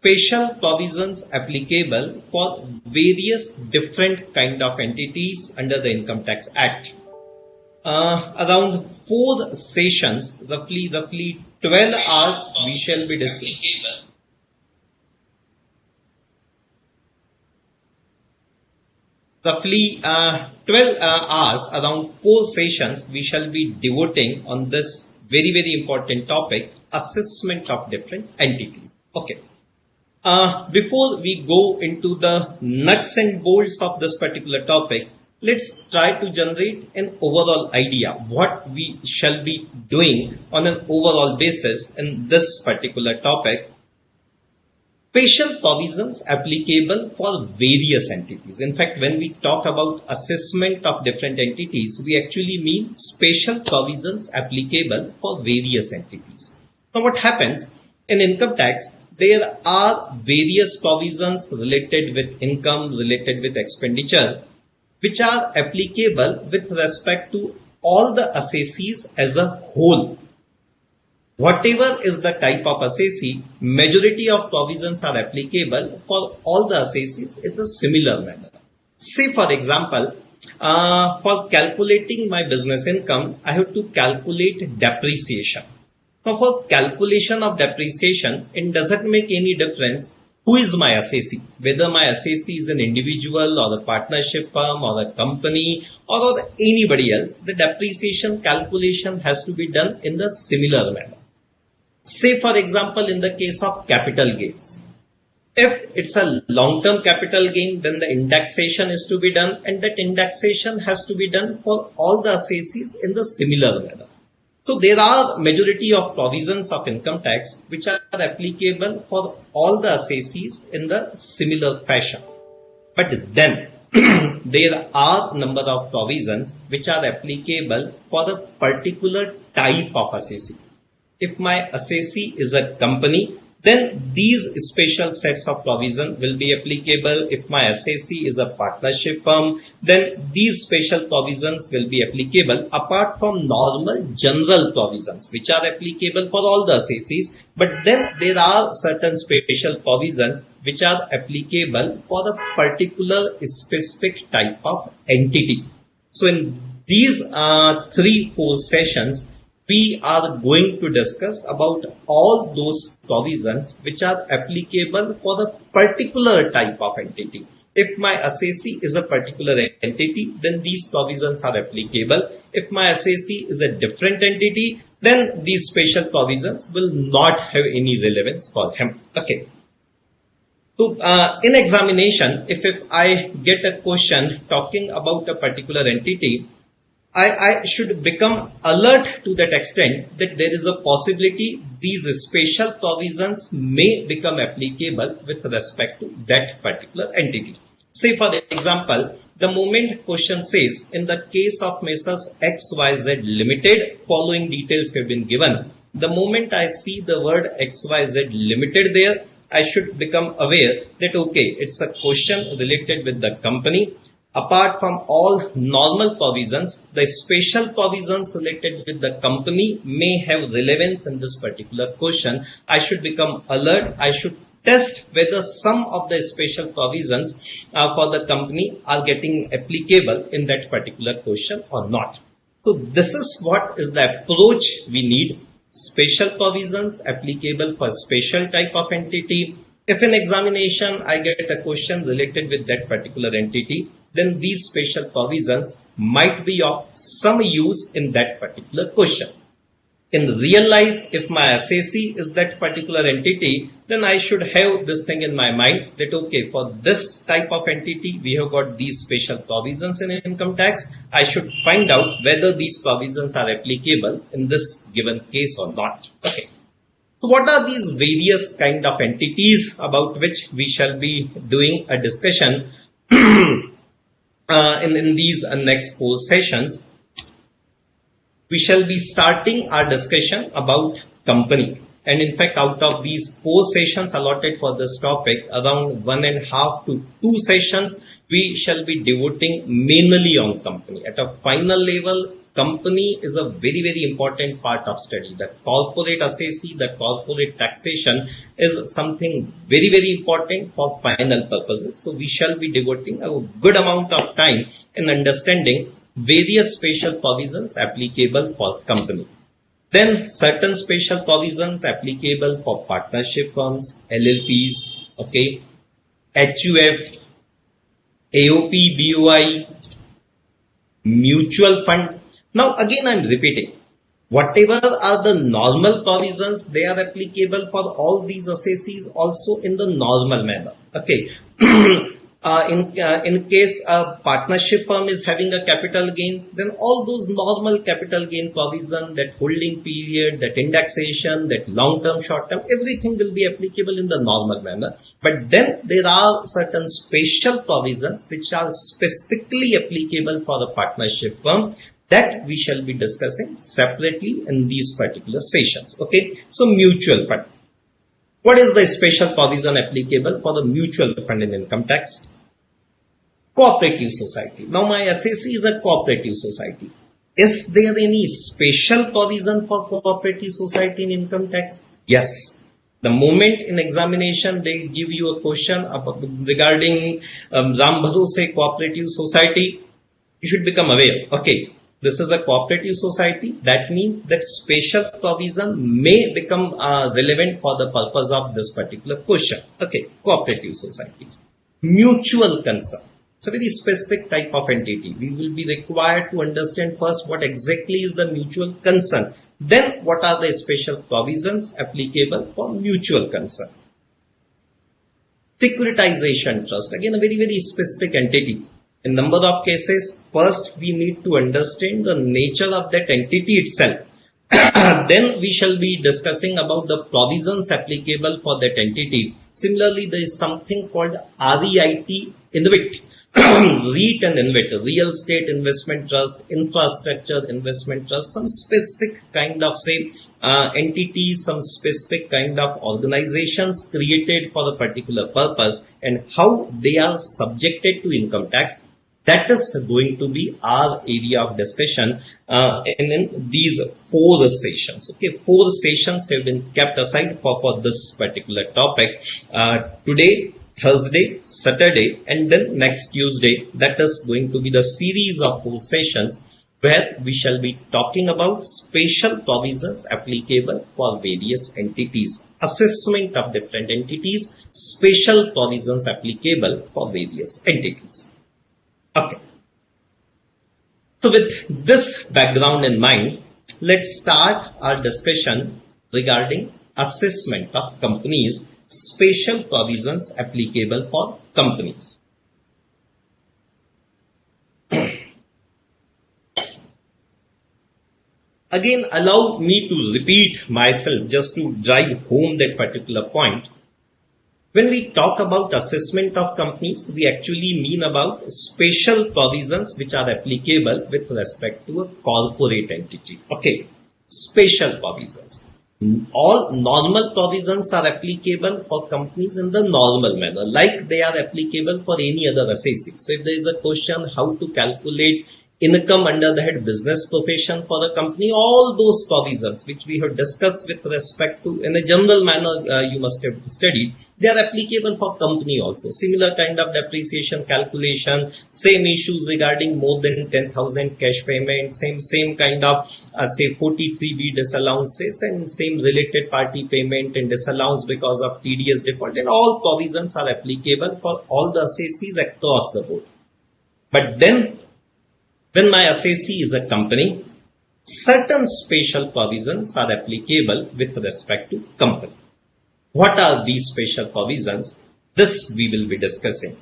special provisions applicable for various different kind of entities under the Income Tax Act. Around 4 sessions, roughly 12 hours, we shall be discussing. Roughly 12 hours, around 4 sessions, we shall be devoting on this very important topic, assessment of different entities. Okay. Before we go into the nuts and bolts of this particular topic, let's try to generate an overall idea what we shall be doing on an overall basis in this particular topic. Special provisions applicable for various entities. In fact, when we talk about assessment of different entities, we actually mean special provisions applicable for various entities. Now, what happens in income tax? There are various provisions related with income, related with expenditure, which are applicable with respect to all the assessees as a whole. Whatever is the type of assessee, majority of provisions are applicable for all the assessees in a similar manner. Say for example, for calculating my business income, I have to calculate depreciation. Now for calculation of depreciation, it doesn't make any difference who is my assessee, whether my assessee is an individual or a partnership firm or a company or anybody else. The depreciation calculation has to be done in the similar manner. Say for example, in the case of capital gains, if it's a long-term capital gain, then the indexation is to be done, and that indexation has to be done for all the assessees in the similar manner. So there are majority of provisions of income tax which are applicable for all the assessees in the similar fashion. But then there are number of provisions which are applicable for a particular type of assessee. If my assessee is a company, then these special sets of provision will be applicable. If my assessee is a partnership firm, then these special provisions will be applicable apart from normal general provisions which are applicable for all the assessees. But then there are certain special provisions which are applicable for a particular specific type of entity. So in these 3-4 sessions, we are going to discuss about all those provisions which are applicable for a particular type of entity. If my assessee is a particular entity, then these provisions are applicable. If my assessee is a different entity, then these special provisions will not have any relevance for him. Okay. So in examination, if I get a question talking about a particular entity, I should become alert to that extent that there is a possibility these special provisions may become applicable with respect to that particular entity. Say for example, the moment question says, in the case of Messrs XYZ Limited, following details have been given. The moment I see the word XYZ Limited there, I should become aware that okay, it's a question related with the company. Apart from all normal provisions, the special provisions related with the company may have relevance in this particular question. I should become alert. I should test whether some of the special provisions for the company are getting applicable in that particular question or not. So this is what is the approach we need. Special provisions applicable for special type of entity. If in examination I get a question related with that particular entity, then these special provisions might be of some use in that particular question. In real life, if my assessee is that particular entity, then I should have this thing in my mind that okay, for this type of entity, we have got these special provisions in income tax. I should find out whether these provisions are applicable in this given case or not. Okay. So what are these various kind of entities about which we shall be doing a discussion in these next 4 sessions? We shall be starting our discussion about company. And in fact, out of these 4 sessions allotted for this topic, around 1.5 to 2 sessions we shall be devoting mainly on company. At a final level, company is a very, very important part of study. The corporate assessee, the corporate taxation is something very, very important for final purposes. So we shall be devoting a good amount of time in understanding various special provisions applicable for company. Then certain special provisions applicable for partnership firms, LLPs, okay, HUF, AOP, BOI, mutual fund. Now again I'm repeating, whatever are the normal provisions, they are applicable for all these assessees also in the normal manner. Okay. In case a partnership firm is having a capital gains, then all those normal capital gain provision, that holding period, that indexation, that long term, short term, everything will be applicable in the normal manner. But then there are certain special provisions which are specifically applicable for the partnership firm, that we shall be discussing separately in these particular sessions. Okay, so mutual fund. What is the special provision applicable for the mutual fund in income tax? Cooperative society. Now my assessee is a cooperative society. Is there any special provision for cooperative society in income tax? Yes. The moment in examination they give you a question regarding Ram Bharose cooperative society, you should become aware. Okay, this is a cooperative society. That means that special provision may become relevant for the purpose of this particular question. Okay, cooperative societies. Mutual concern. It's a very specific type of entity. We will be required to understand first what exactly is the mutual concern. Then what are the special provisions applicable for mutual concern. Securitization trust. Again, a very, very specific entity. In number of cases, first we need to understand the nature of that entity itself. Then we shall be discussing about the provisions applicable for that entity. Similarly, there is something called REIT, INVIT, REIT and INVIT, Real Estate Investment Trust, Infrastructure Investment Trust, some specific kind of entities, some specific kind of organizations created for a particular purpose, and how they are subjected to income tax. That is going to be our area of discussion in these 4 sessions. Okay, 4 sessions have been kept aside for this particular topic. Today, Thursday, Saturday, and then next Tuesday. That is going to be the series of 4 sessions where we shall be talking about special provisions applicable for various entities, assessment of different entities, special provisions applicable for various entities. Okay. So with this background in mind, let's start our discussion regarding assessment of companies, special provisions applicable for companies. Again, allow me to repeat myself just to drive home that particular point. When we talk about assessment of companies, we actually mean about special provisions which are applicable with respect to a corporate entity. Okay, special provisions. All normal provisions are applicable for companies in the normal manner, like they are applicable for any other assessee. So if there is a question how to calculate income under the head business profession for the company, all those provisions which we have discussed with respect to in a general manner, you must have studied, they are applicable for company also. Similar kind of depreciation calculation, same issues regarding more than 10,000 cash payment, same kind of say 43B disallowances, and same related party payment and disallowance because of TDS default, and all provisions are applicable for all the assessees across the board. But then when my assessee is a company, certain special provisions are applicable with respect to company. What are these special provisions? This we will be discussing.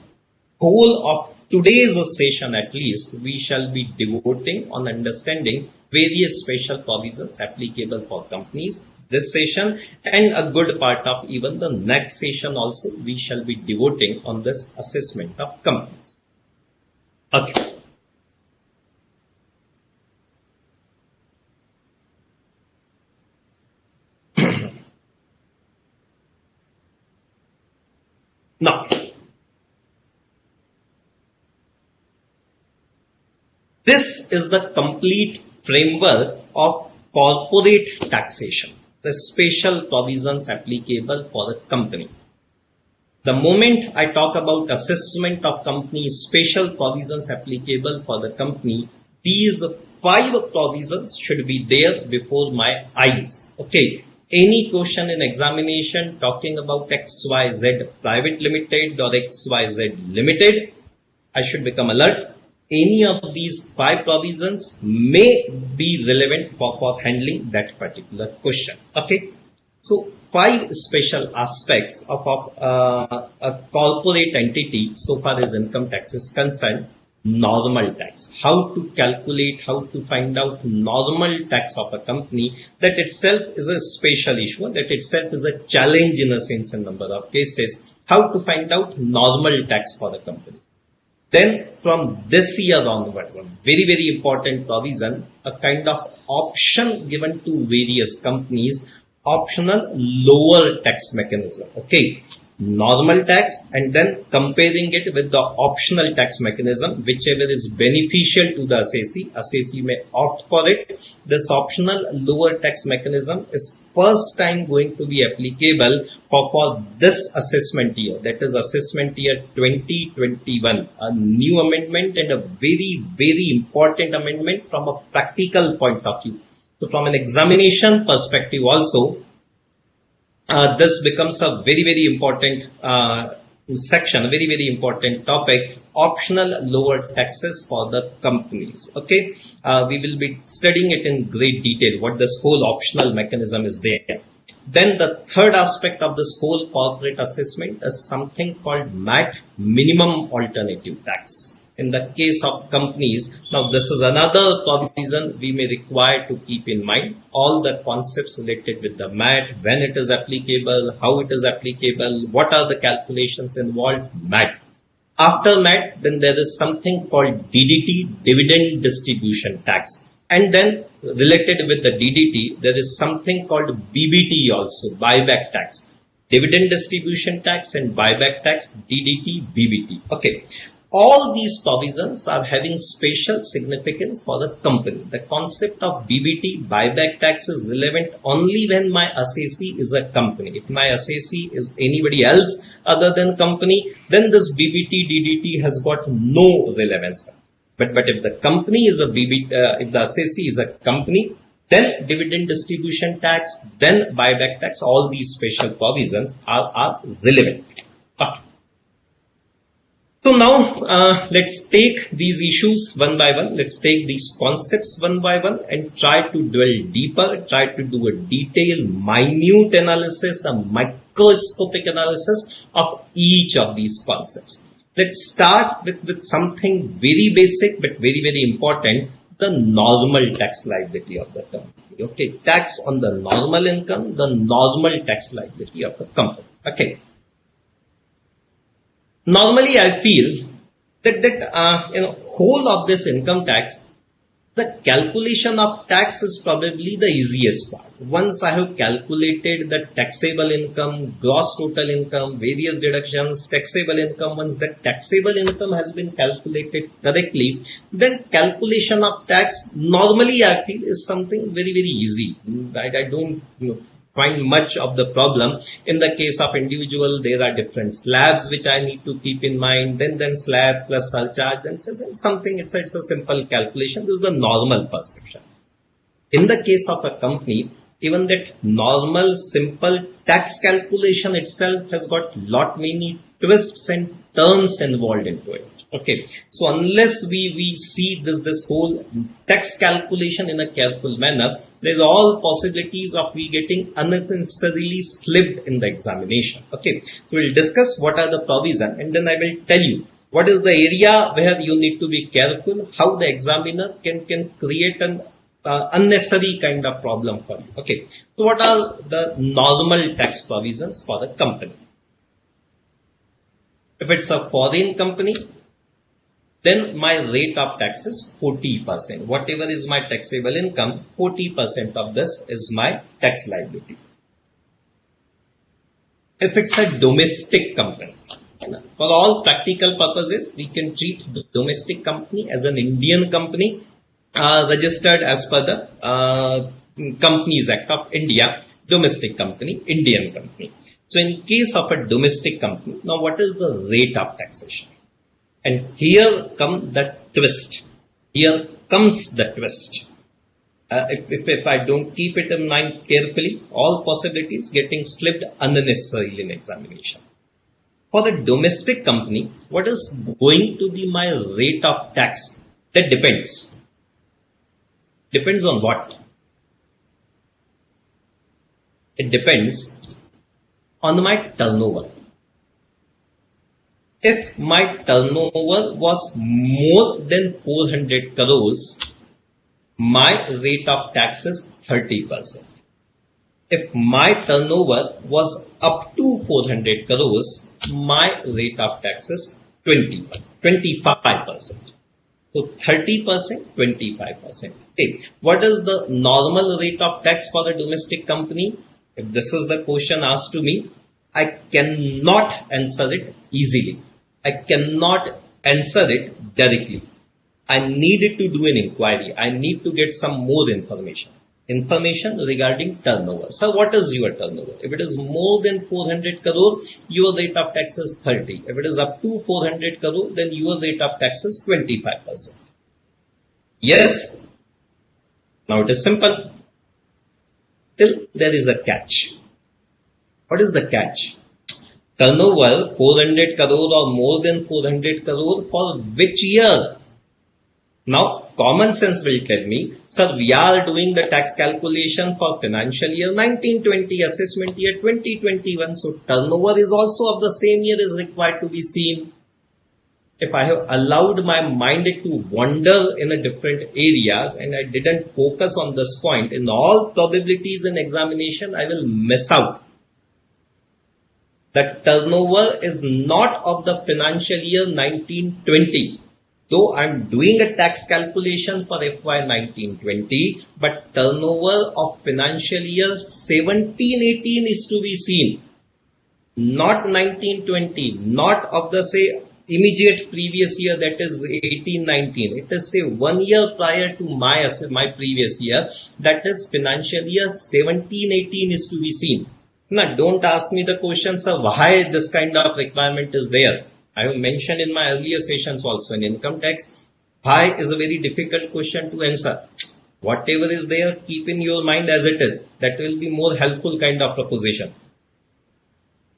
Whole of today's session at least, we shall be devoting on understanding various special provisions applicable for companies. This session and a good part of even the next session also, we shall be devoting on this assessment of companies. Okay. Now, this is the complete framework of corporate taxation, the special provisions applicable for the company. The moment I talk about assessment of company, special provisions applicable for the company, these 5 provisions should be there before my eyes. Okay. Any question in examination talking about XYZ Private Limited or XYZ Limited, I should become alert. Any of these 5 provisions may be relevant for handling that particular question. Okay. So 5 special aspects of a corporate entity so far as income tax is concerned. Normal tax, how to calculate, how to find out normal tax of a company, that itself is a special issue, that itself is a challenge in a sense in number of cases, how to find out normal tax for the company. Then from this year onwards, a very, very important provision, a kind of option given to various companies, optional lower tax mechanism. Okay. Normal tax and then comparing it with the optional tax mechanism, whichever is beneficial to the assessee may opt for it. This optional lower tax mechanism is first time going to be applicable for this assessment year, that is assessment year 2021, a new amendment and a very, very important amendment from a practical point of view. So from an examination perspective also, this becomes a very, very important section, a very, very important topic, optional lower taxes for the companies. Okay, we will be studying it in great detail, what this whole optional mechanism is there. Then the third aspect of this whole corporate assessment is something called MAT, minimum alternative tax. In the case of companies, now this is another provision we may require to keep in mind. All the concepts related with the MAT, when it is applicable, how it is applicable, what are the calculations involved, MAT. After MAT, then there is something called DDT, dividend distribution tax. And then related with the DDT, there is something called BBT also, buyback tax. Dividend distribution tax and buyback tax, DDT, BBT. Okay. All these provisions are having special significance for the company. The concept of BBT, buyback tax, is relevant only when my assessee is a company. If my assessee is anybody else other than company, then this BBT, DDT has got no relevance. But if the company is a BBT, if the assessee is a company, then dividend distribution tax, then buyback tax, all these special provisions are relevant. Okay. So now let's take these issues one by one. Let's take these concepts one by one and try to dwell deeper, try to do a detailed, minute analysis, a microscopic analysis of each of these concepts. Let's start with something very basic but very, very important, the normal tax liability of the company. Okay, tax on the normal income, the normal tax liability of the company. Okay. Normally, I feel that whole of this income tax, the calculation of tax is probably the easiest part. Once I have calculated the taxable income, gross total income, various deductions, taxable income, once that taxable income has been calculated correctly, then calculation of tax normally I feel is something very, very easy. I don't find much of the problem. In the case of individual, there are different slabs which I need to keep in mind. Then slab plus surcharge, then something. It's a simple calculation. This is the normal perception. In the case of a company, even that normal simple tax calculation itself has got many twists and turns involved into it. Okay, so unless we see this whole tax calculation in a careful manner, there's all possibilities of we getting unnecessarily slipped in the examination. Okay, so we'll discuss what are the provisions, and then I will tell you what is the area where you need to be careful, how the examiner can create an unnecessary kind of problem for you. Okay, so what are the normal tax provisions for the company? If it's a foreign company, then my rate of tax is 40%. Whatever is my taxable income, 40% of this is my tax liability. If it's a domestic company, For all practical purposes, we can treat the domestic company as an Indian company registered as per the Companies Act of India, domestic company, Indian company. So in case of a domestic company, now what is the rate of taxation? And here comes the twist. Here comes the twist. If I don't keep it in mind carefully, all possibilities getting slipped unnecessarily in examination. For the domestic company, what is going to be my rate of tax? That depends. Depends on what? It depends on my turnover. If my turnover was more than 400 crores, my rate of tax is 30%. If my turnover was up to 400 crores, my rate of tax is 25%. So 30%, 25%. Okay. What is the normal rate of tax for a domestic company? If this is the question asked to me, I cannot answer it easily. I cannot answer it directly. I needed to do an inquiry. I need to get some more information. Information regarding turnover. So what is your turnover? If it is more than 400 crore, your rate of tax is 30. If it is up to 400 crore, then your rate of tax is 25%. Yes. Now it is simple. Till there is a catch. What is the catch? Turnover 400 crore or more than 400 crore for which year? Now, common sense will tell me, sir, we are doing the tax calculation for financial year 1920, assessment year 2021. So, turnover is also of the same year is required to be seen. If I have allowed my mind to wander in a different areas and I didn't focus on this point, in all probabilities in examination, I will miss out. The turnover is not of the financial year 1920. Though I'm doing a tax calculation for FY 1920, but turnover of financial year 1718 is to be seen. Not 1920, not of the say immediate previous year, that is 1819. It is say 1 year prior to my previous year, that is financial year 1718 is to be seen. Now don't ask me the question, sir, why this kind of requirement is there. I have mentioned in my earlier sessions also in income tax, why is a very difficult question to answer. Whatever is there, keep in your mind as it is. That will be more helpful kind of proposition.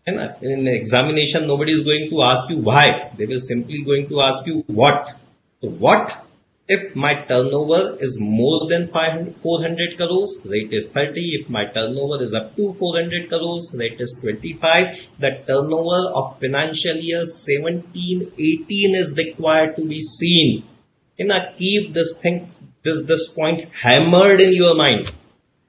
And in the examination, nobody is going to ask you why. They will simply going to ask you what. So what if my turnover is more than 400 crores, rate is 30. If my turnover is up to 400 crores, rate is 25. The turnover of financial year 1718 is required to be seen. Keep this thing, this point hammered in your mind.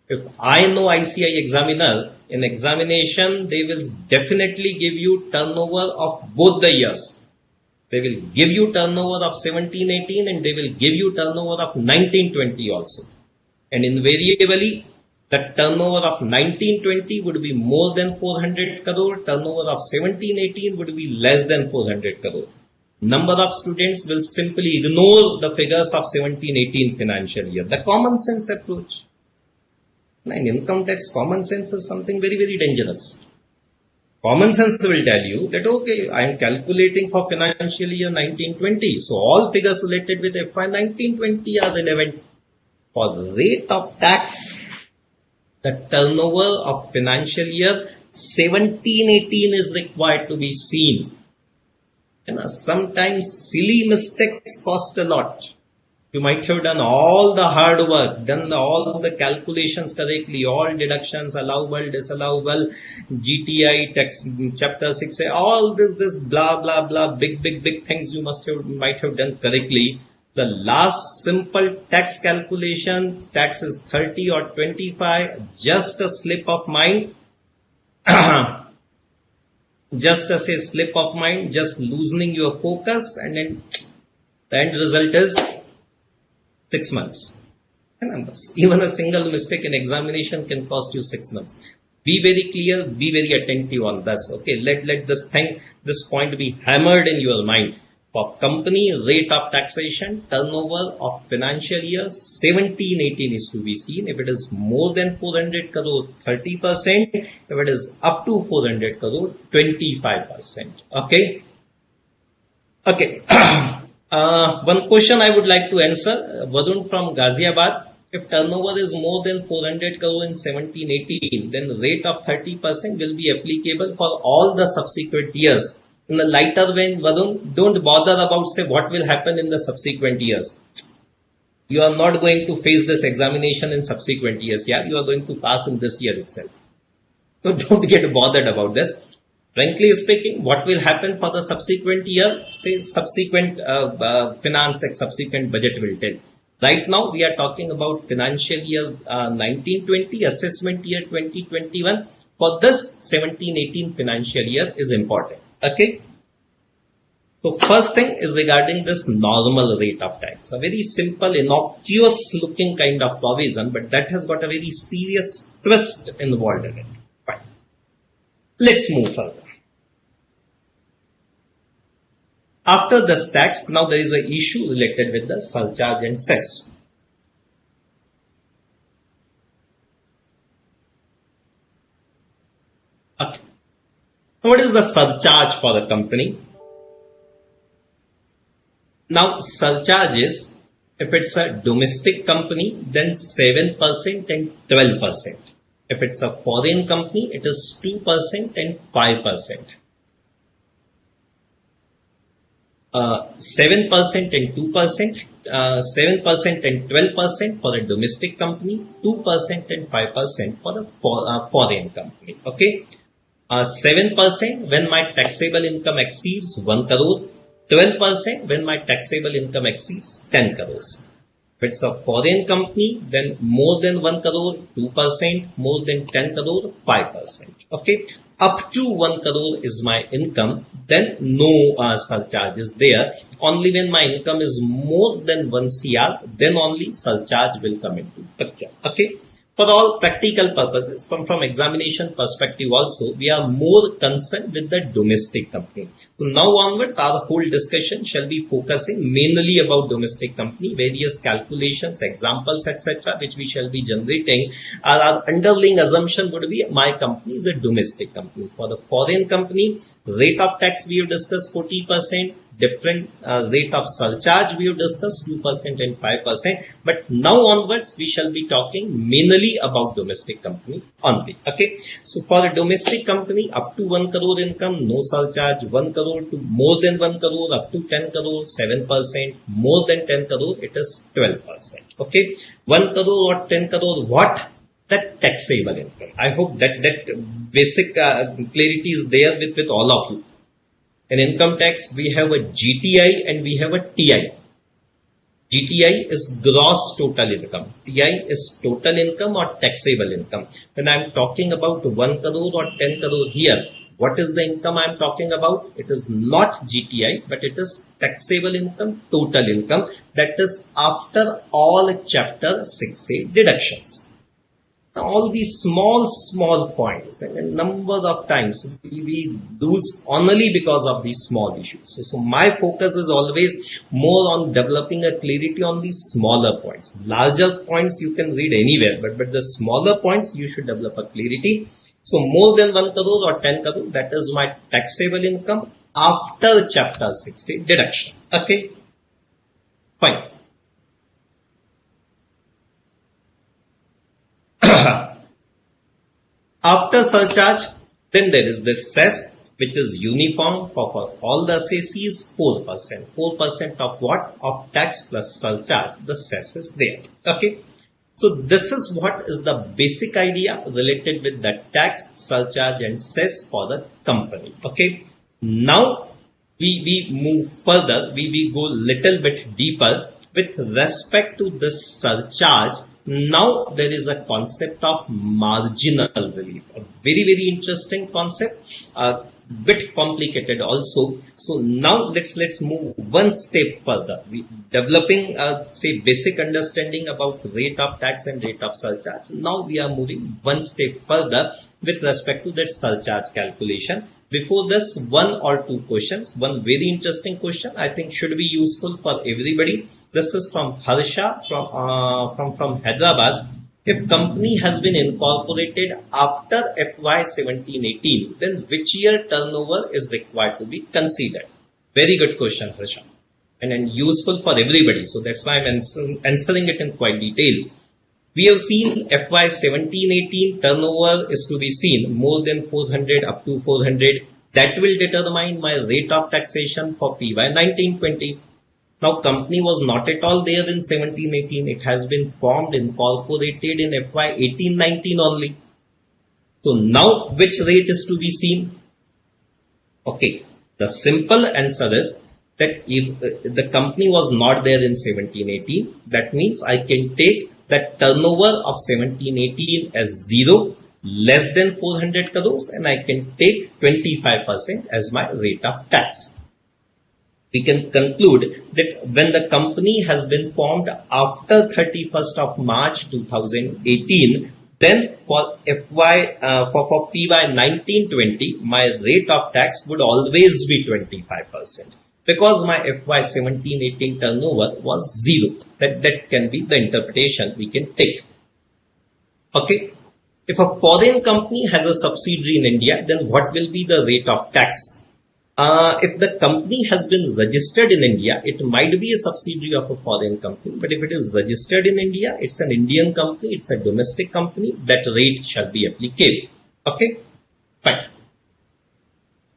If I know ICAI examiner, in examination, they will definitely give you turnover of both the years. They will give you turnover of 1718 and they will give you turnover of 1920 also. And invariably, the turnover of 1920 would be more than 400 crore, turnover of 1718 would be less than 400 crore. Number of students will simply ignore the figures of 1718 financial year. The common sense approach. In income tax, common sense is something very, very dangerous. Common sense will tell you that, okay, I am calculating for financial year 1920. So all figures related with FY 1920 are relevant. For the rate of tax, the turnover of financial year 1718 is required to be seen. Sometimes silly mistakes cost a lot. You might have done all the hard work, done all the calculations correctly, all deductions, allowable, disallowable, GTI, tax, chapter 6, all this blah, blah, blah, big things you might have done correctly. The last simple tax calculation, tax is 30 or 25, just a slip of mind. Just a slip of mind, just loosening your focus, and then the end result is 6 months. Even a single mistake in examination can cost you 6 months. Be very clear, be very attentive on this. Okay, let this point be hammered in your mind. For company rate of taxation, turnover of financial year 17-18 is to be seen. If it is more than 400 crore, 30%. If it is up to 400 crore, 25%. Okay. Okay. One question I would like to answer, Varun from Ghaziabad. If turnover is more than 400 crore in 17-18, then rate of 30% will be applicable for all the subsequent years. In the lighter vein, Varun, don't bother about say what will happen in the subsequent years. You are not going to face this examination in subsequent years. Yeah, you are going to pass in this year itself. So don't get bothered about this. Frankly speaking, what will happen for the subsequent year, say subsequent finance and subsequent budget will tell. Right now, we are talking about financial year 19-20, assessment year 2021. For this 17-18 financial year is important. Okay. So first thing is regarding this normal rate of tax. A very simple, innocuous looking kind of provision, but that has got a very serious twist involved in it. Fine. Let's move further. After this tax, now there is an issue related with the surcharge and cess. Okay. What is the surcharge for the company? Now, surcharge is, if it's a domestic company, then 7% and 12%. If it's a foreign company, it is 2% and 5%. 7% and 2%, 7% and 12% for a domestic company, 2% and 5% for the foreign company. Okay. 7% when my taxable income exceeds 1 crore, 12% when my taxable income exceeds 10 crores. If it's a foreign company, then more than 1 crore, 2%, more than 10 crore, 5%. Okay. Up to 1 crore is my income, then no surcharge is there. Only when my income is more than 1 CR, then only surcharge will come into picture. Okay. For all practical purposes, from examination perspective also, we are more concerned with the domestic company. So now onwards, our whole discussion shall be focusing mainly about domestic company, various calculations, examples, etc., which we shall be generating. Our underlying assumption would be my company is a domestic company. For the foreign company, rate of tax we have discussed 40%. Different rate of surcharge we have discussed 2% and 5%, but now onwards we shall be talking mainly about domestic company only. Okay, so for a domestic company up to 1 crore income, no surcharge. 1 crore to more than 1 crore, up to 10 crore, 7%. More than 10 crore, it is 12%. Okay, 1 crore or 10 crore, what? That taxable income. I hope that basic clarity is there with all of you. In income tax, we have a GTI and we have a TI. GTI is gross total income. TI is total income or taxable income. When I am talking about 1 crore or 10 crore here, what is the income I am talking about? It is not GTI, but it is taxable income, total income. That is after all chapter 6A deductions. All these small points and a number of times we lose only because of these small issues. So my focus is always more on developing a clarity on these smaller points. Larger points you can read anywhere, but the smaller points you should develop a clarity. So more than 1 crore or 10 crore, that is my taxable income after chapter 6A deduction. Okay, fine. After surcharge, then there is this cess, which is uniform for all the assessees, 4%. 4% of what? Of tax plus surcharge. The cess is there. Okay. So this is what is the basic idea related with the tax, surcharge and cess for the company. Okay. Now we move further. We go little bit deeper with respect to this surcharge. Now there is a concept of marginal relief, a very interesting concept. bit complicated also. So now let's move one step further. We developing say basic understanding about rate of tax and rate of surcharge. Now we are moving one step further with respect to that surcharge calculation. Before this, one or two questions. One very interesting question I think should be useful for everybody. This is from Harsha from Hyderabad. If company has been incorporated after FY 17-18, then which year turnover is required to be considered? Very good question, Harsha, and useful for everybody. So that's why I'm answering it in quite detail. We have seen FY 17-18 turnover is to be seen more than 400 up to 400. That will determine my rate of taxation for PY 19-20. Now, company was not at all there in 17-18. It has been formed, incorporated in FY 18-19 only. So now, which rate is to be seen? Okay, the simple answer is that if the company was not there in 17-18, that means I can take the turnover of 17-18 as 0, less than 400 crores, and I can take 25% as my rate of tax. We can conclude that when the company has been formed after 31st of March 2018, then for for PY 19-20, my rate of tax would always be 25%. Because my FY 17-18 turnover was 0. That can be the interpretation we can take. Okay. If a foreign company has a subsidiary in India, then what will be the rate of tax? If the company has been registered in India, it might be a subsidiary of a foreign company. But if it is registered in India, it's an Indian company, it's a domestic company, that rate shall be applicable. Okay? Fine.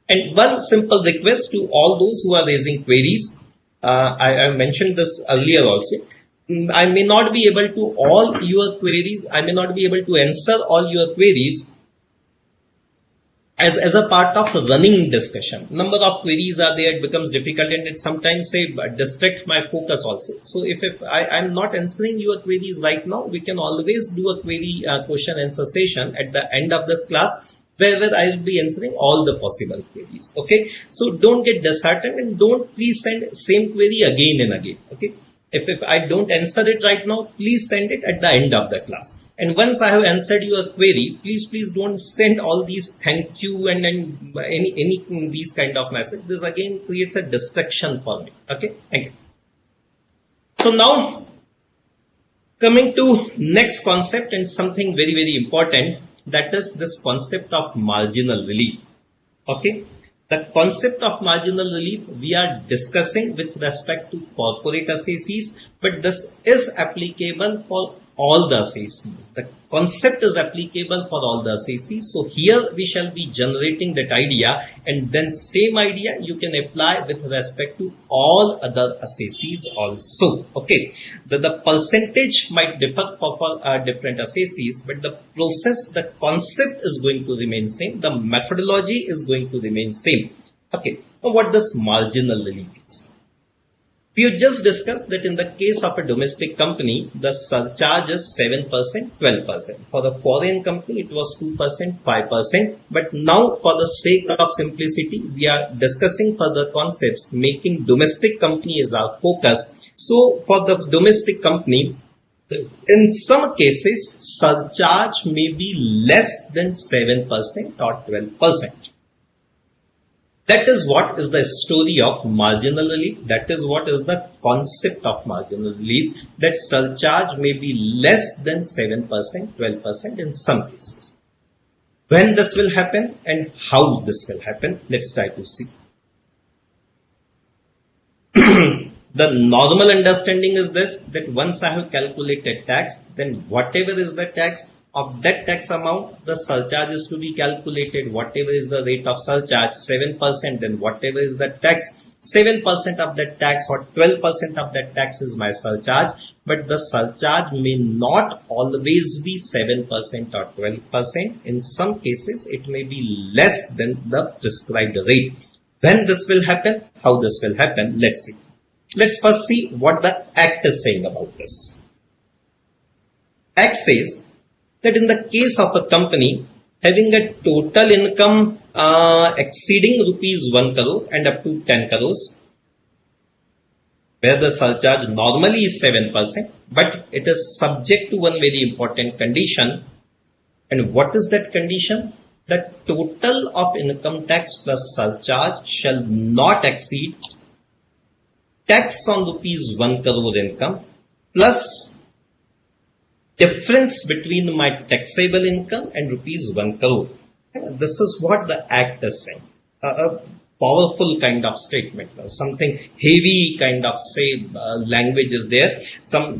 And one simple request to all those who are raising queries. I mentioned this earlier also. I may not be able to all your queries. I may not be able to answer all your queries as a part of running discussion. Number of queries are there, it becomes difficult, and it sometimes distract my focus also. So if I'm not answering your queries right now, we can always do a query question answer session at the end of this class, where I will be answering all the possible queries. Okay, so don't get disheartened and don't please send same query again and again. Okay, if I don't answer it right now, please send it at the end of the class. And once I have answered your query, please don't send all these thank you and any these kind of message. This again creates a distraction for me. Okay, thank you. So now coming to next concept and something very important, that is this concept of marginal relief. Okay, the concept of marginal relief we are discussing with respect to corporate assessees, but this is applicable for all the assessees. The concept is applicable for all the assessees. So here we shall be generating that idea, and then same idea you can apply with respect to all other assessees also. Okay, the percentage might differ for different assessees, but the process, the concept is going to remain same. The methodology is going to remain same. Okay, now what this marginal relief is? We have just discussed that in the case of a domestic company, the surcharge is 7%, 12%. For the foreign company, it was 2%, 5%. But now, for the sake of simplicity, we are discussing further concepts, making domestic company as our focus. So, for the domestic company, in some cases, surcharge may be less than 7% or 12%. That is what is the story of marginal relief. That is what is the concept of marginal relief, that surcharge may be less than 7%, 12% in some cases. When this will happen and how this will happen, let's try to see. The normal understanding is this, that once I have calculated tax, then whatever is the tax, of that tax amount, the surcharge is to be calculated. Whatever is the rate of surcharge, 7%, then whatever is the tax, 7% of that tax or 12% of that tax is my surcharge. But the surcharge may not always be 7% or 12%. In some cases, it may be less than the prescribed rate. When this will happen, how this will happen, let's see. Let's first see what the Act is saying about this. Act says that in the case of a company having a total income exceeding rupees 1 crore and up to 10 crores, where the surcharge normally is 7%, but it is subject to one very important condition. And what is that condition? The total of income tax plus surcharge shall not exceed tax on rupees 1 crore income plus difference between my taxable income and rupees 1 crore. This is what the Act is saying. A powerful kind of statement, something heavy kind of language is there. Some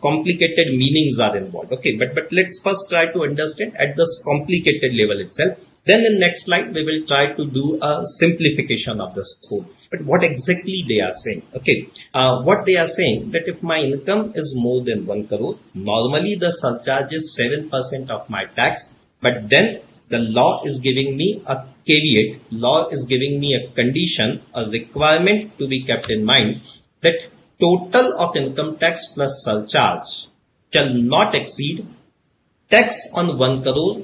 complicated meanings are involved. Okay, but let's first try to understand at this complicated level itself. Then in next slide we will try to do a simplification of this whole. But what exactly they are saying? Okay, what they are saying that if my income is more than 1 crore, normally the surcharge is 7% of my tax, but then the law is giving me a caveat, law is giving me a condition, a requirement to be kept in mind that total of income tax plus surcharge shall not exceed tax on 1 crore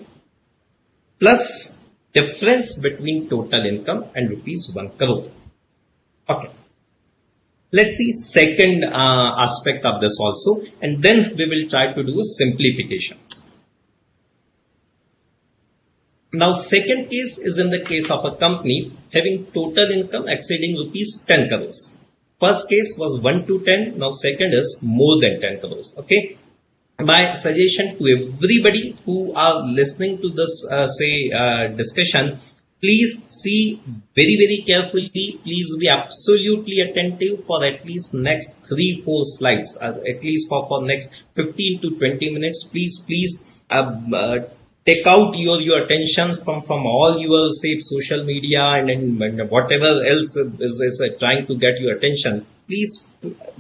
plus difference between total income and rupees 1 crore. Okay. Let's see second aspect of this also, and then we will try to do a simplification. Now, second case is in the case of a company having total income exceeding rupees 10 crores. First case was 1 to 10. Now, second is more than 10 crores. Okay. My suggestion to everybody who are listening to this, discussion, please see very carefully. Please be absolutely attentive for at least next 3-4 slides, at least for next 15 to 20 minutes. Please take out your attention from all your social media and whatever else is trying to get your attention. Please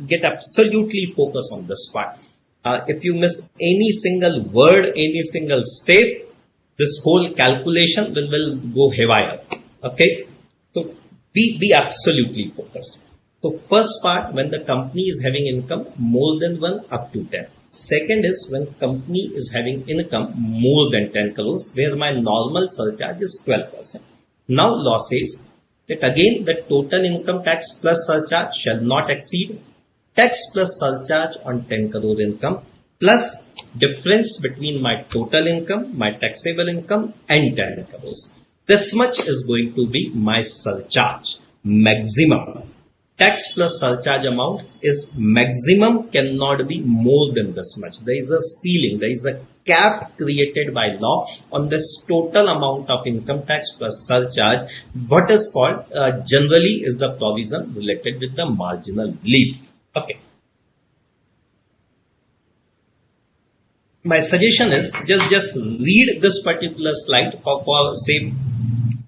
get absolutely focused on this part. If you miss any single word, any single step, this whole calculation will go haywire. Okay, so be absolutely focused. So first part, when the company is having income more than 1 up to 10. Second is when company is having income more than 10 crores, where my normal surcharge is 12%. Now law says that again the total income tax plus surcharge shall not exceed tax plus surcharge on 10 crore income plus difference between my total income, my taxable income and 10 crores. This much is going to be my surcharge maximum. Tax plus surcharge amount is maximum, cannot be more than this much. There is a ceiling, there is a cap created by law on this total amount of income tax plus surcharge. What is called generally is the provision related with the marginal relief. Okay. My suggestion is just read this particular slide for say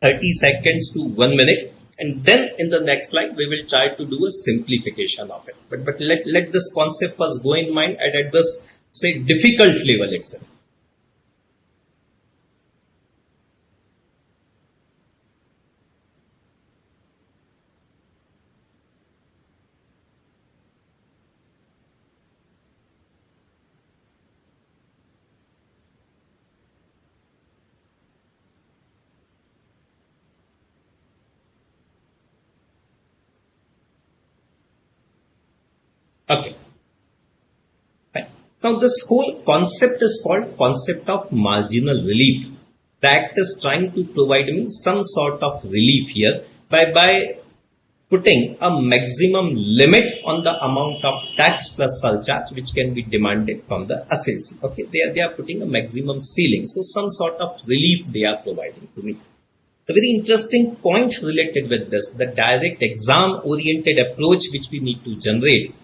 30 seconds to 1 minute. And then in the next slide, we will try to do a simplification of it. But let this concept first go in mind at this, say, difficult level itself. Okay. Fine. Now this whole concept is called concept of marginal relief. The Act is trying to provide me some sort of relief here by putting a maximum limit on the amount of tax plus surcharge which can be demanded from the assessee. Okay, they are putting a maximum ceiling. So some sort of relief they are providing to me. A very interesting point related with this, the direct exam oriented approach which we need to generate.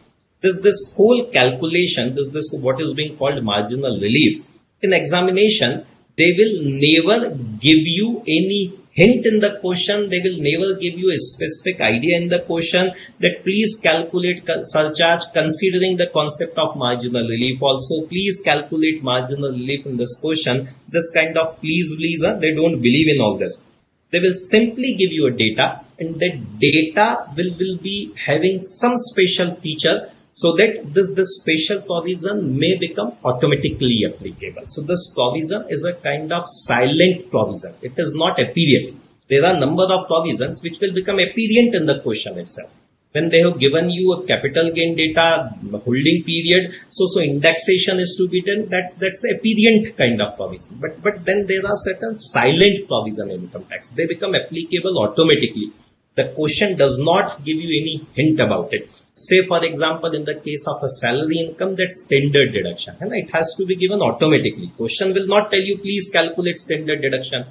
This whole calculation, this what is being called marginal relief. In examination, they will never give you any hint in the question. They will never give you a specific idea in the question that please calculate surcharge considering the concept of marginal relief. Also, please calculate marginal relief in this question. This kind of please, they don't believe in all this. They will simply give you a data, and that data will be having some special feature so that this special provision may become automatically applicable. So this provision is a kind of silent provision. It is not apparent. There are number of provisions which will become apparent in the question itself. When they have given you a capital gain data holding period, so indexation is to be done. That's apparent kind of provision. But then there are certain silent provision in income tax. They become applicable automatically. The question does not give you any hint about it. Say for example, in the case of a salary income, that's standard deduction, and it has to be given automatically. Question will not tell you please calculate standard deduction.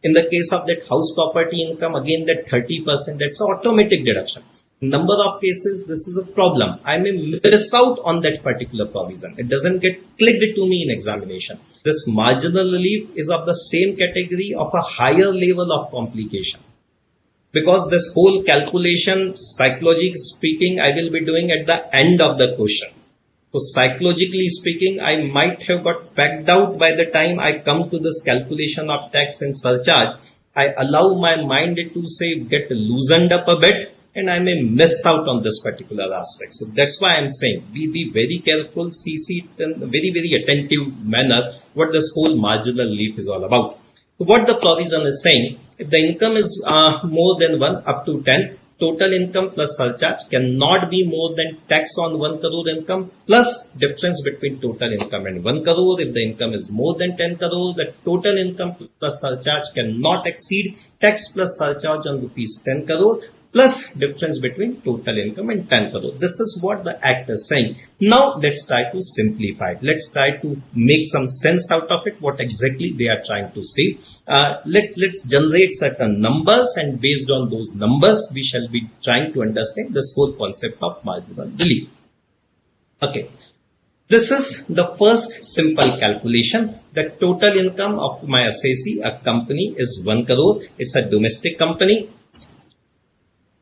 In the case of that house property income, again that 30%, that's automatic deduction. Number of cases, this is a problem. I may miss out on that particular provision. It doesn't get clicked to me in examination. This marginal relief is of the same category of a higher level of complication. Because this whole calculation, psychologically speaking, I will be doing at the end of the question. So psychologically speaking, I might have got fagged out by the time I come to this calculation of tax and surcharge. I allow my mind to say get loosened up a bit, and I may miss out on this particular aspect. So that's why I'm saying be very careful, see it in a very attentive manner what this whole marginal relief is all about. So what the provision is saying, if the income is more than 1 up to 10, total income plus surcharge cannot be more than tax on 1 crore income plus difference between total income and 1 crore. If the income is more than 10 crore, the total income plus surcharge cannot exceed tax plus surcharge on rupees 10 crore plus difference between total income and 10 crore. This is what the act is saying. Now let's try to simplify it. Let's try to make some sense out of it, what exactly they are trying to say. Let's generate certain numbers, and based on those numbers, we shall be trying to understand this whole concept of marginal relief. Okay. This is the first simple calculation. The total income of my assessee, a company, is 1 crore. It's a domestic company.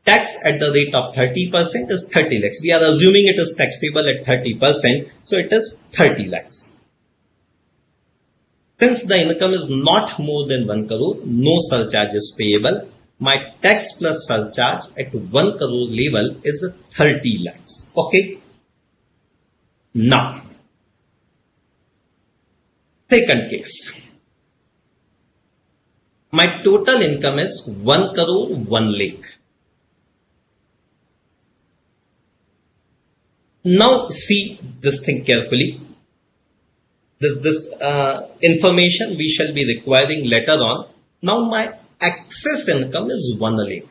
Tax at the rate of 30% is 30 lakhs. We are assuming it is taxable at 30%, so it is 30 lakhs. Since the income is not more than 1 crore, no surcharge is payable. My tax plus surcharge at 1 crore level is 30 lakhs. Okay. Now, second case. My total income is 1 crore 1 lakh. Now see this thing carefully. This information we shall be requiring later on. Now my excess income is 1 lakh.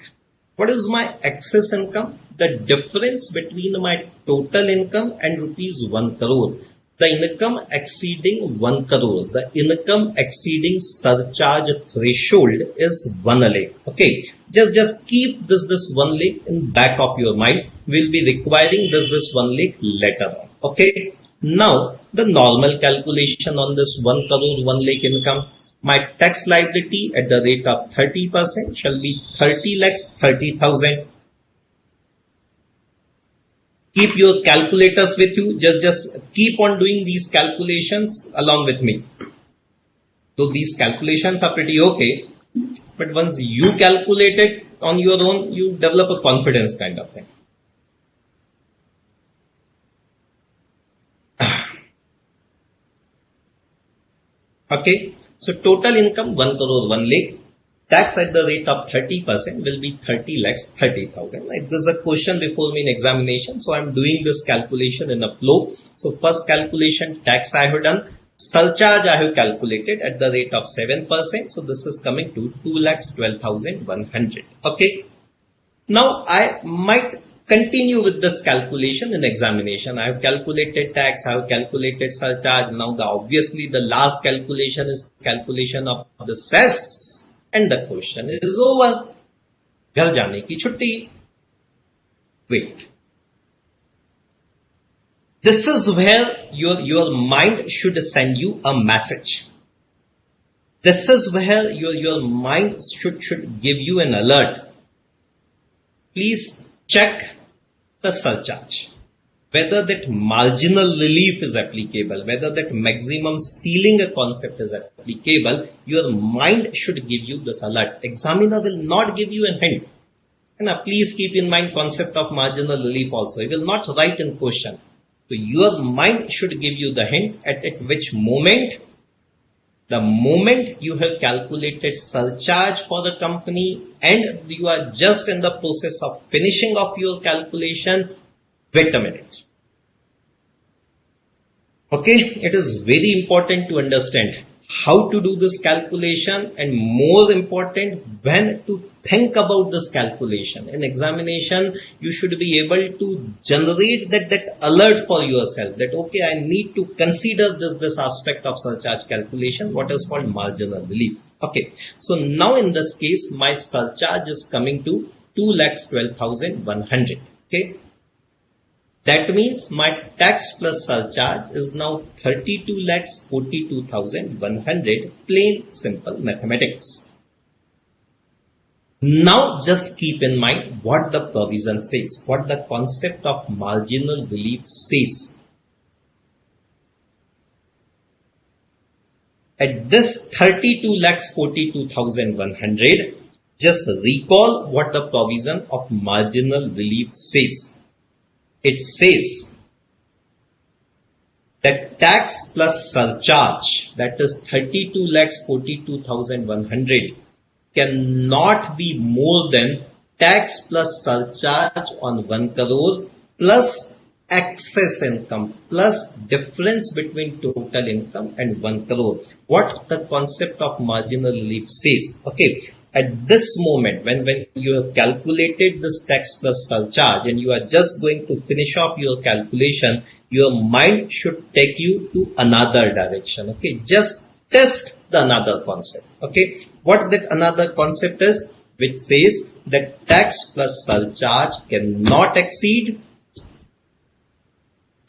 What is my excess income? The difference between my total income and rupees 1 crore. The income exceeding 1 crore, the income exceeding surcharge threshold is 1 lakh. Okay, just keep this 1 lakh in back of your mind. We'll be requiring this 1 lakh later on. Okay, now the normal calculation on this 1 crore 1 lakh income. My tax liability at the rate of 30% shall be 30 lakhs 30,000. Keep your calculators with you. Just keep on doing these calculations along with me. So these calculations are pretty okay, but once you calculate it on your own, you develop a confidence kind of thing. Okay, so total income 1 crore 1 lakh. Tax at the rate of 30% will be 30 lakhs 30,000. Like there's a question before me in examination, so I'm doing this calculation in a flow. So first calculation, tax I have done. Surcharge I have calculated at the rate of 7%. So this is coming to 2 lakhs 12,100. Okay. Now I might continue with this calculation in examination. I have calculated tax, I have calculated surcharge. Now obviously the last calculation is calculation of the cess. And the question is over. घर जाने की छुट्टी. Wait. This is where your mind should send you a message. This is where your mind should give you an alert. Please check the surcharge. Whether that marginal relief is applicable, whether that maximum ceiling concept is applicable, your mind should give you this alert. Examiner will not give you a hint. And please keep in mind concept of marginal relief also. It will not write in question. So your mind should give you the hint at which moment, the moment you have calculated surcharge for the company and you are just in the process of finishing off your calculation, wait a minute. Okay, it is very important to understand how to do this calculation and more important when to think about this calculation. In examination, you should be able to generate that alert for yourself that okay, I need to consider this aspect of surcharge calculation, what is called marginal relief. Okay, so now in this case, my surcharge is coming to 2,12,100. Okay. That means my tax plus surcharge is now 32,42,100, plain simple mathematics. Now just keep in mind what the provision says, what the concept of marginal relief says. At this 32,42,100, just recall what the provision of marginal relief says. It says that tax plus surcharge, that is 32,42,100, cannot be more than tax plus surcharge on 1 crore plus excess income plus difference between total income and 1 crore. What the concept of marginal relief says. Okay. At this moment, when you have calculated this tax plus surcharge and you are just going to finish off your calculation, your mind should take you to another direction. Okay, just test the another concept. Okay, what that another concept is, which says that tax plus surcharge cannot exceed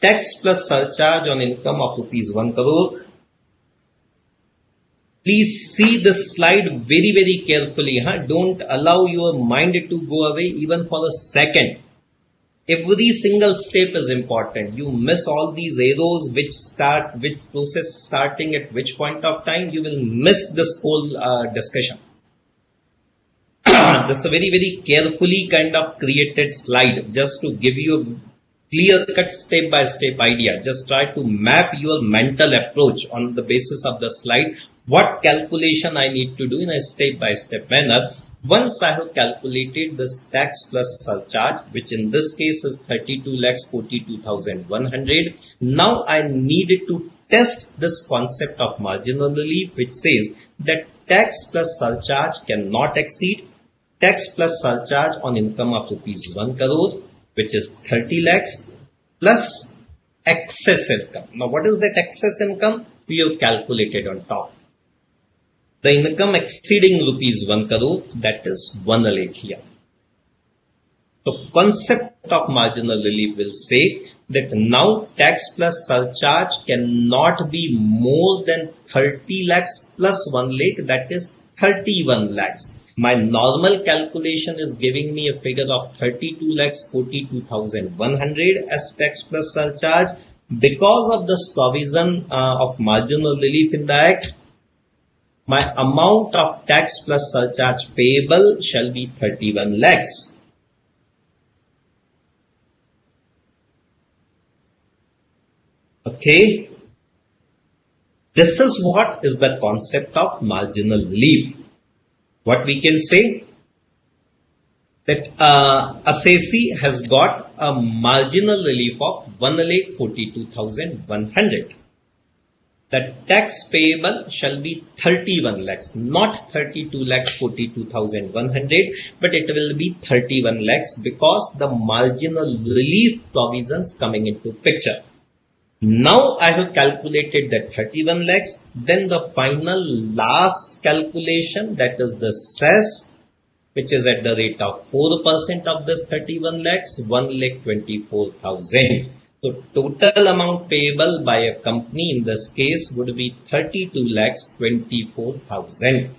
tax plus surcharge on income of rupees 1 crore. Please see this slide very, very carefully. Don't allow your mind to go away even for a second. Every single step is important. You miss all these arrows which process starting at which point of time, you will miss this whole discussion. This is a very, very carefully kind of created slide just to give you a clear-cut step-by-step idea. Just try to map your mental approach on the basis of the slide. What calculation I need to do in a step-by-step manner. Once I have calculated this tax plus surcharge, which in this case is 32,42,100, now I needed to test this concept of marginal relief, which says that tax plus surcharge cannot exceed tax plus surcharge on income of rupees 1 crore, which is 30 lakhs plus excess income. Now, what is that excess income? We have calculated on top. The income exceeding rupees 1 crore, that is 1 lakh here. So, concept of marginal relief will say that now tax plus surcharge cannot be more than 30 lakhs plus 1 lakh, that is 31 lakhs. My normal calculation is giving me a figure of 32,42,100 as tax plus surcharge. Because of this provision of marginal relief in the Act, my amount of tax plus surcharge payable shall be 31 lakhs. Okay. This is what is the concept of marginal relief. What we can say that assessee has got a marginal relief of 1,42,100. The tax payable shall be 31 lakhs, not 32,42,100, but it will be 31 lakhs because the marginal relief provisions coming into picture. Now I have calculated that 31 lakhs, then the final last calculation, that is the cess, which is at the rate of 4% of this 31 lakhs, 1,24,000. So total amount payable by a company in this case would be 32,24,000.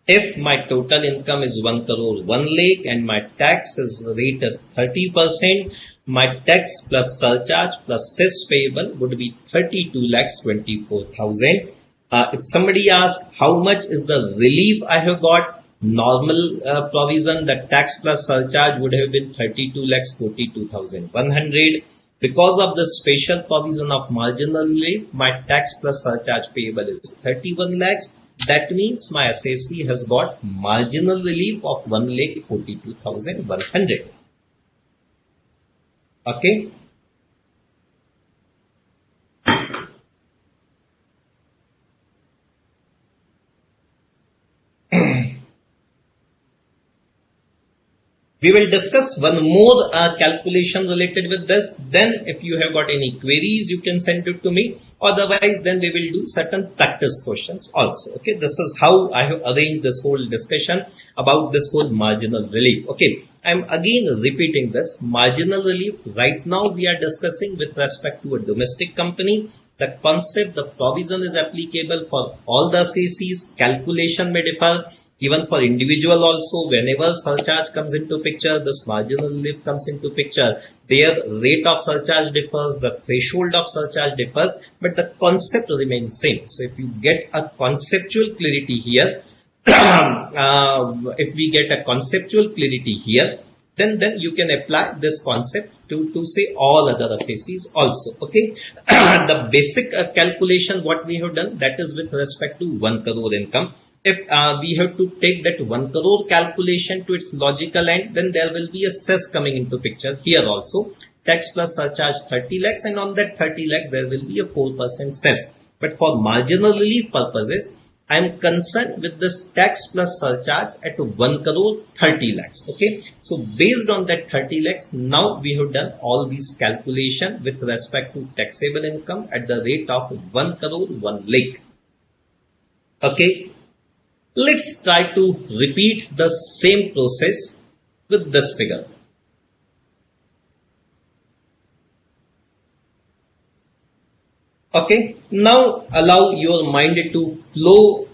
If my total income is 1 crore 1 lakh and my tax rate is 30%, my tax plus surcharge plus cess payable would be 32,24,000. If somebody asks how much is the relief I have got, Normal provision, the tax plus surcharge would have been 32 lakhs 42,100. Because of the special provision of marginal relief, my tax plus surcharge payable is 31 lakhs. That means my assessee has got marginal relief of 1,42,100. Okay. We will discuss one more calculation related with this. Then if you have got any queries, you can send it to me. Otherwise, then we will do certain practice questions also. Okay, this is how I have arranged this whole discussion about this whole marginal relief. Okay, I'm again repeating this. Marginal relief, right now we are discussing with respect to a domestic company. The concept, the provision is applicable for all the assessees. Calculation may differ. Even for individual also, whenever surcharge comes into picture, this marginal relief comes into picture, their rate of surcharge differs, the threshold of surcharge differs, but the concept remains same. So if you get a conceptual clarity here, if we get a conceptual clarity here, then you can apply this concept to say all other assessees also. Okay, the basic calculation what we have done, that is with respect to 1 crore income. If we have to take that 1 crore calculation to its logical end, then there will be a cess coming into picture here also. Tax plus surcharge 30 lakhs, and on that 30 lakhs there will be a 4% cess. But for marginal relief purposes, I am concerned with this tax plus surcharge at 1 crore 30 lakhs. Okay, so based on that 30 lakhs, now we have done all these calculation with respect to taxable income at the rate of 1 crore 1 lakh. Okay. Let's try to repeat the same process with this figure. Okay, now allow your mind to flow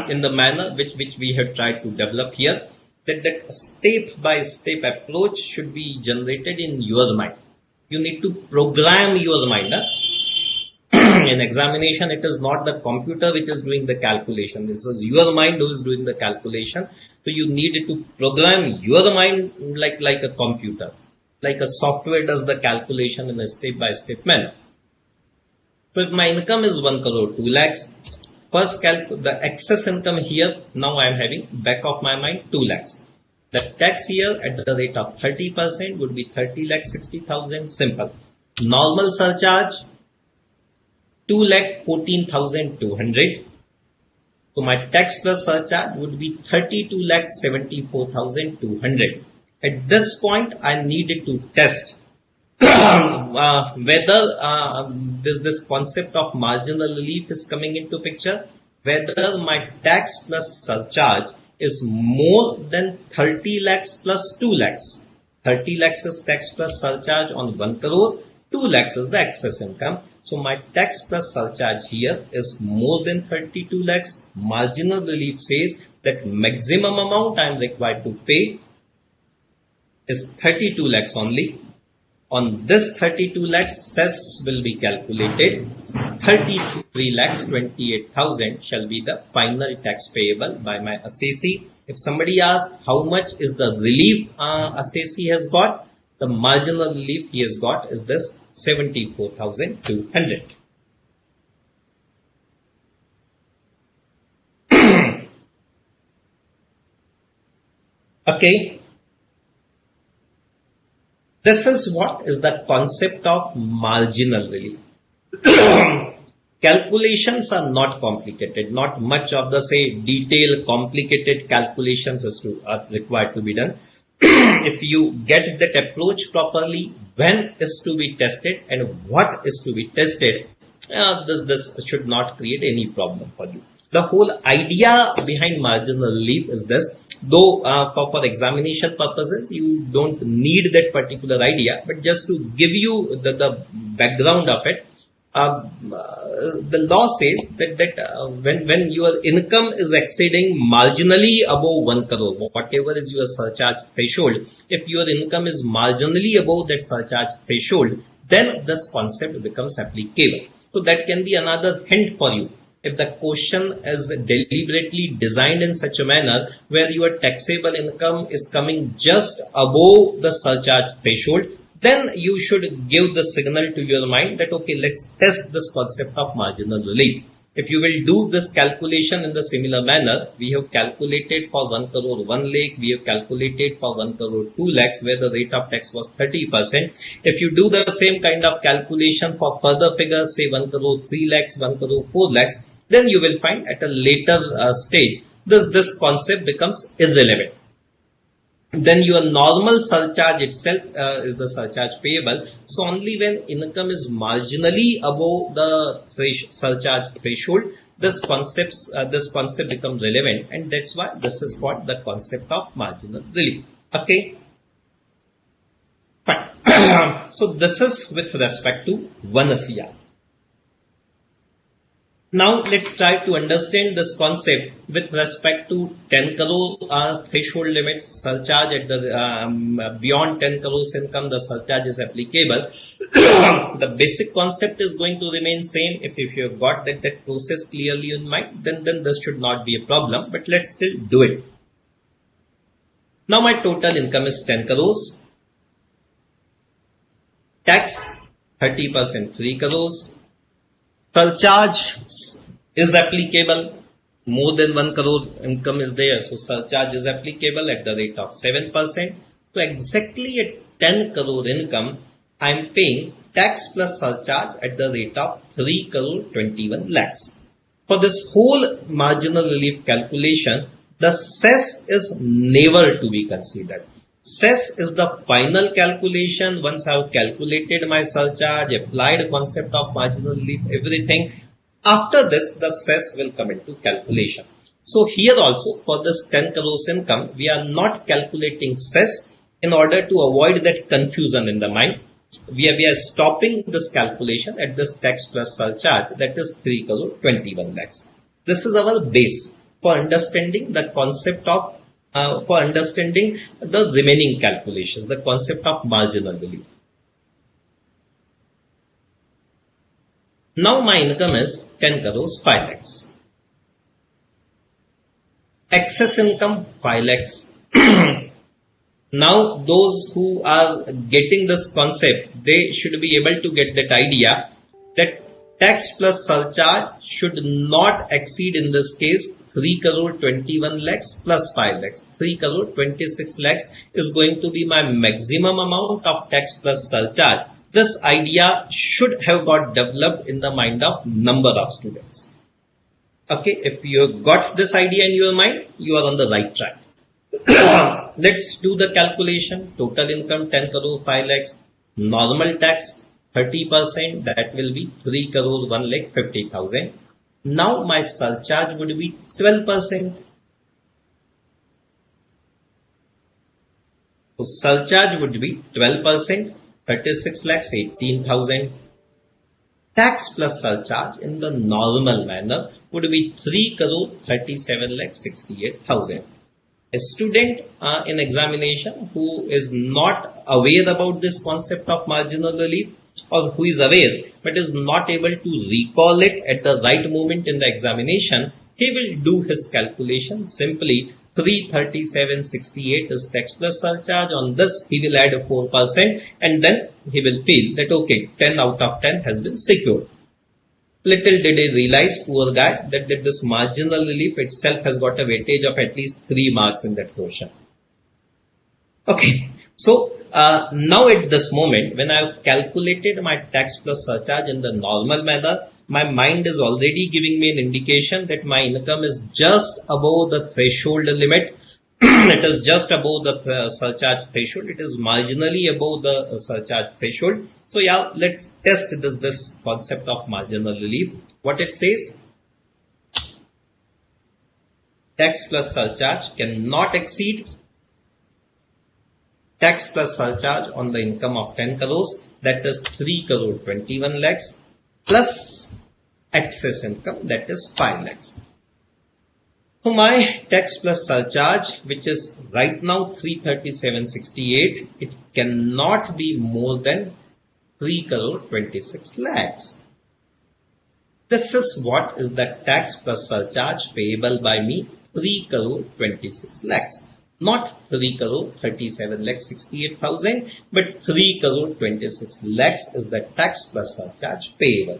in the manner which we have tried to develop here. That step by step approach should be generated in your mind. You need to program your mind. In examination, it is not the computer which is doing the calculation. This is your mind who is doing the calculation. So you need to program your mind like a computer, like a software does the calculation in a step-by-step manner. So if my income is 1 crore 2 lakhs, first the excess income here, now I am having back of my mind 2 lakhs. The tax here at the rate of 30% would be 30 lakh 60,000. Simple. Normal surcharge 2,14,200. So my tax plus surcharge would be 32,74,200. At this point, I needed to test whether this concept of marginal relief is coming into picture, whether my tax plus surcharge is more than 30 lakhs plus 2 lakhs. 30 lakhs is tax plus surcharge on 1 crore, 2 lakhs is the excess income. So my tax plus surcharge here is more than 32 lakhs. Marginal relief says that maximum amount I am required to pay is 32 lakhs only. On this 32 lakhs, cess will be calculated. 33 lakhs 28,000 shall be the final tax payable by my assessee. If somebody asks how much is the relief assessee has got, the marginal relief he has got is this 74,200. Okay. This is what is the concept of marginal relief. Calculations are not complicated. Not much of the detailed complicated calculations are required to be done. If you get that approach properly, when is to be tested and what is to be tested, this should not create any problem for you. The whole idea behind marginal relief is this, though for examination purposes, you don't need that particular idea, but just to give you the background of it, the law says that when your income is exceeding marginally above 1 crore, whatever is your surcharge threshold, if your income is marginally above that surcharge threshold, then this concept becomes applicable. So that can be another hint for you if the question is deliberately designed in such a manner where your taxable income is coming just above the surcharge threshold, then you should give the signal to your mind that, okay, let's test this concept of marginal relief. If you will do this calculation in the similar manner, we have calculated for 1 crore 1 lakh, we have calculated for 1 crore 2 lakhs where the rate of tax was 30%. If you do the same kind of calculation for further figures, say 1 crore 3 lakhs, 1 crore 4 lakhs, then you will find at a later stage, this concept becomes irrelevant. Then your normal surcharge itself is the surcharge payable. So only when income is marginally above the surcharge threshold, this concept becomes relevant, and that's why this is called the concept of marginal relief. Okay, fine. So this is with respect to 1 CR. Now let's try to understand this concept with respect to 10 crore threshold limit surcharge at the beyond 10 crores income, the surcharge is applicable. The basic concept is going to remain same. If you have got that process clearly in mind, then this should not be a problem. But let's still do it. Now my total income is 10 crores. Tax 30% 3 crores. Surcharge is applicable. More than 1 crore income is there, so surcharge is applicable at the rate of 7%. So exactly at 10 crore income, I am paying tax plus surcharge at the rate of 3 crore 21 lakhs. For this whole marginal relief calculation, the cess is never to be considered. Cess is the final calculation. Once I have calculated my surcharge, applied concept of marginal relief, everything, after this, the cess will come into calculation. So here also for this 10 crores income, we are not calculating cess in order to avoid that confusion in the mind. We are stopping this calculation at this tax plus surcharge, that is 3 crore 21 lakhs. This is our base for understanding the concept of for understanding the remaining calculations, the concept of marginal relief. Now my income is 10 crores 5 lakhs. Excess income 5 lakhs. Now those who are getting this concept, they should be able to get that idea that tax plus surcharge should not exceed in this case 3 crore 21 lakhs plus 5 lakhs. 3 crore 26 lakhs is going to be my maximum amount of tax plus surcharge. This idea should have got developed in the mind of number of students. Okay, if you have got this idea in your mind, you are on the right track. Let's do the calculation. Total income 10 crore 5 lakhs. Normal tax 30%, that will be 3 crore 1 lakh 50,000. Now my surcharge would be 12%. So surcharge would be 12%, 36 lakhs 18,000. Tax plus surcharge in the normal manner would be 3 crore 37 lakh 68,000. A student in examination who is not aware about this concept of marginal relief, or who is aware but is not able to recall it at the right moment in the examination, he will do his calculation simply. 337.68 is tax plus surcharge. On this he will add 4%, and then he will feel that okay, 10 out of 10 has been secured. Little did he realize, poor guy, that this marginal relief itself has got a weightage of at least 3 marks in that question. Okay, so now at this moment, when I have calculated my tax plus surcharge in the normal manner, my mind is already giving me an indication that my income is just above the threshold limit. It is just above the surcharge threshold. It is marginally above the surcharge threshold. So yeah, let's test this concept of marginal relief. What it says: tax plus surcharge cannot exceed tax plus surcharge on the income of 10 crores, that is 3 crore 21 lakhs, plus excess income, that is 5 lakhs. So my tax plus surcharge, which is right now 337.68, it cannot be more than 3 crore 26 lakhs. This is what is the tax plus surcharge payable by me, 3 crore 26 lakhs. Not 3 crore 37 lakhs 68,000, but 3 crore 26 lakhs is the tax plus surcharge payable.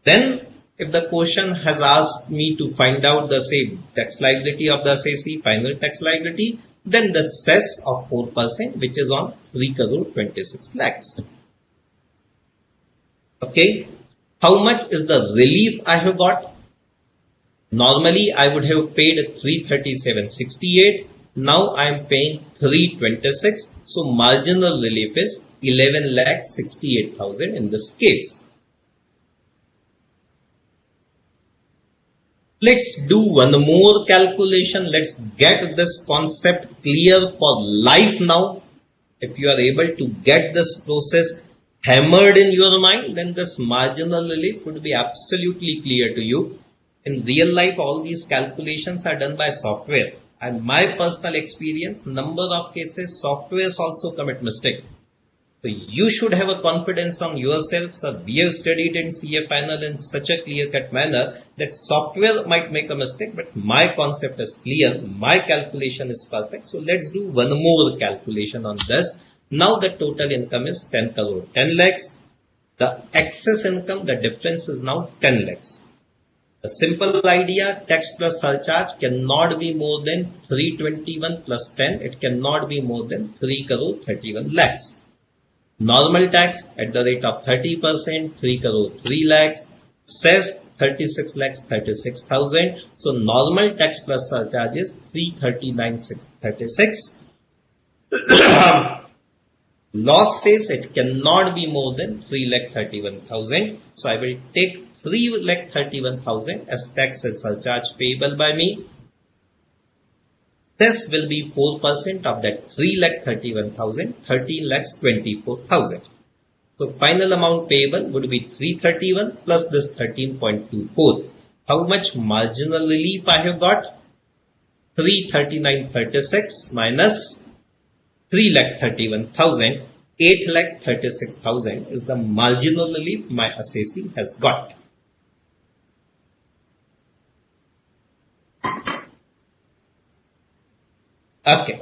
Then, if the question has asked me to find out the say tax liability of the assessee, final tax liability, then the cess of 4%, which is on 3 crore 26 lakhs. Okay. How much is the relief I have got? Normally, I would have paid 337.68. Now I am paying 326. So marginal relief is 11,68,000 in this case. Let's do one more calculation. Let's get this concept clear for life now. If you are able to get this process hammered in your mind, then this marginal relief would be absolutely clear to you. In real life, all these calculations are done by software. And my personal experience, number of cases, softwares also commit mistake. So you should have a confidence on yourself. So we have studied in CA final in such a clear-cut manner that software might make a mistake, but my concept is clear. My calculation is perfect. So let's do one more calculation on this. Now the total income is 10 crore 10 lakhs. The excess income, the difference is now 10 lakhs. The simple idea, tax plus surcharge cannot be more than 321 plus 10. It cannot be more than 3 crore 31 lakhs. Normal tax at the rate of 30%, 3 crore 3 lakhs. Cess 36 lakhs 36,000. So normal tax plus surcharge is 339,636. Loss says it cannot be more than 3,31,000. So I will take 3,31,000 as tax and surcharge payable by me. This will be 4% of that 3,31,000, 13,24,000. So final amount payable would be 331 plus this 13.24. How much marginal relief I have got? 339.36 minus 3,31,000, 8,36,000 is the marginal relief my assessee has got. Okay.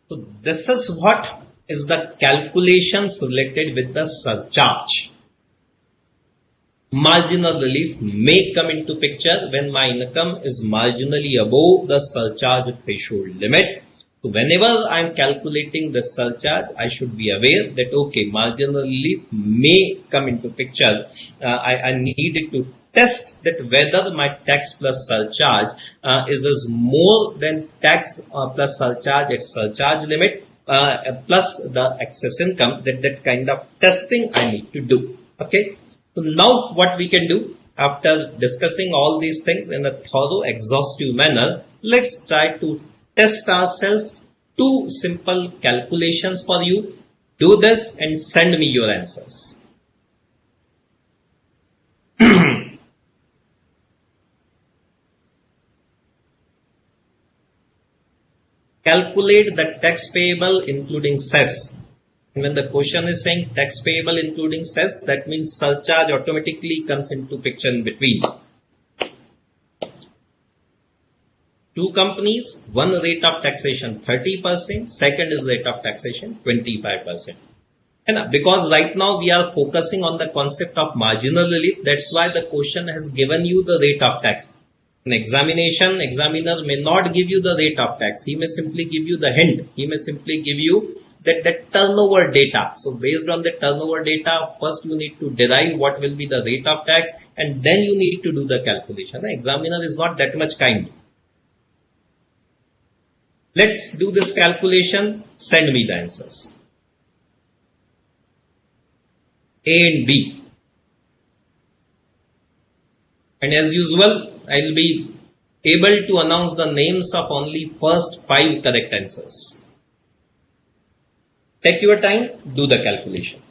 So this is what is the calculations related with the surcharge. Marginal relief may come into picture when my income is marginally above the surcharge threshold limit. So whenever I am calculating the surcharge, I should be aware that okay, marginal relief may come into picture. I needed to test that whether my tax plus surcharge is more than tax plus surcharge at surcharge limit plus the excess income. That kind of testing I need to do. Okay. So now what we can do after discussing all these things in a thorough, exhaustive manner, let's try to test ourselves. Two simple calculations for you. Do this and send me your answers. Calculate the tax payable including cess. And when the question is saying tax payable including cess, that means surcharge automatically comes into picture in between. Two companies, one rate of taxation 30%, second is rate of taxation 25%. And because right now we are focusing on the concept of marginal relief, that's why the question has given you the rate of tax. In examination, examiner may not give you the rate of tax. He may simply give you the hint. He may simply give you that turnover data. So based on the turnover data, first you need to derive what will be the rate of tax and then you need to do the calculation. The examiner is not that much kind. Let's do this calculation. Send me the answers. A and B. And as usual, I will be able to announce the names of only first 5 correct answers. Take your time, do the calculation.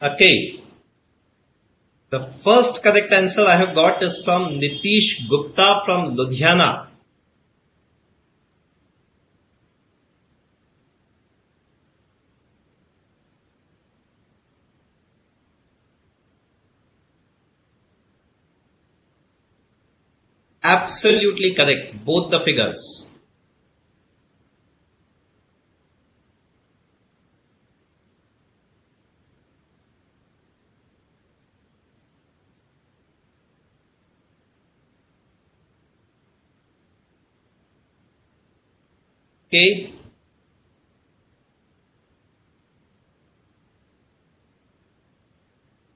Okay. The first correct answer I have got is from Nitish Gupta from Ludhiana. Absolutely correct. Both the figures. Okay.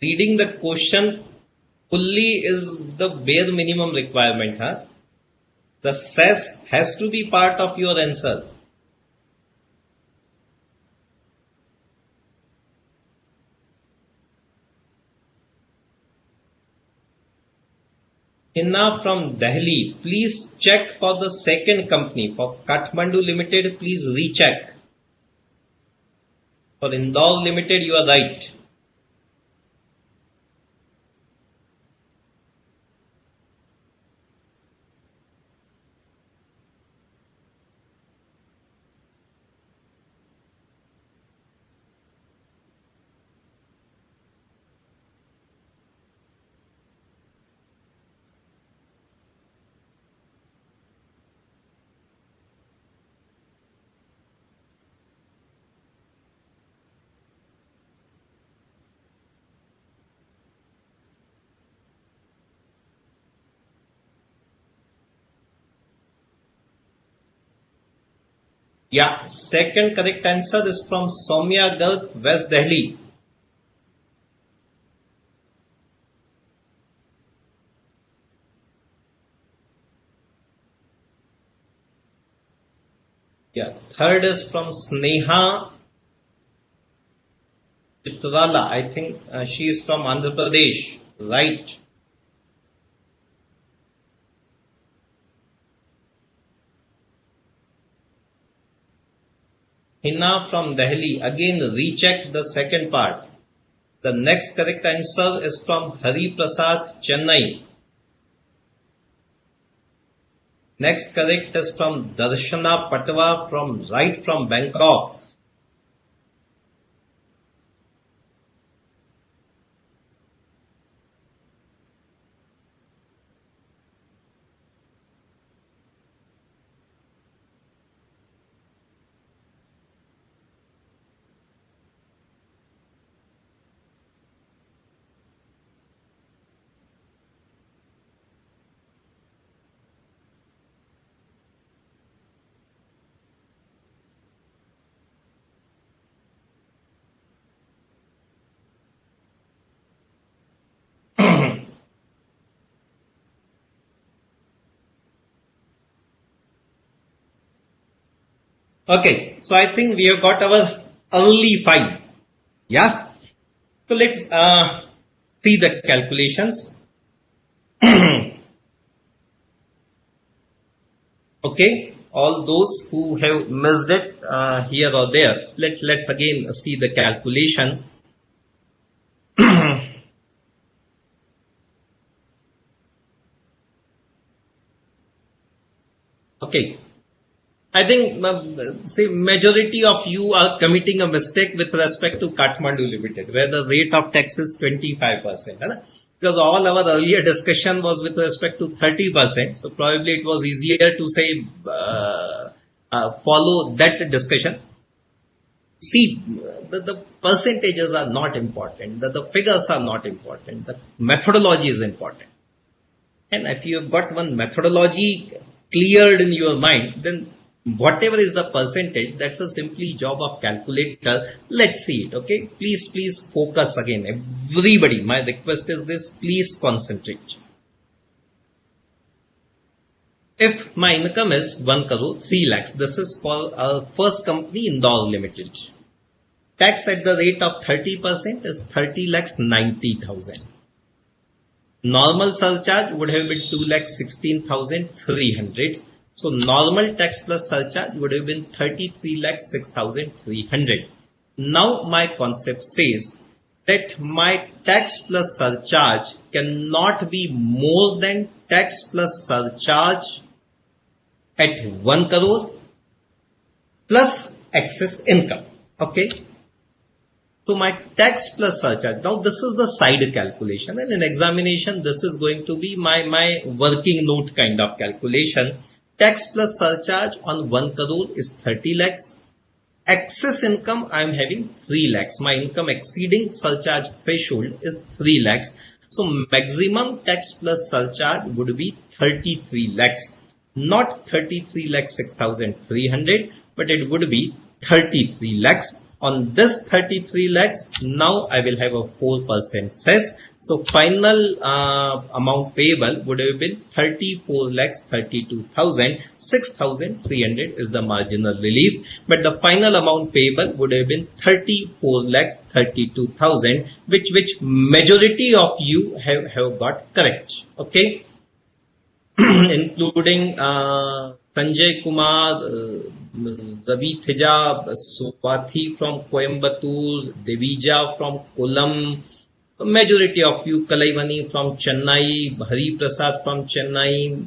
Reading the question fully is the bare minimum requirement. Huh? The cess has to be part of your answer. Hinna from Delhi, please check for the second company. For Kathmandu Limited, please recheck. For Indore Limited, you are right. Yeah, second correct answer is from Soumya Garg, West Delhi. Yeah, third is from Sneha Chitrala. I think she is from Andhra Pradesh. Right. Hina from Delhi. Again, recheck the second part. The next correct answer is from Hari Prasad, Chennai. Next correct is from Darshana Patwa from Bangkok. Okay, so I think we have got our early five. Yeah. So let's see the calculations. Okay, all those who have missed it here or there, let's again see the calculation. Okay, I think say majority of you are committing a mistake with respect to Kathmandu Limited, where the rate of tax is 25%. Right? Because all our earlier discussion was with respect to 30%, so probably it was easier to say follow that discussion. See, the percentages are not important, the figures are not important, the methodology is important. And if you have got one methodology cleared in your mind, then whatever is the percentage, that's a simply job of calculator. Let's see it. Okay. Please focus again. Everybody, my request is this, please concentrate. If my income is 1 crore 3 lakhs, this is for our first company Indore Limited. Tax at the rate of 30% is 30 lakhs 90,000. Normal surcharge would have been 2,16,300. So normal tax plus surcharge would have been 33,06,300. Now my concept says that my tax plus surcharge cannot be more than tax plus surcharge at 1 crore plus excess income. Okay. So my tax plus surcharge, now this is the side calculation, and in examination this is going to be my working note kind of calculation. Tax plus surcharge on 1 crore is 30 lakhs. Excess income I am having 3 lakhs. My income exceeding surcharge threshold is 3 lakhs. So maximum tax plus surcharge would be 33 lakhs. Not 33 lakhs 6,300, but it would be 33 lakhs. On this 33 lakhs, now I will have a 4% cess. So final amount payable would have been 34 lakhs 32,000. 6,300 is the marginal relief. But the final amount payable would have been 34 lakhs 32,000, which majority of you have got correct. Okay. Including Sanjay Kumar, Ravi Thija, Swathi from Coimbatore, Devija from Kollam, majority of you, Kalaivani from Chennai, Hari Prasad from Chennai,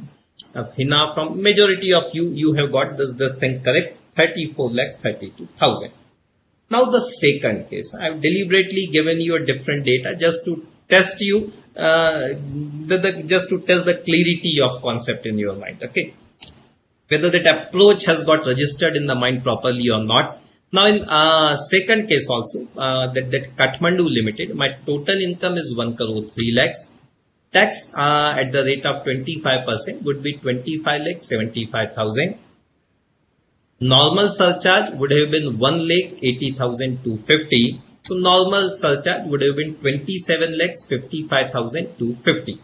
Hina from, majority of you have got this thing correct, 34 lakhs 32,000. Now the second case, I have deliberately given you a different data just to test you, just to test the clarity of concept in your mind. Okay. Whether that approach has got registered in the mind properly or not. Now in second case also, that Kathmandu Limited, my total income is 1 crore 3 lakhs. Tax at the rate of 25% would be 25 lakhs 75,000. Normal surcharge would have been 1 lakh 80,250. So normal surcharge would have been 27 lakhs 55,250.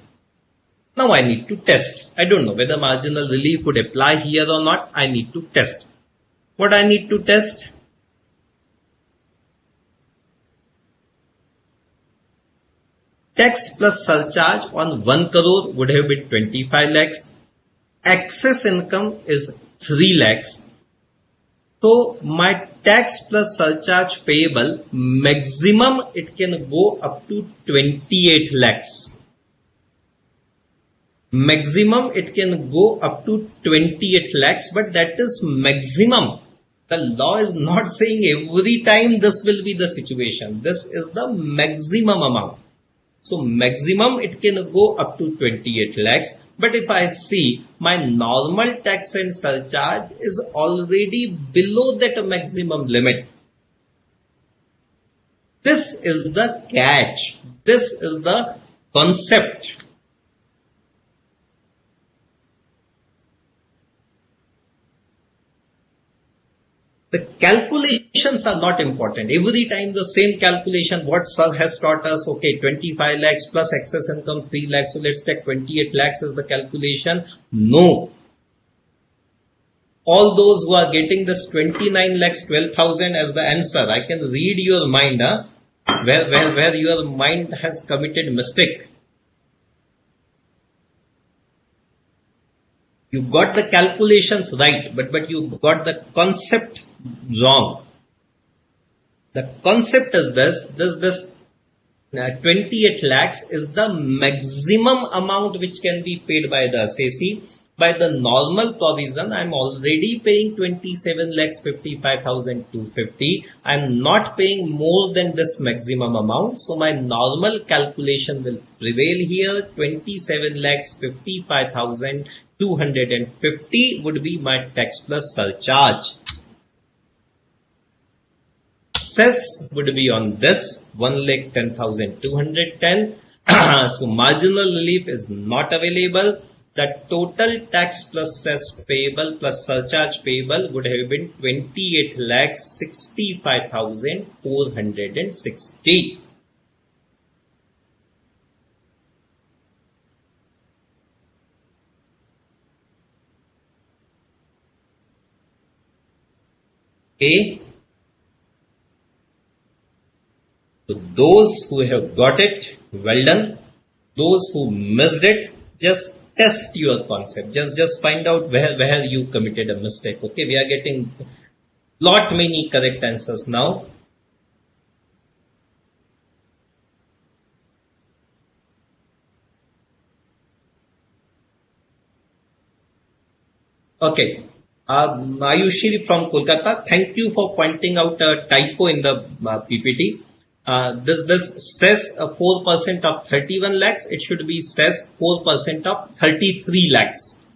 Now I need to test. I don't know whether marginal relief would apply here or not. I need to test. What I need to test? Tax plus surcharge on 1 crore would have been 25 lakhs. Excess income is 3 lakhs. So my tax plus surcharge payable, maximum it can go up to 28 lakhs. Maximum it can go up to 28 lakhs, but that is maximum. The law is not saying every time this will be the situation. This is the maximum amount. So maximum it can go up to 28 lakhs. But if I see my normal tax and surcharge is already below that maximum limit. This is the catch. This is the concept. The calculations are not important. Every time the same calculation, what sir has taught us, okay, 25 lakhs plus excess income 3 lakhs. So let's take 28 lakhs as the calculation. No. All those who are getting this 29 lakhs 12,000 as the answer, I can read your mind, where your mind has committed mistake. You got the calculations right, but you got the concept wrong. The concept is this 28 lakhs is the maximum amount which can be paid by the assessee. By the normal provision, I am already paying 27 lakhs 55,250. I am not paying more than this maximum amount. So my normal calculation will prevail here. 27 lakhs 55,250 would be my tax plus surcharge. Cess would be on this 1,10,210. So marginal relief is not available. The total tax plus cess payable plus surcharge payable would have been 28,65,460. Okay. So those who have got it, well done. Those who missed it, just test your concept. Just find out where you committed a mistake. Okay, we are getting lot many correct answers now. Okay. Ayushi from Kolkata, thank you for pointing out a typo in the PPT. This says 4% of 31 lakhs. It should be says 4% of 33 lakhs.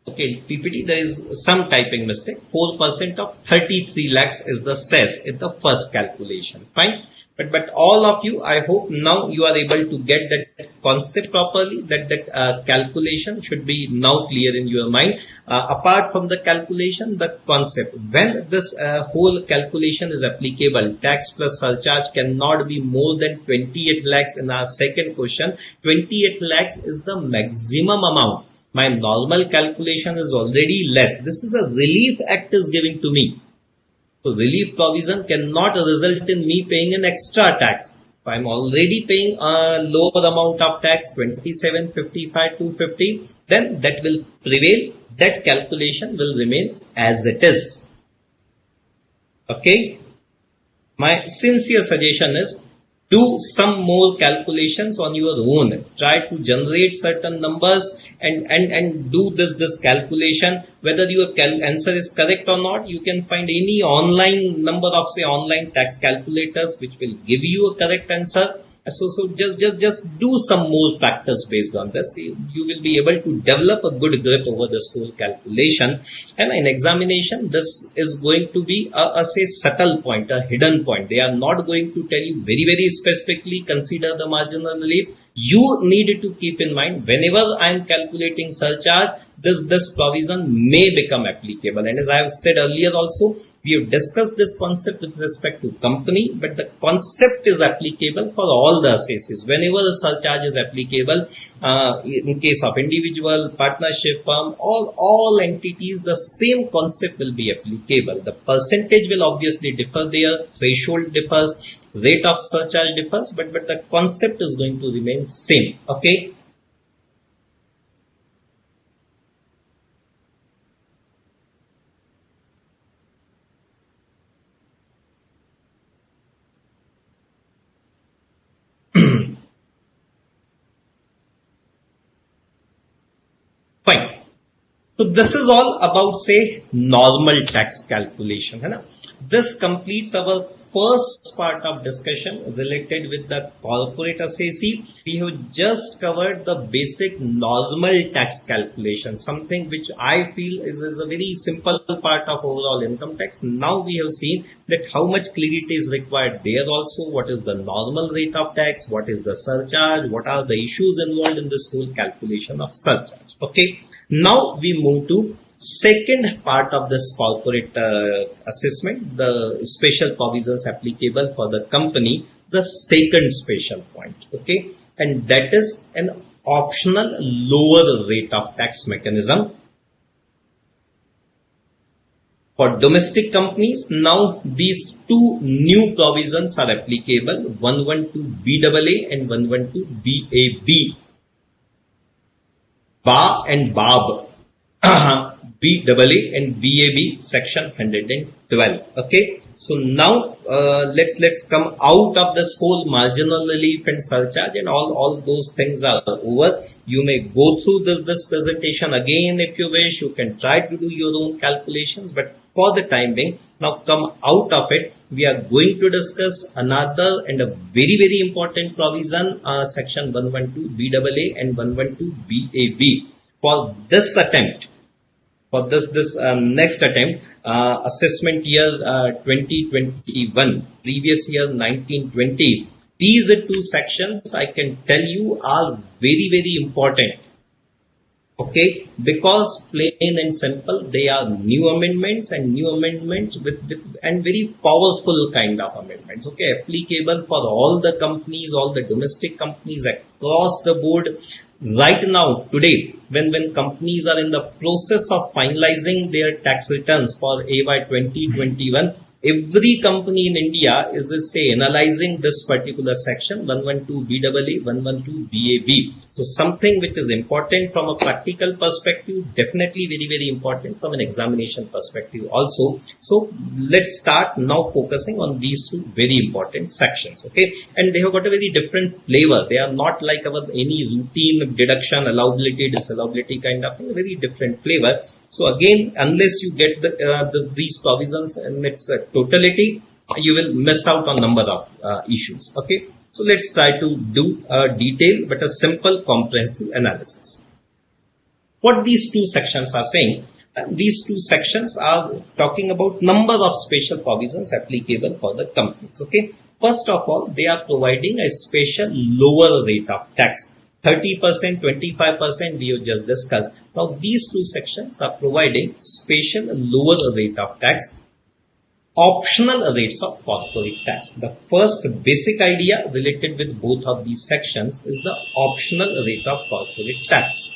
Okay, PPT, there is some typing mistake. 4% of 33 lakhs is the cess in the first calculation. Fine. But all of you, I hope now you are able to get that concept properly, that calculation should be now clear in your mind. Apart from the calculation, the concept. When this whole calculation is applicable, tax plus surcharge cannot be more than 28 lakhs in our second question. 28 lakhs is the maximum amount. My normal calculation is already less. This is a relief act is giving to me. So relief provision cannot result in me paying an extra tax. If I'm already paying a lower amount of tax, 2755 250, then that will prevail. That calculation will remain as it is. Okay. My sincere suggestion is do some more calculations on your own. Try to generate certain numbers and do this calculation. Whether your answer is correct or not, you can find any online number of say online tax calculators which will give you a correct answer. So just do some more practice based on this. You will be able to develop a good grip over this whole calculation. And in examination, this is going to be a say subtle point, a hidden point. They are not going to tell you very specifically consider the marginal relief. You need to keep in mind whenever I am calculating surcharge, this provision may become applicable. And as I have said earlier also, we have discussed this concept with respect to company, but the concept is applicable for all the assesses. Whenever the surcharge is applicable, in case of individual, partnership, firm, all entities, the same concept will be applicable. The percentage will obviously differ there, threshold differs, rate of surcharge differs, but the concept is going to remain same. Okay. Fine. So this is all about say normal tax calculation. Hai na? This completes our first part of discussion related with the corporate assessee. We have just covered the basic normal tax calculation, something which I feel is a very simple part of overall income tax. Now we have seen that how much clarity is required there also, what is the normal rate of tax, what is the surcharge, what are the issues involved in this whole calculation of surcharge. Okay, now we move to second part of this corporate assessment, the special provisions applicable for the company, the second special point. Okay, and that is an optional lower rate of tax mechanism for domestic companies. Now these two new provisions are applicable, 112BAA and 112BAB. BA and BAB. BAA and BAB section 112. Okay, so now let's come out of this whole marginal relief and surcharge and all those things are over. You may go through this presentation again if you wish. You can try to do your own calculations, but for the time being, now come out of it. We are going to discuss another and a very important provision, section 112BAA and 112BAB. For this attempt, for this next attempt, assessment year 2021, previous year 1920, These two sections I can tell you are very, very important. Okay, because plain and simple, they are new amendments and new amendments with and very powerful kind of amendments. Okay, applicable for all the companies, all the domestic companies across the board. Right now, today, when companies are in the process of finalizing their tax returns for AY 2021, every company in India is say analyzing this particular section 112 BAA, 112 BAB. So something which is important from a practical perspective, definitely very, very important from an examination perspective also. So let's start now focusing on these two very important sections. Okay, and they have got a very different flavor. They are not like our any routine deduction, allowability, disallowability kind of thing. Very different flavor. So again, unless you get these provisions in its totality, you will miss out on number of issues. Okay, so let's try to do a detailed but a simple comprehensive analysis. What these two sections are saying, these two sections are talking about number of special provisions applicable for the companies. Okay, first of all, they are providing a special lower rate of tax. 30%, 25% we have just discussed. Now these two sections are providing special lower rate of tax, optional rates of corporate tax. The first basic idea related with both of these sections is the optional rate of corporate tax.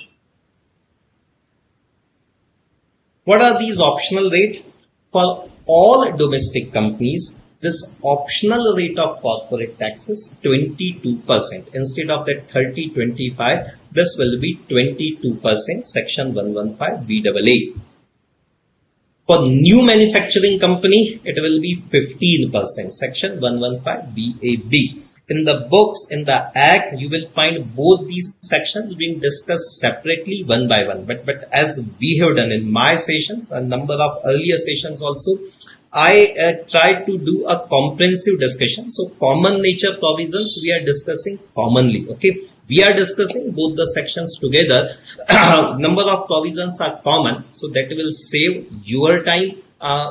What are these optional rate? For all domestic companies, this optional rate of corporate tax is 22%. Instead of that 30-25, this will be 22%, section 115 BAA. For new manufacturing company, it will be 15%, section 115 BAB. In the books, in the Act, you will find both these sections being discussed separately one by one. But as we have done in my sessions, a number of earlier sessions also, I tried to do a comprehensive discussion. So common nature provisions we are discussing commonly. Okay, we are discussing both the sections together. Number of provisions are common, so that will save your time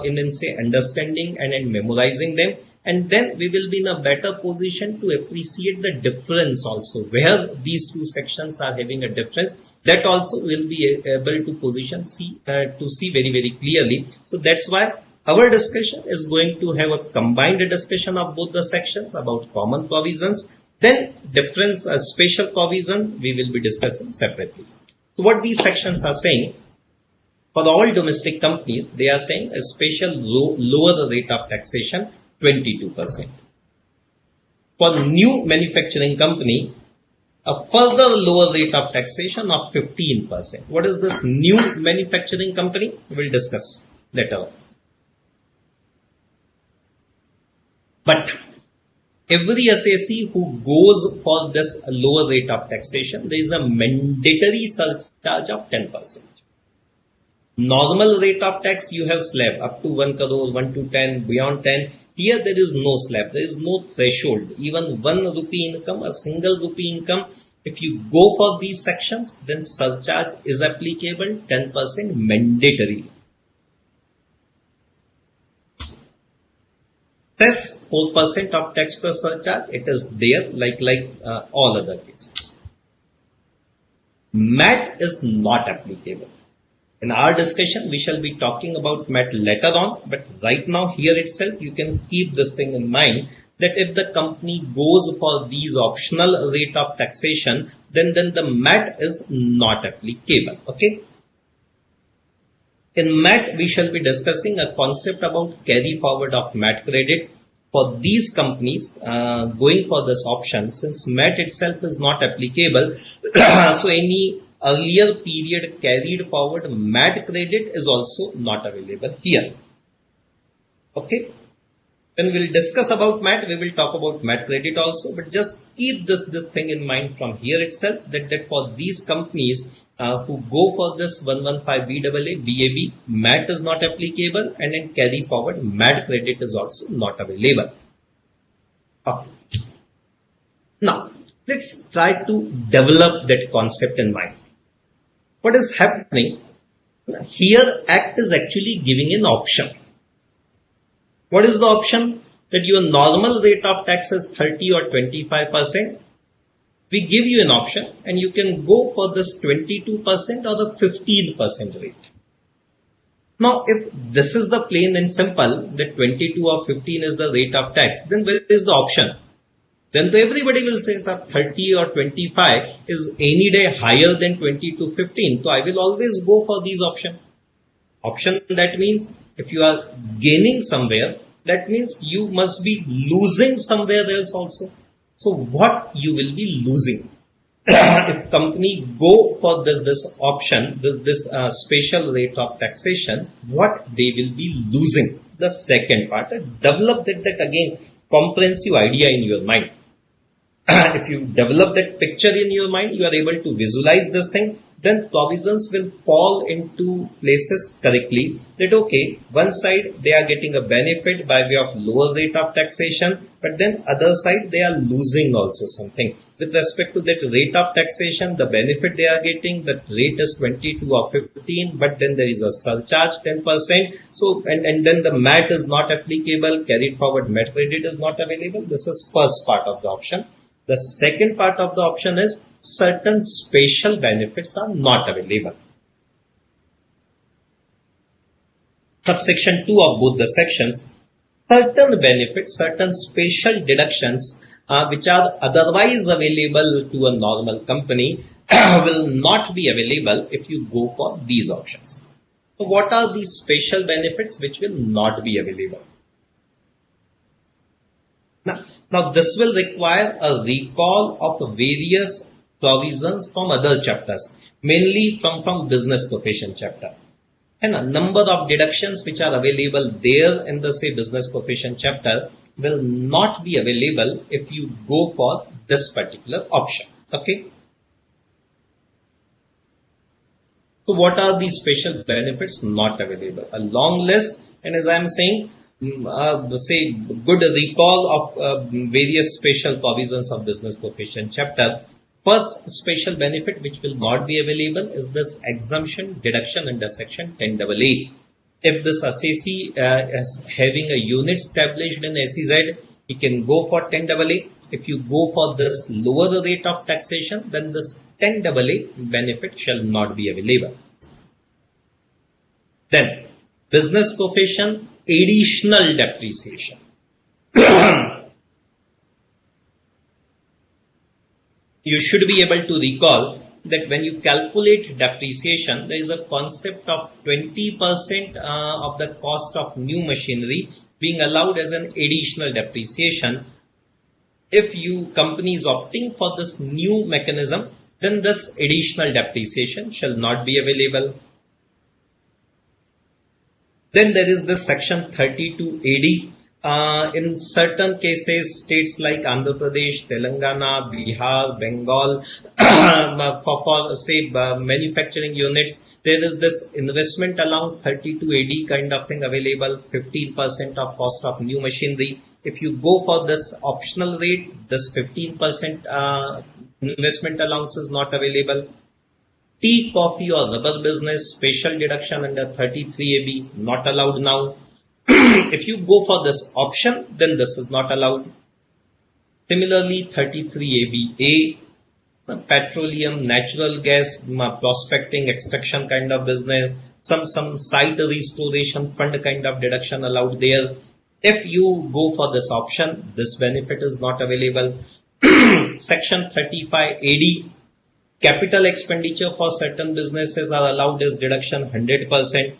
in say understanding and in memorizing them. And then we will be in a better position to appreciate the difference also, where these two sections are having a difference. That also will be able to position see very, very clearly. So that's why our discussion is going to have a combined discussion of both the sections about common provisions. Then difference special provisions we will be discussing separately. So what these sections are saying, for all domestic companies, they are saying a special lower rate of taxation, 22%. For new manufacturing company, a further lower rate of taxation of 15%. What is this new manufacturing company? We will discuss later. But every SAC who goes for this lower rate of taxation, there is a mandatory surcharge of 10%. Normal rate of tax, you have slab up to 1 crore, 1 to 10, beyond 10. Here there is no slab, there is no threshold. Even 1 rupee income, a single rupee income, if you go for these sections, then surcharge is applicable, 10% mandatory. This 4% of tax plus surcharge, it is there like all other cases. MAT is not applicable. In our discussion, we shall be talking about MAT later on, but right now here itself, you can keep this thing in mind that if the company goes for these optional rate of taxation, then the MAT is not applicable. Okay. In MAT, we shall be discussing a concept about carry forward of MAT credit. For these companies going for this option, since MAT itself is not applicable, so any earlier period carried forward MAT credit is also not available here. Okay. When we will discuss about MAT, we will talk about MAT credit also, but just keep this thing in mind from here itself that for these companies who go for this 115 BAA, BAB, MAT is not applicable, and then carry forward MAT credit is also not available. Okay. Now, let's try to develop that concept in mind. What is happening? Here, Act is actually giving an option. What is the option? that your normal rate of tax is 30 or 25%, we give you an option and you can go for this 22% or the 15% rate. Now, if this is the plain and simple, that 22 or 15 is the rate of tax, then where is the option? Then everybody will say, sir, 30 or 25 is any day higher than 20 to 15. So I will always go for these options. Option, that means if you are gaining somewhere, that means you must be losing somewhere else also. So what you will be losing? If company go for this option, this special rate of taxation, what they will be losing? The second part, develop that again comprehensive idea in your mind. If you develop that picture in your mind, you are able to visualize this thing, then provisions will fall into places correctly. That okay, one side they are getting a benefit by way of lower rate of taxation, but then other side they are losing also something. With respect to that rate of taxation, the benefit they are getting, the rate is 22 or 15, but then there is a surcharge 10%. So and then the MAT is not applicable, carried forward MAT credit is not available. This is first part of the option. The second part of the option is certain special benefits are not available. Subsection 2 of both the sections, certain benefits, certain special deductions which are otherwise available to a normal company will not be available if you go for these options. So what are these special benefits which will not be available? Now this will require a recall of various provisions from other chapters, mainly from business profession chapter. And a number of deductions which are available there in the say business profession chapter will not be available if you go for this particular option. Okay. So what are these special benefits not available? A long list, and as I am saying, say good recall of various special provisions of business profession chapter. First special benefit which will not be available is this exemption deduction under section 10AA. If this assessee is having a unit established in SEZ, he can go for 10AA. If you go for this lower rate of taxation, then this 10AA benefit shall not be available. Then business profession additional depreciation. You should be able to recall that when you calculate depreciation, there is a concept of 20% of the cost of new machinery being allowed as an additional depreciation. If you company is opting for this new mechanism, then this additional depreciation shall not be available. Then there is this section 32AD. In certain cases, states like Andhra Pradesh, Telangana, Bihar, Bengal, for say manufacturing units, there is this investment allowance 32AD kind of thing available, 15% of cost of new machinery. If you go for this optional rate, this 15% investment allowance is not available. Tea, coffee or rubber business, special deduction under 33AB, not allowed now. If you go for this option, then this is not allowed. Similarly, 33ABA, petroleum, natural gas, prospecting, extraction kind of business, some site restoration fund kind of deduction allowed there. If you go for this option, this benefit is not available. Section 35AD, capital expenditure for certain businesses are allowed as deduction 100%.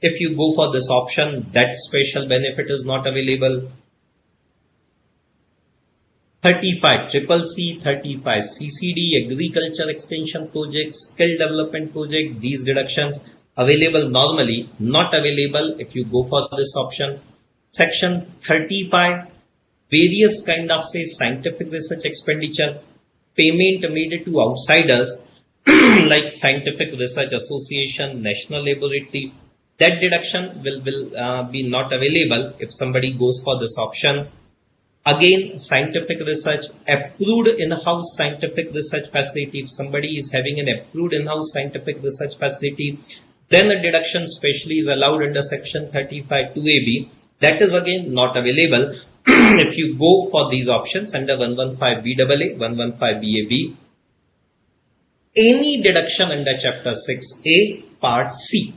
If you go for this option, that special benefit is not available. 35 CCC, 35 CCD, agriculture extension projects, skill development project, these deductions available normally, not available if you go for this option. Section 35, various kind of say scientific research expenditure, payment made to outsiders like Scientific Research Association, National Laboratory, that deduction will be not available if somebody goes for this option. Again, scientific research, approved in-house scientific research facility. If somebody is having an approved in-house scientific research facility, then a deduction specially is allowed under section 35 2AB. That is again not available. if you go for these options under 115BAA, 115BAB, any deduction under Chapter 6A, Part C.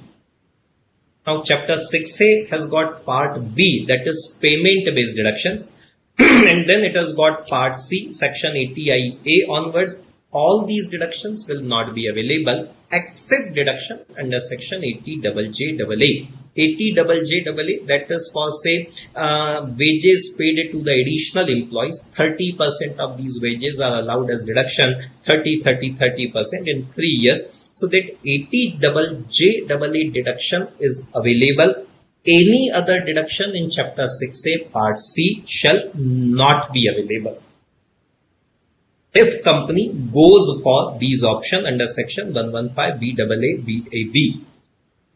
Now, Chapter 6A has got Part B, that is payment-based deductions, and then it has got Part C, Section 80IA onwards. All these deductions will not be available except deduction under Section 80JJAA. 80JJAA, that is for say wages paid to the additional employees. 30% of these wages are allowed as deduction, 30% in 3 years. So that 80JJAA deduction is available. Any other deduction in Chapter 6A Part C shall not be available if company goes for these options under Section 115BAA-BAB.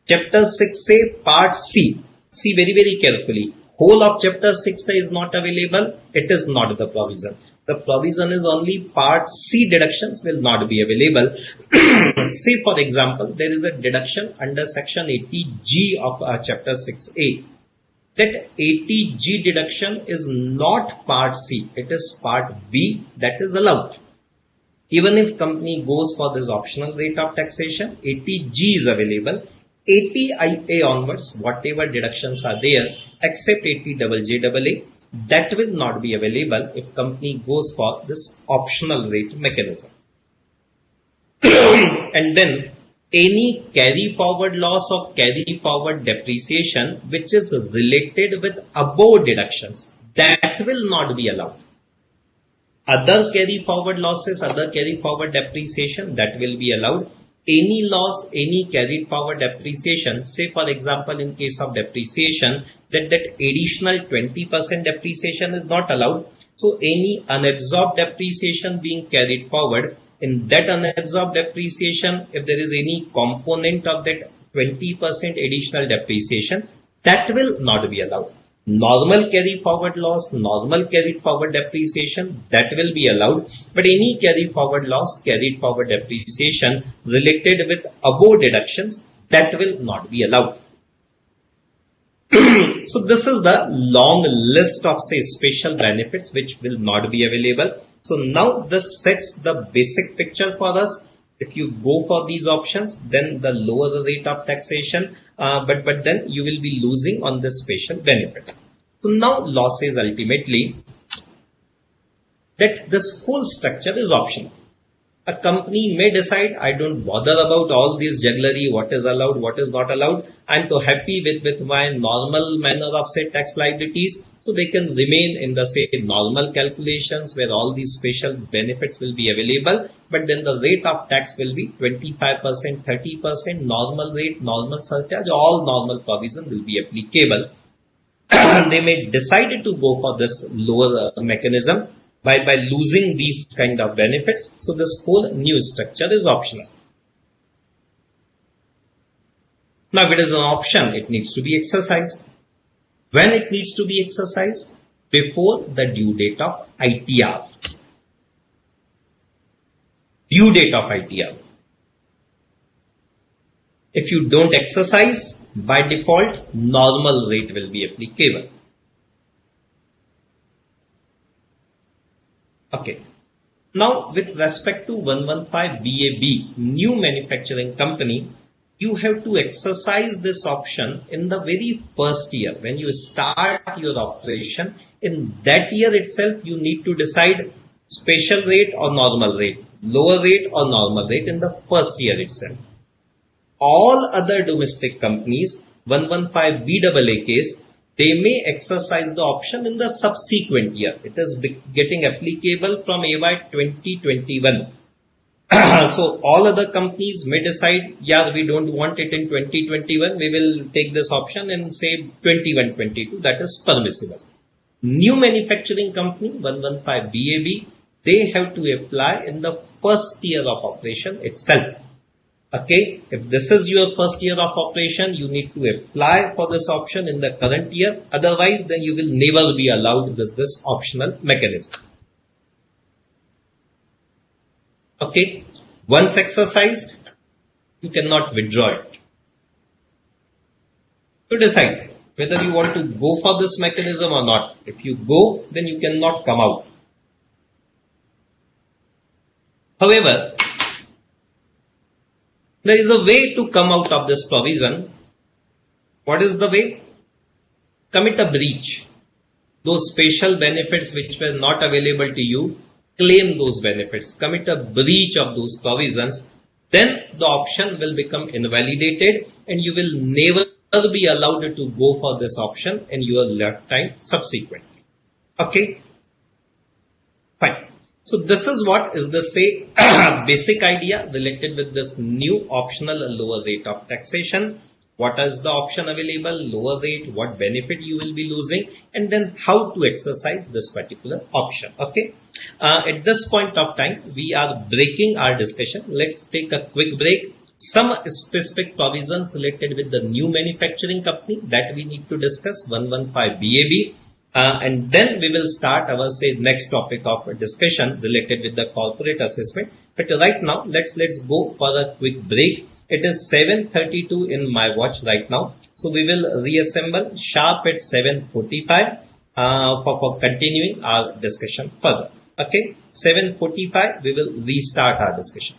Chapter 6A Part C. See very carefully. Whole of Chapter 6A is not available. It is not the provision. The provision is only Part C deductions will not be available. Say for example, there is a deduction under Section 80G of Chapter 6A. That 80G deduction is not Part C. It is Part B that is allowed. Even if company goes for this optional rate of taxation, 80G is available. 80IA onwards, whatever deductions are there, except 80JJAA, that will not be available if company goes for this optional rate mechanism. And then any carry forward loss or carry forward depreciation which is related with above deductions, that will not be allowed. Other carry forward losses, other carry forward depreciation, that will be allowed. Any loss, any carried forward depreciation, say for example in case of depreciation, that additional 20% depreciation is not allowed. So any unabsorbed depreciation being carried forward, in that unabsorbed depreciation, if there is any component of that 20% additional depreciation, that will not be allowed. Normal carry forward loss, normal carried forward depreciation, that will be allowed, but any carry forward loss, carried forward depreciation related with above deductions, that will not be allowed. So this is the long list of say special benefits which will not be available. So now this sets the basic picture for us. If you go for these options, then the lower the rate of taxation, but then you will be losing on this special benefit. So now law says ultimately that this whole structure is optional. A company may decide, I don't bother about all this jugglery, what is allowed, what is not allowed. I'm so happy with my normal manner of say tax liabilities. So they can remain in the say normal calculations where all these special benefits will be available, but then the rate of tax will be 25%, 30%, normal rate, normal surcharge, all normal provision will be applicable. They may decide to go for this lower mechanism by losing these kind of benefits. So this whole new structure is optional. Now, if it is an option, it needs to be exercised. When it needs to be exercised? Before the due date of ITR. Due date of ITR. If you don't exercise, by default, normal rate will be applicable. Okay. Now, with respect to 115BAB, new manufacturing company, you have to exercise this option in the very first year. When you start your operation, in that year itself, you need to decide special rate or normal rate, lower rate or normal rate in the first year itself. All other domestic companies, 115BAA case, they may exercise the option in the subsequent year. It is getting applicable from AY 2021. So all other companies may decide, yeah, we don't want it in 2021. We will take this option in say 21-22. That is permissible. New manufacturing company, 115BAB, they have to apply in the first year of operation itself. Okay, if this is your first year of operation, you need to apply for this option in the current year. Otherwise, then you will never be allowed this optional mechanism. Okay, once exercised, you cannot withdraw it. To decide, whether you want to go for this mechanism or not. If you go, then you cannot come out. However, there is a way to come out of this provision. What is the way? Commit a breach. Those special benefits which were not available to you, claim those benefits. Commit a breach of those provisions. Then the option will become invalidated and you will never be allowed to go for this option in your lifetime subsequently. Okay? Fine. So this is what is the say basic idea related with this new optional lower rate of taxation. What is the option available, lower rate, what benefit you will be losing, and then how to exercise this particular option. Okay. At this point of time, we are breaking our discussion. Let's take a quick break. Some specific provisions related with the new manufacturing company that we need to discuss, 115 BAB. And then we will start our say next topic of discussion related with the corporate assessment. But right now, let's go for a quick break. It is 7:32 in my watch right now. So we will reassemble sharp at 7:45 for continuing our discussion further. Okay, 7:45 we will restart our discussion.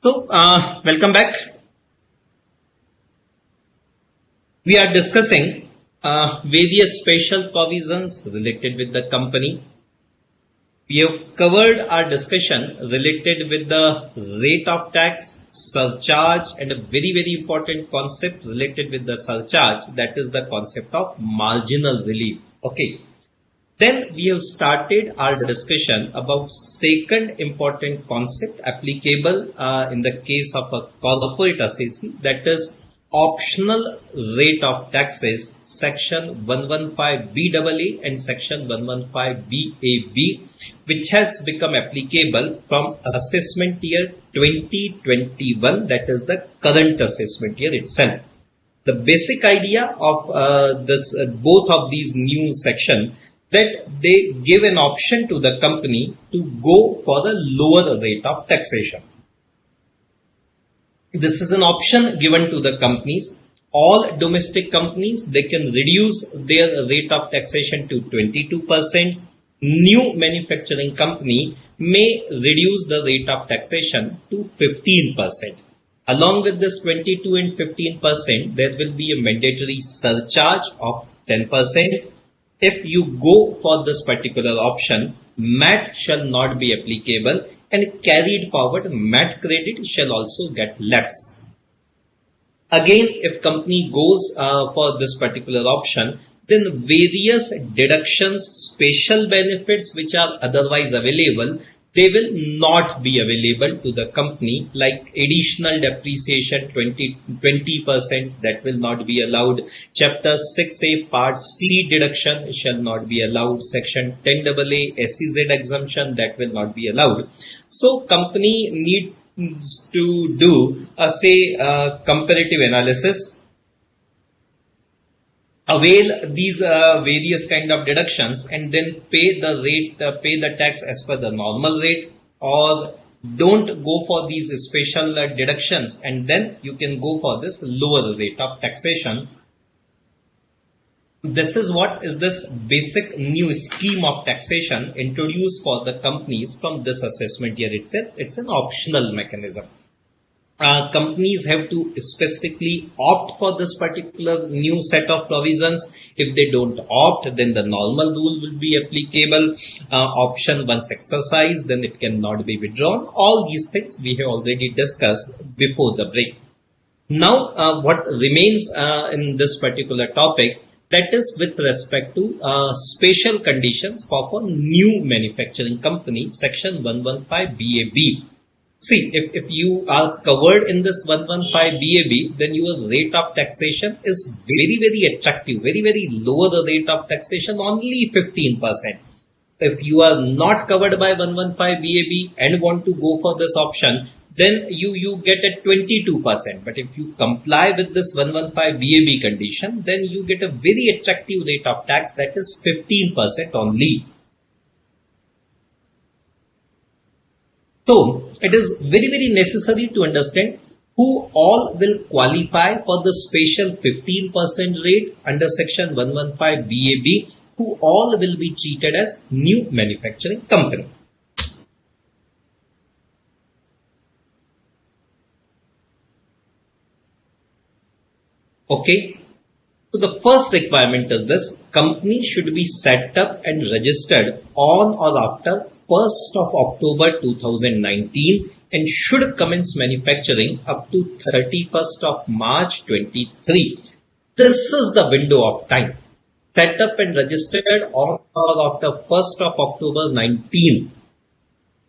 Welcome back. We are discussing various special provisions related with the company. We have covered our discussion related with the rate of tax, surcharge, and a very important concept related with the surcharge, that is the concept of marginal relief. Okay. Then we have started our discussion about second important concept applicable in the case of a corporate assessee, that is optional rate of taxes, section 115BAA and section 115BAB, which has become applicable from assessment year 2021, that is the current assessment year itself. The basic idea of both of these new sections, that they give an option to the company to go for the lower rate of taxation. This is an option given to the companies. All domestic companies, they can reduce their rate of taxation to 22%. New manufacturing company may reduce the rate of taxation to 15%. Along with this 22 and 15%, there will be a mandatory surcharge of 10%. If you go for this particular option, MAT shall not be applicable, and carried forward MAT credit shall also get lapsed. Again, if company goes for this particular option, then various deductions, special benefits which are otherwise available, they will not be available to the company, like additional depreciation 20%, that will not be allowed. Chapter 6A part C deduction shall not be allowed. Section 10AA SEZ exemption, that will not be allowed. So company needs to do a comparative analysis, avail these various kind of deductions, and then pay the tax as per the normal rate, or don't go for these special deductions, and then you can go for this lower rate of taxation. This is what is this basic new scheme of taxation introduced for the companies from this assessment year itself. It's an optional mechanism. Companies have to specifically opt for this particular new set of provisions. If they don't opt, then the normal rule will be applicable. Option once exercised, then it cannot be withdrawn. All these things we have already discussed before the break. Now, what remains in this particular topic, that is with respect to special conditions for new manufacturing company, section 115BAB. See, if you are covered in this 115BAB, then your rate of taxation is very attractive, very lower rate of taxation, only 15%. If you are not covered by 115BAB and want to go for this option, then you get a 22%. But if you comply with this 115BAB condition, then you get a very attractive rate of tax, that is 15% only. So, it is very necessary to understand who all will qualify for the special 15% rate under section 115BAB, who all will be treated as new manufacturing company. Okay. So the first requirement is this: company should be set up and registered on or after 1st of October 2019 and should commence manufacturing up to 31st of March 23. This is the window of time. Set up and registered on or after 1st of October 19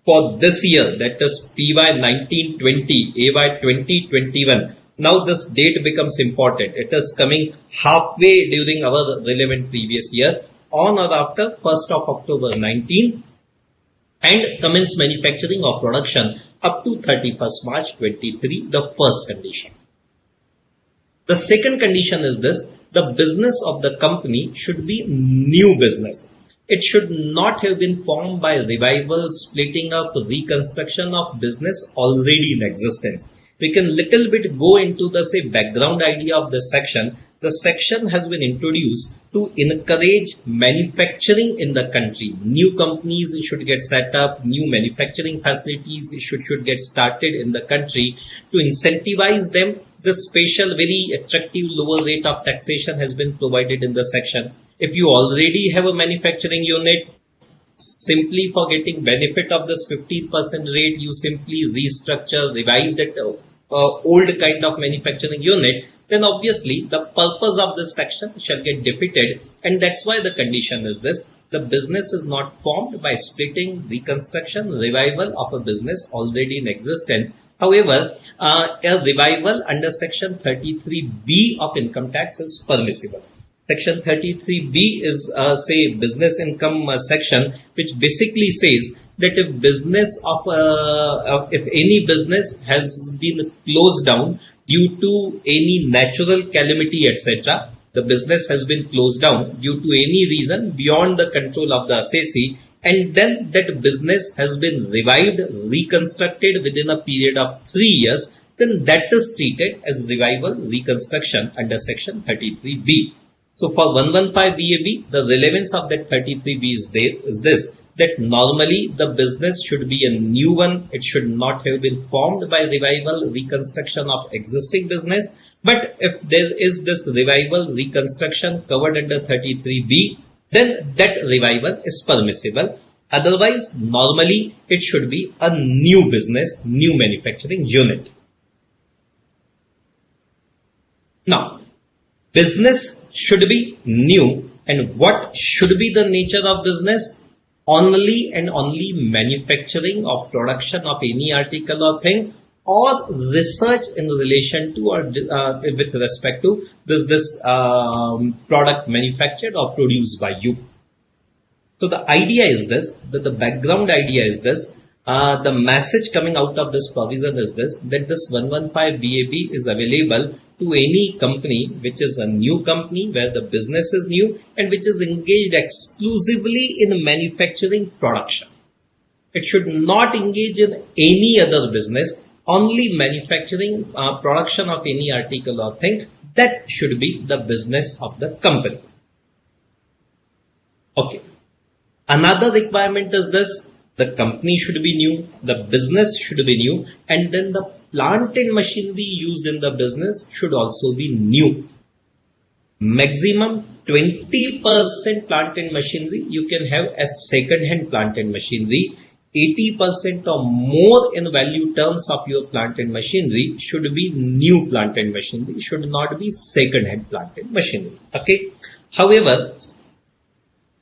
for this year, that is PY 1920, AY 2021. Now this date becomes important. It is coming halfway during our relevant previous year, on or after 1st of October 19, and commence manufacturing or production up to 31st March 23, the first condition. The second condition is this: the business of the company should be new business. It should not have been formed by revival, splitting up, reconstruction of business already in existence. We can little bit go into the background idea of this section. the section has been introduced to encourage manufacturing in the country. New companies should get set up, new manufacturing facilities should get started in the country. To incentivize them, this special, very attractive lower rate of taxation has been provided in the section. If you already have a manufacturing unit, simply for getting benefit of this 15% rate, you simply restructure, revive that old kind of manufacturing unit, then obviously the purpose of this section shall get defeated, and that's why the condition is this. The business is not formed by splitting, reconstruction, revival of a business already in existence. However, a revival under section 33B of income tax is permissible. Section 33B is say business income section, which basically says that if any business has been closed down due to any natural calamity, etc., the business has been closed down due to any reason beyond the control of the assessee, and then that business has been revived, reconstructed within a period of 3 years, then that is treated as revival reconstruction under section 33B. So for 115 BAB, the relevance of that 33B is this, that normally the business should be a new one. It should not have been formed by revival reconstruction of existing business. But if there is this revival reconstruction covered under 33B, then that revival is permissible. Otherwise, normally it should be a new business, new manufacturing unit. Now, business should be new, and what should be the nature of business? Only and only manufacturing or production of any article or thing, or research in relation to or with respect to this product manufactured or produced by you. So the idea is this, that the background idea is this, the message coming out of this provision is this, that this 115 BAB is available to any company which is a new company where the business is new and which is engaged exclusively in manufacturing production. It should not engage in any other business, only manufacturing production of any article or thing. That should be the business of the company. Okay. Another requirement is this, the company should be new, the business should be new, and then the plant and machinery used in the business should also be new. Maximum 20% plant and machinery you can have as second-hand plant and machinery. 80% or more in value terms of your plant and machinery should be new plant and machinery, should not be second-hand plant and machinery. Okay. However,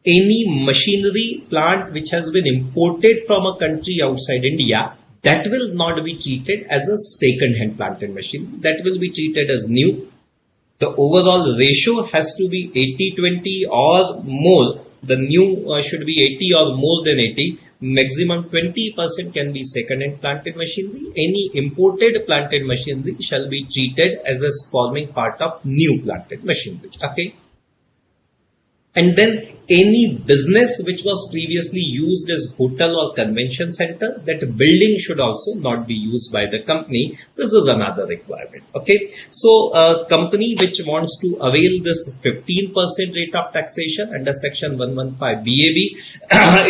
any machinery plant which has been imported from a country outside India, that will not be treated as a second-hand plant and machinery. That will be treated as new. The overall ratio has to be 80-20 or more. The new should be 80 or more than 80. Maximum 20% can be second-hand plant and machinery. Any imported plant and machinery shall be treated as a forming part of new plant and machinery. Okay. And then any business which was previously used as hotel or convention center, that building should also not be used by the company. This is another requirement. Okay. So a company which wants to avail this 15% rate of taxation under section 115 BAB,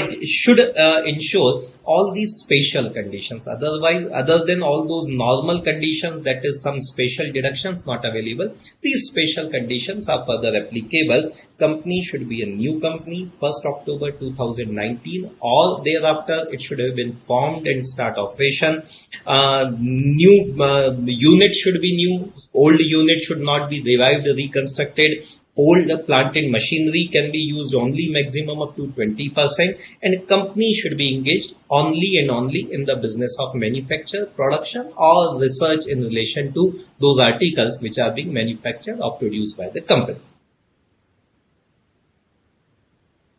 it should ensure all these special conditions. Otherwise, other than all those normal conditions, that is some special deductions not available, these special conditions are further applicable. Company should be a new company, 1st October 2019 or thereafter. It should have been formed and start operation. New unit should be new. Old unit should not be revived, reconstructed. Old plant and machinery can be used only maximum up to 20%, and company should be engaged only and only in the business of manufacture, production or research in relation to those articles which are being manufactured or produced by the company.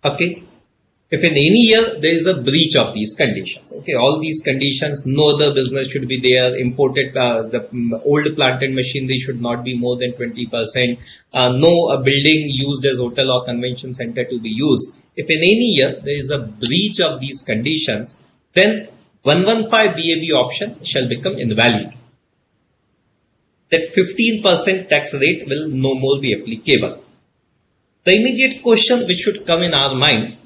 Okay. If in any year there is a breach of these conditions, okay, all these conditions, no other business should be there, imported, the old plant and machinery should not be more than 20%, no a building used as hotel or convention center to be used. If in any year there is a breach of these conditions, then 115 BAB option shall become invalid. that 15% tax rate will no more be applicable. The immediate question which should come in our mind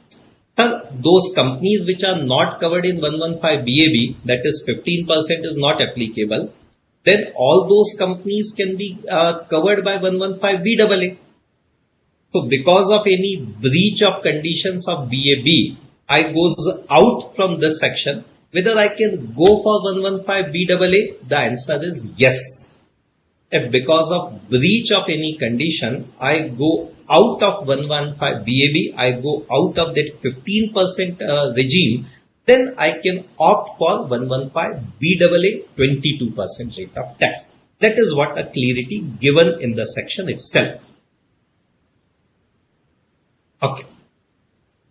are those companies which are not covered in 115 BAB, that is 15% is not applicable, then all those companies can be covered by 115 BAA. So because of any breach of conditions of BAB, I goes out from this section. Whether I can go for 115 BAA, the answer is yes. If because of breach of any condition, I go out of 115 BAB, I go out of that 15% regime, then I can opt for 115 BAA 22% rate of tax. That is what a clarity given in the section itself. Okay.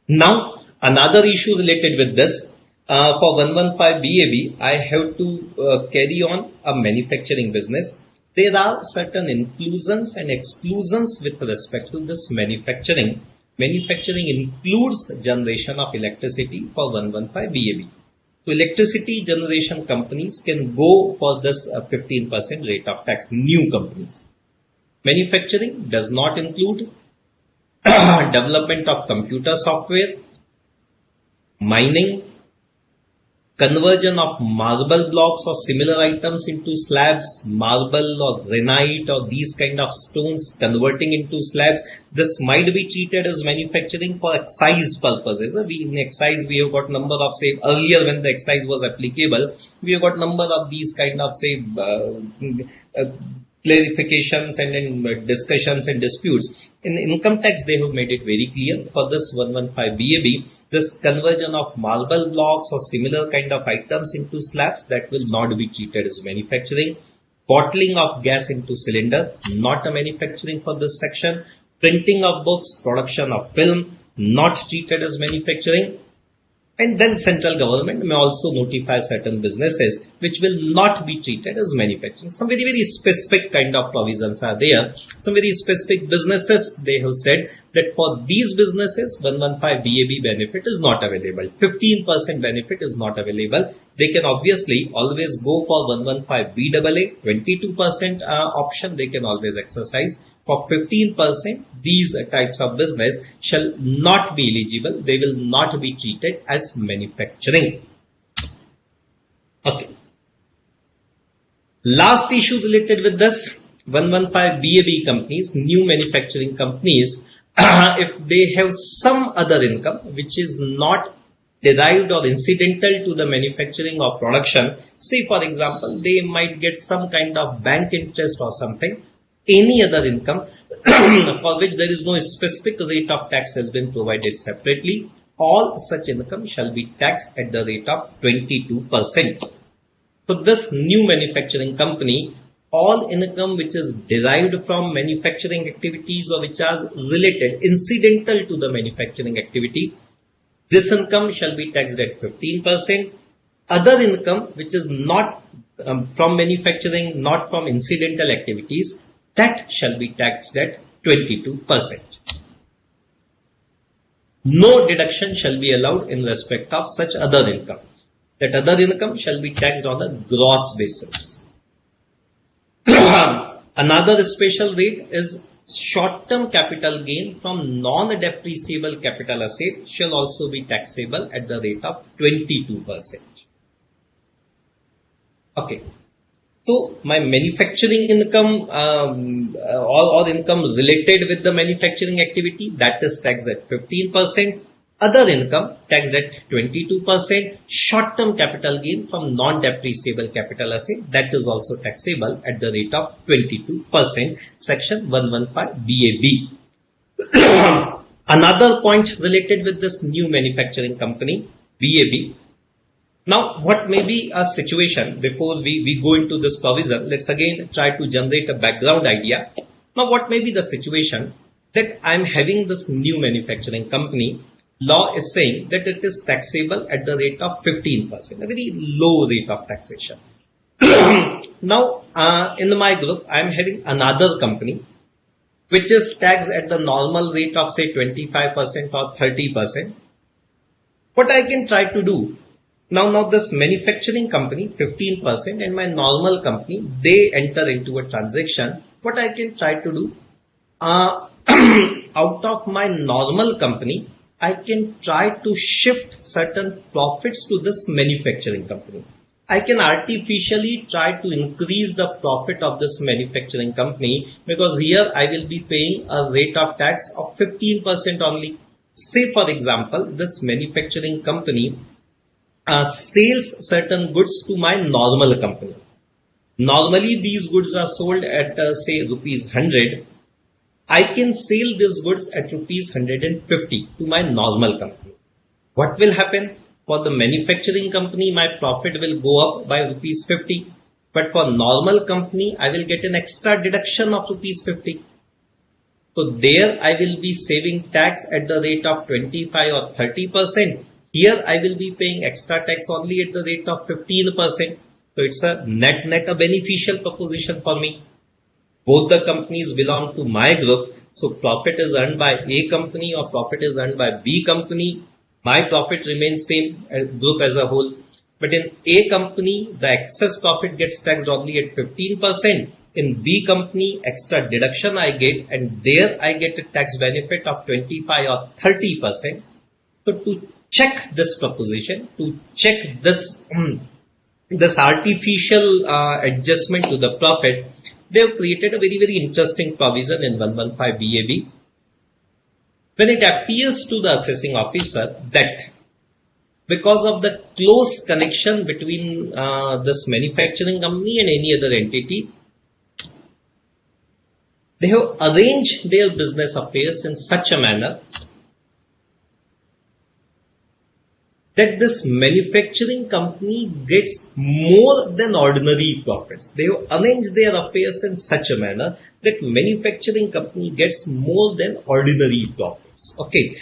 Now, another issue related with this, for 115 BAB, I have to carry on a manufacturing business. There are certain inclusions and exclusions with respect to this manufacturing. Manufacturing includes generation of electricity for 115 BAB. So electricity generation companies can go for this 15% rate of tax, new companies. Manufacturing does not include development of computer software, mining, conversion of marble blocks or similar items into slabs, marble or granite or these kind of stones converting into slabs. This might be treated as manufacturing for excise purposes. In excise, we have got number of, say, earlier when the excise was applicable, we have got number of these kind of, say, clarifications and in discussions and disputes. In income tax, they have made it very clear for this 115 BAB, this conversion of marble blocks or similar kind of items into slabs, that will not be treated as manufacturing. Bottling of gas into cylinder, not a manufacturing for this section. Printing of books, production of film, not treated as manufacturing. And then central government may also notify certain businesses which will not be treated as manufacturing. Some very, very specific kind of provisions are there. Some very specific businesses, they have said that for these businesses, 115 BAB benefit is not available. 15% benefit is not available. They can obviously always go for 115 BAA, 22% option they can always exercise. For 15%, these types of business shall not be eligible. They will not be treated as manufacturing. Okay. Last issue related with this 115 BAB companies, new manufacturing companies, if they have some other income which is not derived or incidental to the manufacturing or production, say for example, they might get some kind of bank interest or something, any other income for which there is no specific rate of tax has been provided separately, all such income shall be taxed at the rate of 22%. So this new manufacturing company, all income which is derived from manufacturing activities or which are related, incidental to the manufacturing activity, this income shall be taxed at 15%. Other income which is not from manufacturing, not from incidental activities, that shall be taxed at 22%. No deduction shall be allowed in respect of such other income. That other income shall be taxed on a gross basis. Another special rate is short-term capital gain from non-depreciable capital asset shall also be taxable at the rate of 22%. Okay. So my manufacturing income or income related with the manufacturing activity, that is taxed at 15%. Other income taxed at 22%. Short-term capital gain from non-depreciable capital asset, that is also taxable at the rate of 22%. Section 115 BAB. Another point related with this new manufacturing company, BAB. Now, what may be a situation before we go into this provision? Let's again try to generate a background idea. Now, what may be the situation that I'm having this new manufacturing company? Law is saying that it is taxable at the rate of 15%, a very low rate of taxation. Now, in my group, I'm having another company which is taxed at the normal rate of, say, 25% or 30%. What I can try to do, Now this manufacturing company 15% and my normal company, they enter into a transaction. What I can try to do, out of my normal company, I can try to shift certain profits to this manufacturing company. I can artificially try to increase the profit of this manufacturing company, because here I will be paying a rate of tax of 15% only. Say for example, this manufacturing company sells certain goods to my normal company. Normally these goods are sold at say rupees 100. I can sell these goods at rupees 150 to my normal company. What will happen? For the manufacturing company, my profit will go up by rupees 50. But for normal company, I will get an extra deduction of rupees 50. So there I will be saving tax at the rate of 25 or 30%. Here I will be paying extra tax only at the rate of 15%. So it's a net a beneficial proposition for me. Both the companies belong to my group. So profit is earned by A company or profit is earned by B company. My profit remains same group as a whole. But in A company, the excess profit gets taxed only at 15%. In B company, extra deduction I get, and there I get a tax benefit of 25 or 30%. So to check this proposition, to check this, this artificial adjustment to the profit, they have created a very interesting provision in 115 BAB. When it appears to the assessing officer that because of the close connection between this manufacturing company and any other entity, they have arranged their business affairs in such a manner that this manufacturing company gets more than ordinary profits. They have arranged their affairs in such a manner that manufacturing company gets more than ordinary profits. Okay.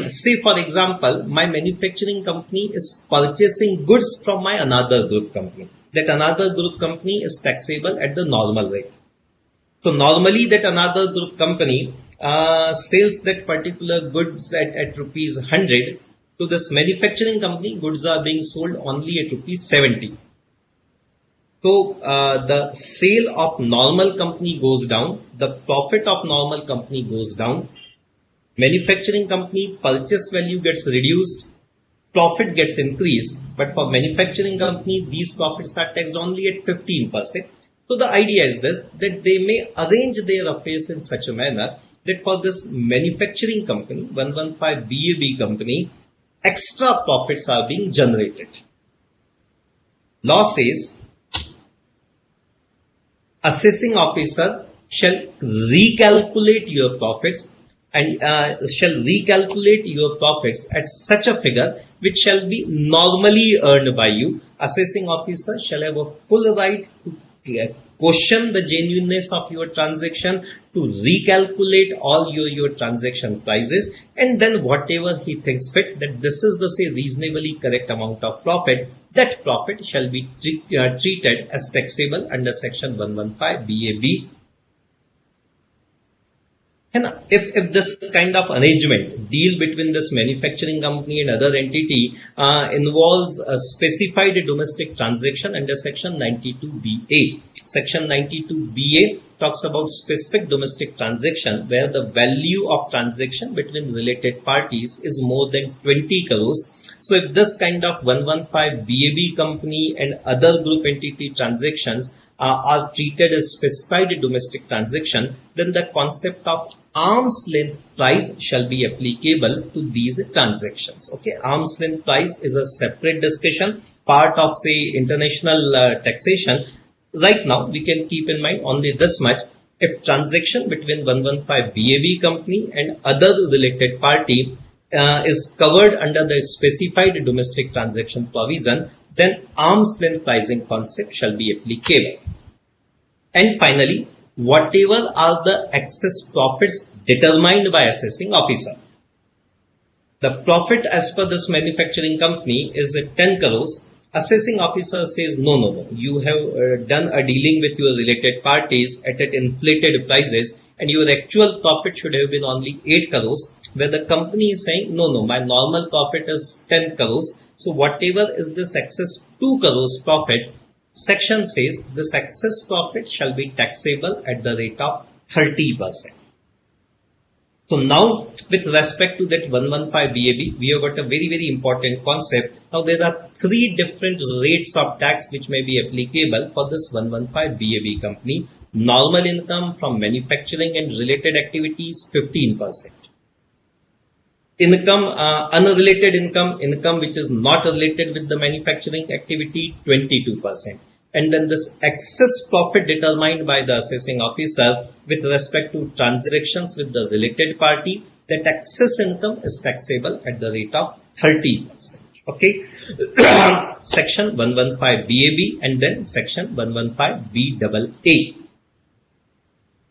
Say for example, my manufacturing company is purchasing goods from my another group company. That another group company is taxable at the normal rate. So normally that another group company sells that particular goods at rupees 100. To this manufacturing company, goods are being sold only at rupees 70. So the sale of normal company goes down, the profit of normal company goes down, manufacturing company purchase value gets reduced, profit gets increased, but for manufacturing company, these profits are taxed only at 15%. So the idea is this, that they may arrange their affairs in such a manner that for this manufacturing company, 115 BAB company, extra profits are being generated. Law says, assessing officer shall recalculate your profits and shall recalculate your profits at such a figure which shall be normally earned by you. Assessing officer shall have a full right to question the genuineness of your transaction, to recalculate all your transaction prices, and then whatever he thinks fit that this is the say reasonably correct amount of profit, that profit shall be treated as taxable under section 115 BAB. And if this kind of arrangement, deal between this manufacturing company and other entity involves a specified domestic transaction under section 92BA. Section 92BA talks about specific domestic transaction where the value of transaction between related parties is more than 20 crores. So if this kind of 115 BAB company and other group entity transactions are treated as specified domestic transaction, then the concept of arm's length price shall be applicable to these transactions. Okay, arm's length price is a separate discussion, part of say international taxation. Right now, we can keep in mind only this much. If transaction between 115 BAB company and other related party is covered under the specified domestic transaction provision, then arm's length pricing concept shall be applicable. And finally, whatever are the excess profits determined by assessing officer. The profit as per this manufacturing company is 10 crores. Assessing officer says, no, you have done a dealing with your related parties at inflated prices and your actual profit should have been only 8 crores. where the company is saying, no, my normal profit is 10 crores. So whatever is this excess 2 crores profit, section says this excess profit shall be taxable at the rate of 30%. So now with respect to that 115 BAB, we have got a very important concept. Now there are 3 different rates of tax which may be applicable for this 115 BAB company. Normal income from manufacturing and related activities, 15%. Income, unrelated income which is not related with the manufacturing activity, 22%. And then this excess profit determined by the assessing officer with respect to transactions with the related party, that excess income is taxable at the rate of 30%. Okay. Section 115 BAB and then section 115 BAA.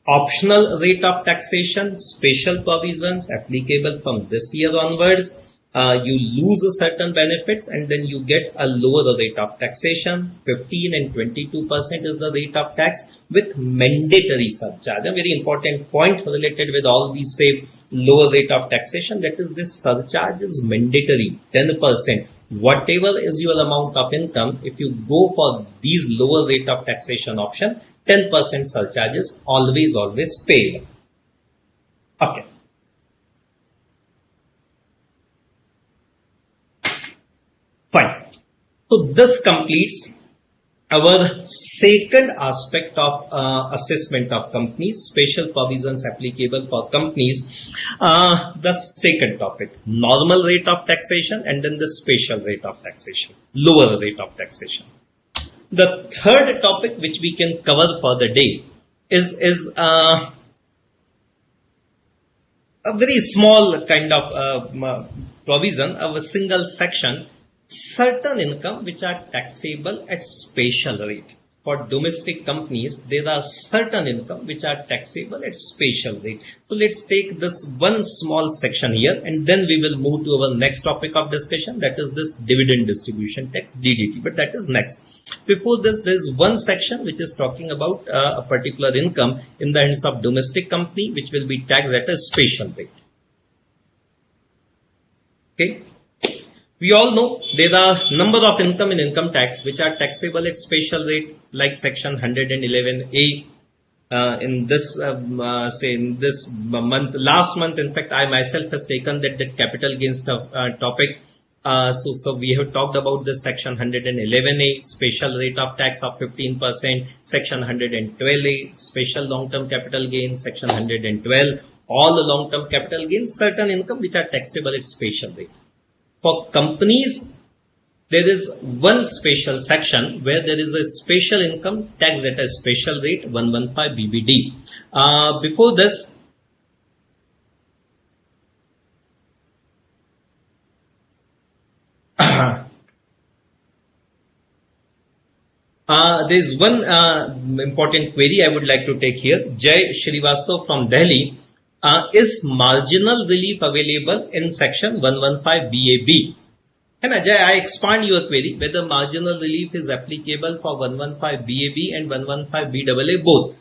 Optional rate of taxation, special provisions applicable from this year onwards. You lose a certain benefits and then you get a lower rate of taxation. 15 and 22% is the rate of tax with mandatory surcharge. A very important point related with all we say lower rate of taxation, that is this surcharge is mandatory, 10%. Whatever is your amount of income, if you go for these lower rate of taxation option, 10% surcharge is always paid. Okay. Fine. So this completes our second aspect of assessment of companies, special provisions applicable for companies. The second topic, normal rate of taxation and then the special rate of taxation, lower rate of taxation. The third topic which we can cover for the day is a very small kind of provision of a single section. Certain income which are taxable at special rate. For domestic companies, there are certain income which are taxable at special rate. So let's take this one small section here and then we will move to our next topic of discussion, that is this dividend distribution tax, DDT, but that is next. Before this, there is one section which is talking about a particular income in the hands of domestic company which will be taxed at a special rate. Okay. We all know there are number of income in income tax which are taxable at special rate, like section 111A. In this month, last month, in fact, I myself has taken that capital gains topic. So we have talked about this section 111A, special rate of tax of 15%, section 112A, special long-term capital gains, section 112, all the long-term capital gains, certain income which are taxable at special rate. For companies, there is one special section where there is a special income tax at a special rate, 115 BBD. Before this, there is one important query I would like to take here. Jay Shrivastava from Delhi. Is marginal relief available in section 115 BAB? And Ajay, I expand your query whether marginal relief is applicable for 115 BAB and 115 BAA both.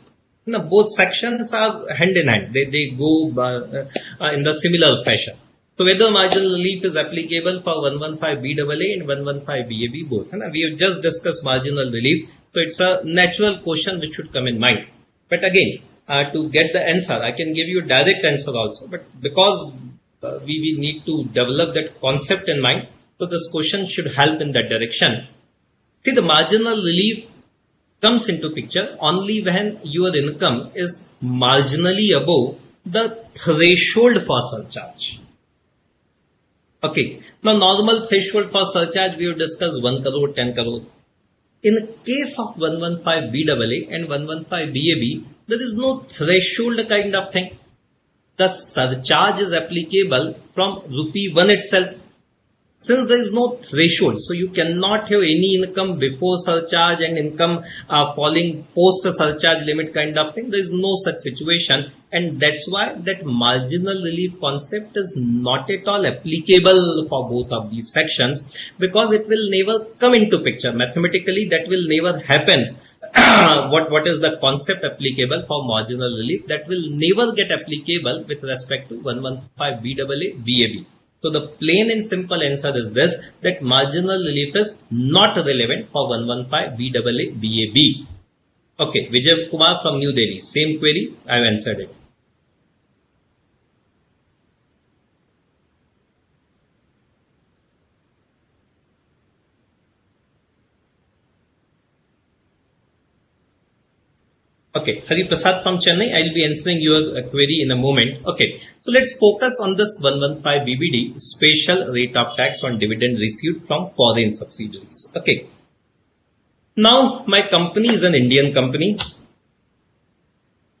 Now, both sections are hand in hand. They go in the similar fashion. So whether marginal relief is applicable for 115 BAA and 115 BAB both. And we have just discussed marginal relief. So it's a natural question which should come in mind. But again, to get the answer, I can give you a direct answer also, but because we need to develop that concept in mind, so this question should help in that direction. See, the marginal relief comes into picture only when your income is marginally above the threshold for surcharge. Okay, now normal threshold for surcharge we have discussed 1 crore, 10 crore. In case of 115 BAA and 115 BAB, there is no threshold kind of thing. The surcharge is applicable from rupee 1 itself. Since there is no threshold, so you cannot have any income before surcharge and income falling post a surcharge limit kind of thing. There is no such situation, and that's why that marginal relief concept is not at all applicable for both of these sections, because it will never come into picture. Mathematically, that will never happen what is the concept applicable for marginal relief that will never get applicable with respect to 115 BAA BAB. So the plain and simple answer is this, that marginal relief is not relevant for 115 BAA BAB. Okay, Vijay Kumar from New Delhi, same query, I have answered it. Okay, Hari Prasad from Chennai, I will be answering your query in a moment. Okay, so let's focus on this 115 BBD, special rate of tax on dividend received from foreign subsidiaries. Okay, now my company is an Indian company.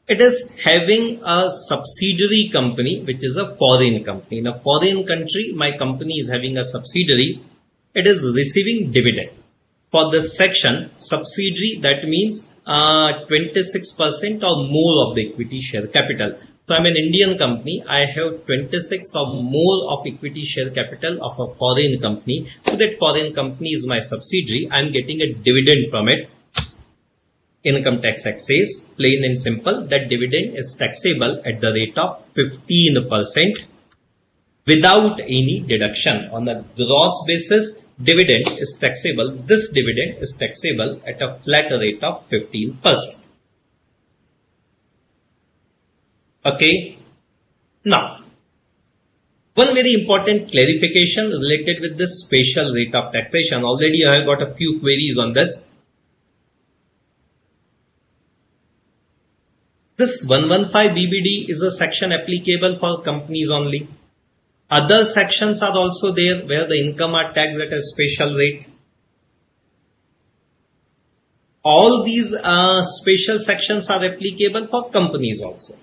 It is having a subsidiary company which is a foreign company. In a foreign country, my company is having a subsidiary. It is receiving dividend. For this section, subsidiary, that means 26% or more of the equity share capital. So I'm an Indian company. I have 26 or more of equity share capital of a foreign company. So that foreign company is my subsidiary. I'm getting a dividend from it. Income Tax Act says, plain and simple, that dividend is taxable at the rate of 15% without any deduction. On a gross basis, dividend is taxable. This dividend is taxable at a flat rate of 15%. Okay. Now, one very important clarification related with this special rate of taxation. Already I have got a few queries on this. This 115 BBD is a section applicable for companies only. Other sections are also there where the income are taxed at a special rate. All these special sections are applicable for companies also.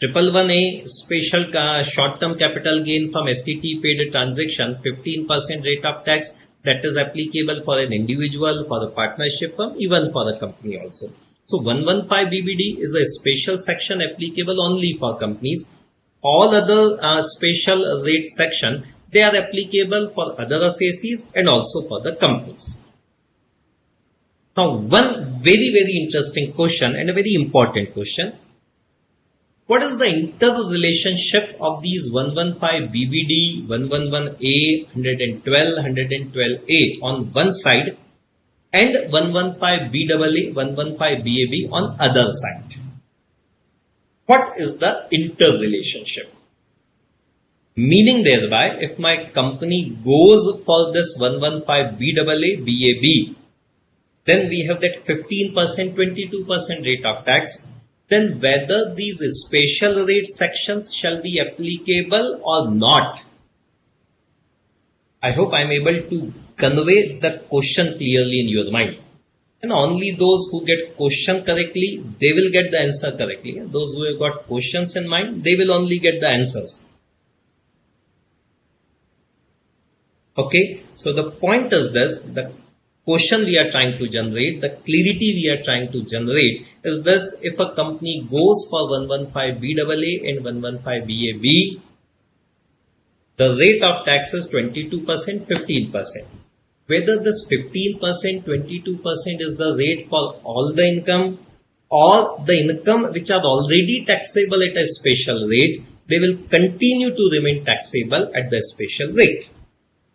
111A special short-term capital gain from STT paid transaction, 15% rate of tax, that is applicable for an individual, for a partnership firm, even for a company also. So 115 BBD is a special section applicable only for companies. All other special rate section, they are applicable for other assessees and also for the companies. Now, one very, very interesting question and a very important question. What is the interrelationship of these 115 BBD, 111A, 112, 112A on one side and 115 BAA, 115 BAB on other side? What is the interrelationship? Meaning thereby, if my company goes for this 115 BAA, BAB, then we have that 15%, 22% rate of tax. Then whether these special rate sections shall be applicable or not. I hope I am able to convey the question clearly in your mind. And only those who get question correctly, they will get the answer correctly. Those who have got questions in mind, they will only get the answers. Okay, so the point is this, the question we are trying to generate, the clarity we are trying to generate is this: if a company goes for 115 BAA and 115 BAB, the rate of tax is 22%, 15%. Whether this 15%, 22% is the rate for all the income or the income which are already taxable at a special rate, they will continue to remain taxable at the special rate.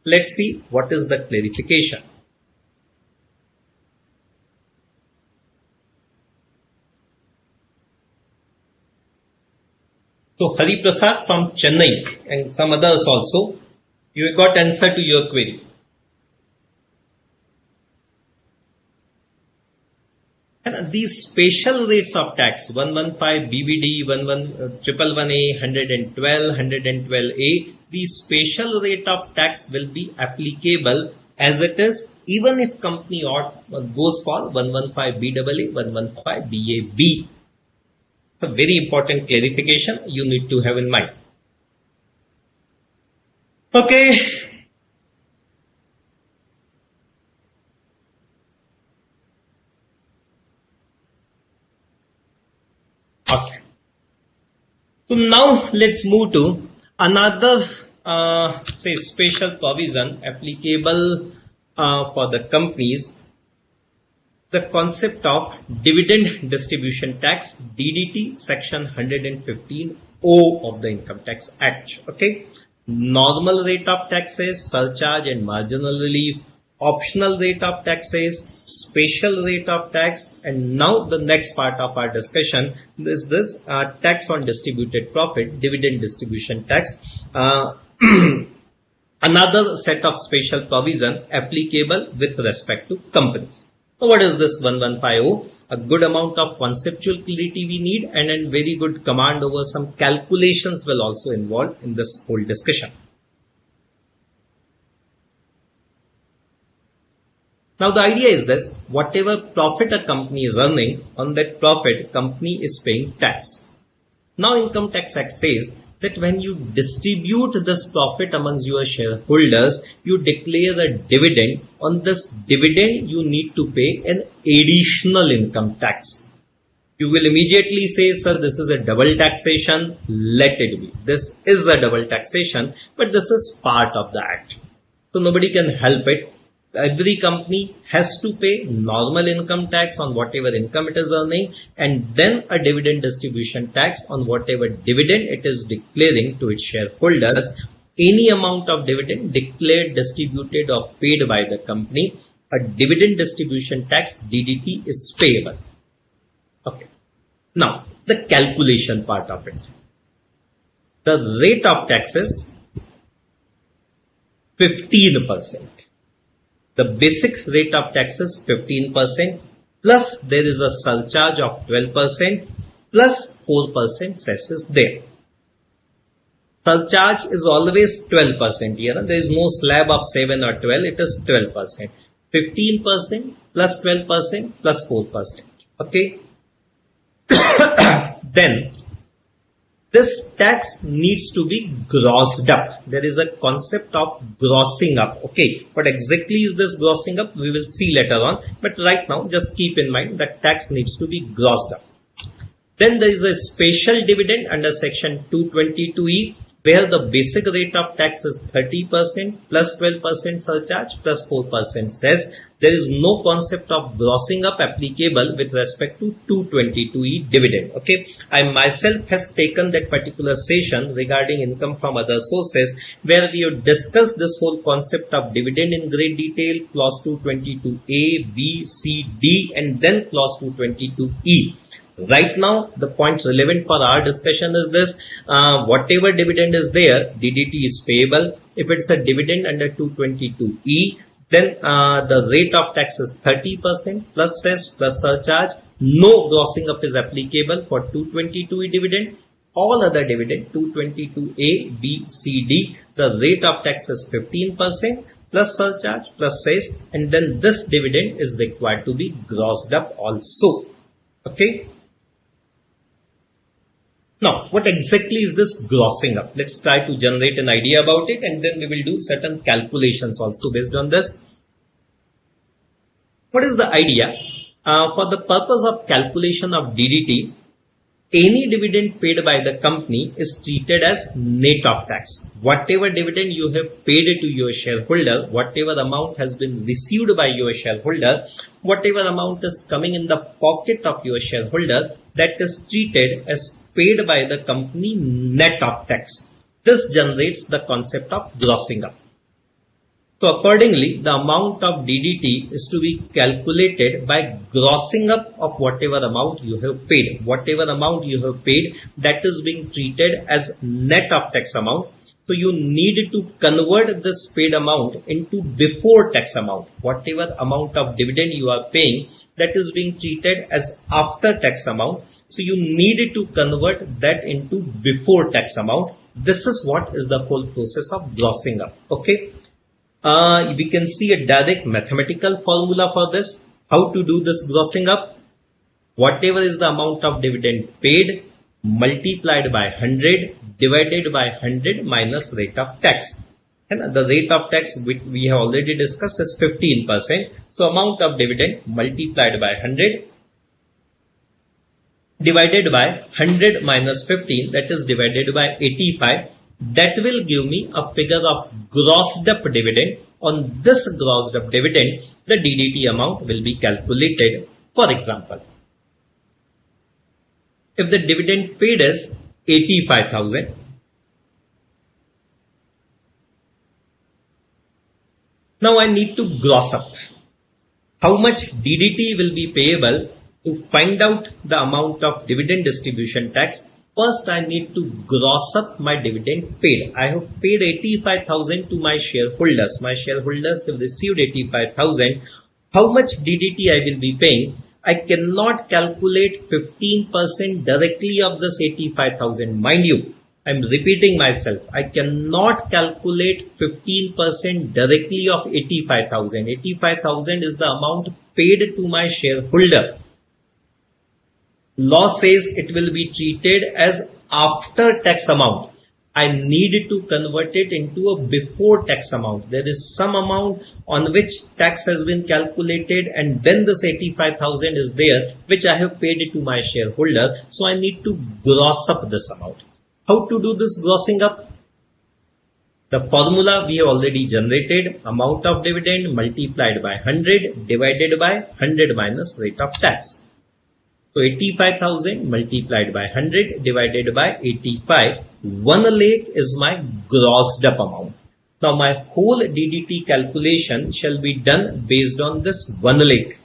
Let's see what is the clarification. So Hari Prasad from Chennai and some others also, you got answer to your query. And these special rates of tax, 115 BBD, 111A, 112, 112A, the special rate of tax will be applicable as it is, even if company goes for 115 BAA, 115 BAB. A very important clarification you need to have in mind. Okay. Okay. So now let's move to another say special provision applicable for the companies. the concept of dividend distribution tax, DDT, section 115O of the Income Tax Act. Okay, normal rate of taxes, surcharge and marginal relief, optional rate of taxes, special rate of tax, and now the next part of our discussion is this tax on distributed profit, dividend distribution tax. Another set of special provision applicable with respect to companies. So what is this 1150? A good amount of conceptual clarity we need, and a very good command over some calculations will also involve in this whole discussion. Now the idea is this: whatever profit a company is earning, on that profit company is paying tax. Now Income Tax Act says that when you distribute this profit amongst your shareholders, you declare a dividend. On this dividend, you need to pay an additional income tax. You will immediately say, sir, this is a double taxation. Let it be. This is a double taxation, but this is part of the act. So nobody can help it. Every company has to pay normal income tax on whatever income it is earning, and then a dividend distribution tax on whatever dividend it is declaring to its shareholders. Any amount of dividend declared, distributed or paid by the company, a dividend distribution tax, DDT, is payable. Okay. Now, the calculation part of it. The rate of tax is 15%. The basic rate of tax is 15%, plus there is a surcharge of 12%, plus 4% cess is there. Surcharge is always 12% here. There is no slab of 7 or 12, it is 12%. 15% plus 12% plus 4%. Okay. Then this tax needs to be grossed up. There is a concept of grossing up. Okay, what exactly is this grossing up? We will see later on. But right now, just keep in mind that tax needs to be grossed up. Then there is a special dividend under section 222E, where the basic rate of tax is 30% plus 12% surcharge plus 4% cess. There is no concept of grossing up applicable with respect to 222E dividend. Okay, I myself has taken that particular session regarding income from other sources, where we have discussed this whole concept of dividend in great detail, clause 222A, B, C, D, and then clause 222E. Right now, the point relevant for our discussion is this: whatever dividend is there, DDT is payable. If it's a dividend under 222E, then the rate of tax is 30% plus cess plus surcharge. No grossing up is applicable for 222E dividend. All other dividend, 222A, B, C, D, the rate of tax is 15% plus surcharge plus cess, and then this dividend is required to be grossed up also. Okay. Now, what exactly is this grossing up? Let's try to generate an idea about it, and then we will do certain calculations also based on this. What is the idea? For the purpose of calculation of DDT, any dividend paid by the company is treated as net of tax. Whatever dividend you have paid to your shareholder, whatever amount has been received by your shareholder, whatever amount is coming in the pocket of your shareholder, that is treated as paid by the company net of tax. This generates the concept of grossing up. So accordingly, the amount of DDT is to be calculated by grossing up of whatever amount you have paid. Whatever amount you have paid, that is being treated as net of tax amount. So you need to convert this paid amount into before tax amount. Whatever amount of dividend you are paying, that is being treated as after tax amount. So you need to convert that into before tax amount. This is what is the whole process of grossing up. Okay. We can see a direct mathematical formula for this. How to do this grossing up? Whatever is the amount of dividend paid multiplied by 100 divided by 100 minus rate of tax. And the rate of tax which we have already discussed is 15%. So amount of dividend multiplied by 100 divided by 100 minus 15, that is divided by 85. That will give me a figure of grossed up dividend. On this grossed up dividend, the DDT amount will be calculated For example, if the dividend paid is 85,000, now I need to gross up how much DDT will be payable. To find out the amount of dividend distribution tax, first I need to gross up my dividend paid. I have paid 85,000 to my shareholders. My shareholders have received 85,000. How much DDT I will be paying? I cannot calculate 15% directly of this 85,000. Mind you, I'm repeating myself. I cannot calculate 15% directly of 85,000. 85,000 is the amount paid to my shareholder. Law says it will be treated as after tax amount. I need to convert it into a before tax amount. There is some amount on which tax has been calculated, and then this 85,000 is there, which I have paid it to my shareholder. So I need to gross up this amount. How to do this grossing up? The formula we have already generated. Amount of dividend multiplied by 100 divided by 100 minus rate of tax. So 85,000 multiplied by 100 divided by 85. 1 lakh is my grossed up amount. Now my whole DDT calculation shall be done based on this 1 lakh.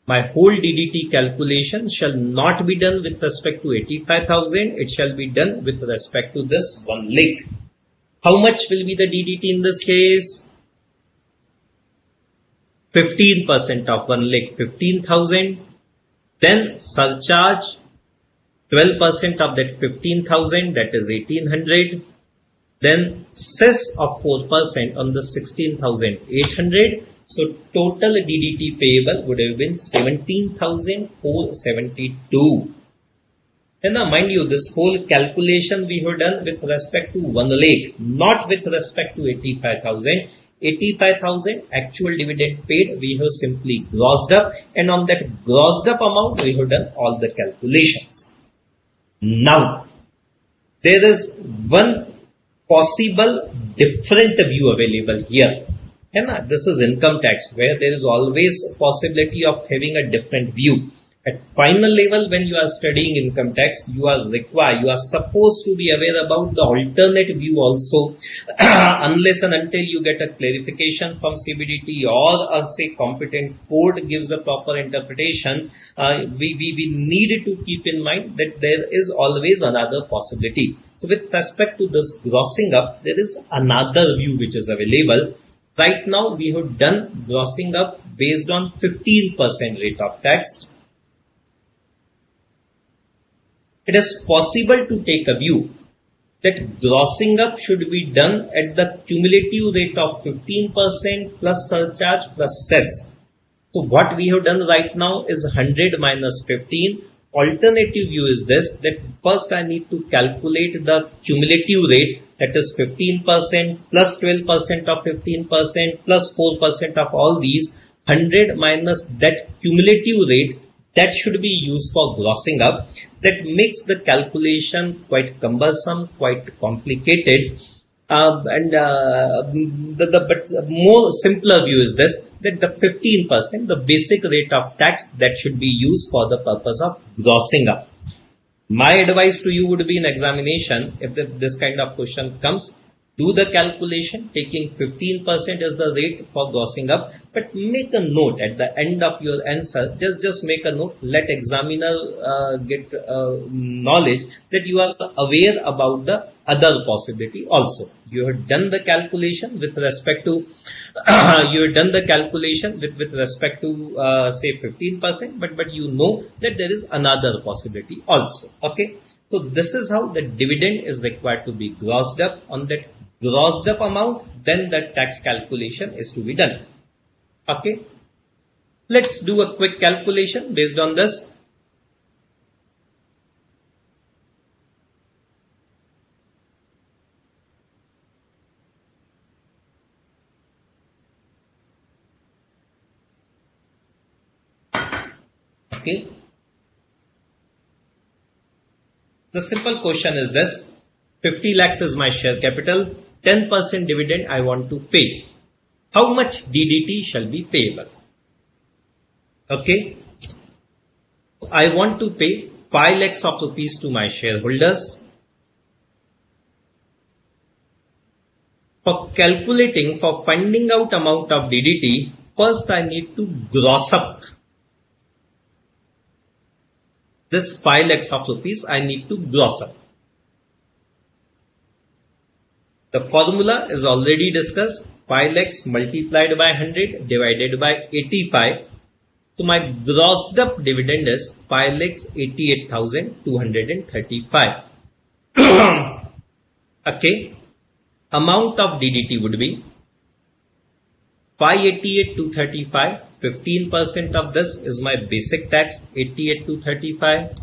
My whole DDT calculation shall not be done with respect to 85,000. It shall be done with respect to this 1 lakh. How much will be the DDT in this case? 15% of 1 lakh, 15,000. Then surcharge 12% of that 15,000, that is 1,800. Then cess of 4% on the 16,800. So total DDT payable would have been 17,472. And now mind you, this whole calculation we have done with respect to 1 lakh, not with respect to 85,000. 85,000 actual dividend paid, we have simply grossed up, and on that grossed up amount we have done all the calculations. Now, there is one possible different view available here. And this is income tax, where there is always a possibility of having a different view. At final level, when you are studying income tax, you are supposed to be aware about the alternate view also, unless and until you get a clarification from CBDT or say competent court gives a proper interpretation. We need to keep in mind that there is always another possibility. So with respect to this grossing up, there is another view which is available. Right now, we have done grossing up based on 15% rate of tax. It is possible to take a view that grossing up should be done at the cumulative rate of 15% plus surcharge plus cess. So what we have done right now is 100 minus 15. Alternative view is this, that first I need to calculate the cumulative rate, that is 15% plus 12% of 15% plus 4% of all these. 100 minus that cumulative rate, that should be used for grossing up. That makes the calculation quite cumbersome, quite complicated. But more simpler view is this, that the 15%, the basic rate of tax, that should be used for the purpose of grossing up. My advice to you would be in examination, if this kind of question comes, do the calculation taking 15% as the rate for grossing up, but make a note at the end of your answer. Just make a note. Let examiner get knowledge that you are aware about the other possibility also. You have done the calculation with respect to with respect to say 15%, but you know that there is another possibility also. Okay, so this is how the dividend is required to be grossed up. On that grossed up amount, then the tax calculation is to be done. Okay, let's do a quick calculation based on this. Okay, the simple question is this: 50 lakhs is my share capital, 10% dividend I want to pay. How much DDT shall be payable? Okay, I want to pay 5 lakhs of rupees to my shareholders. For calculating, for finding out amount of DDT, first I need to gross up this 5 lakhs of rupees. I need to gross up. The formula is already discussed. 5 lakhs multiplied by 100 divided by 85. So my grossed up dividend is 5 lakhs 88,235. Okay. Amount of DDT would be 588,235. 15% of this is my basic tax, 88,235.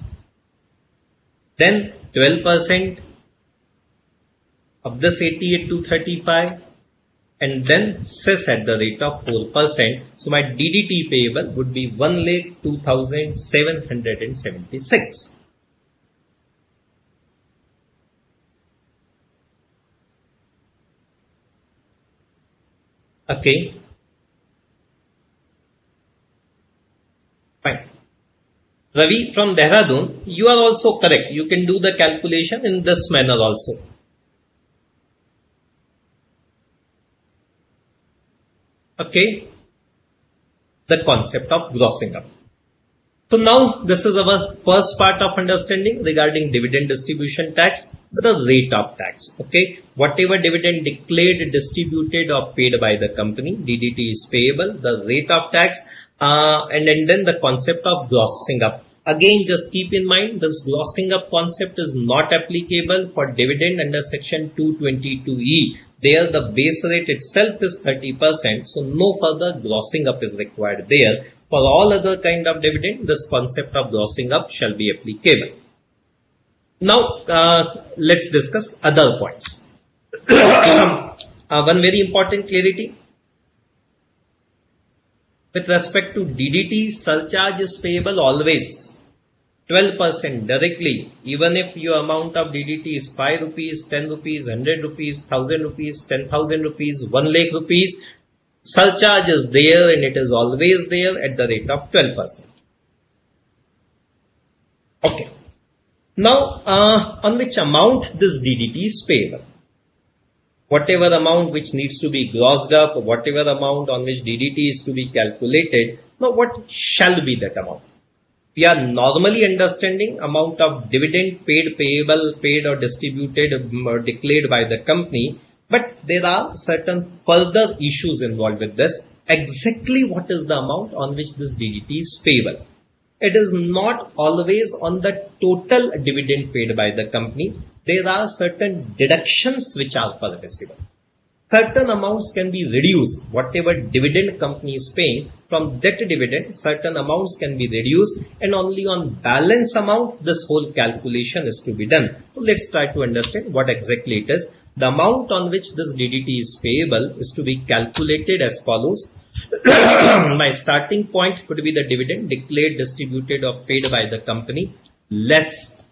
Then 12% of this 88,235, and then cess at the rate of 4%. So my DDT payable would be 1,02,776. Okay. Fine. Ravi from Dehradun, you are also correct. You can do the calculation in this manner also. Okay. The concept of grossing up. So now this is our first part of understanding regarding dividend distribution tax, the rate of tax. Okay, whatever dividend declared, distributed or paid by the company, DDT is payable, the rate of tax, and then the concept of grossing up. Again, just keep in mind this grossing up concept is not applicable for dividend under section 222E. There the base rate itself is 30%, so no further grossing up is required there. For all other kind of dividend, this concept of grossing up shall be applicable. Now, let's discuss other points. One very important clarity. With respect to DDT, surcharge is payable always 12% directly, even if your amount of DDT is 5 rupees, 10 rupees, 100 rupees, 1000 rupees, 10,000 rupees, 1 lakh rupees. Surcharge is there and it is always there at the rate of 12%. Okay. Now, on which amount this DDT is payable? Whatever amount which needs to be grossed up, whatever amount on which DDT is to be calculated, now what shall be that amount? We are normally understanding amount of dividend paid, payable, paid or distributed or declared by the company. But there are certain further issues involved with this. Exactly what is the amount on which this DDT is payable? It is not always on the total dividend paid by the company. There are certain deductions which are permissible. Certain amounts can be reduced. Whatever dividend company is paying, from that dividend, certain amounts can be reduced, and only on balance amount, this whole calculation is to be done. So let's try to understand what exactly it is. The amount on which this DDT is payable is to be calculated as follows. My starting point could be the dividend declared, distributed or paid by the company less.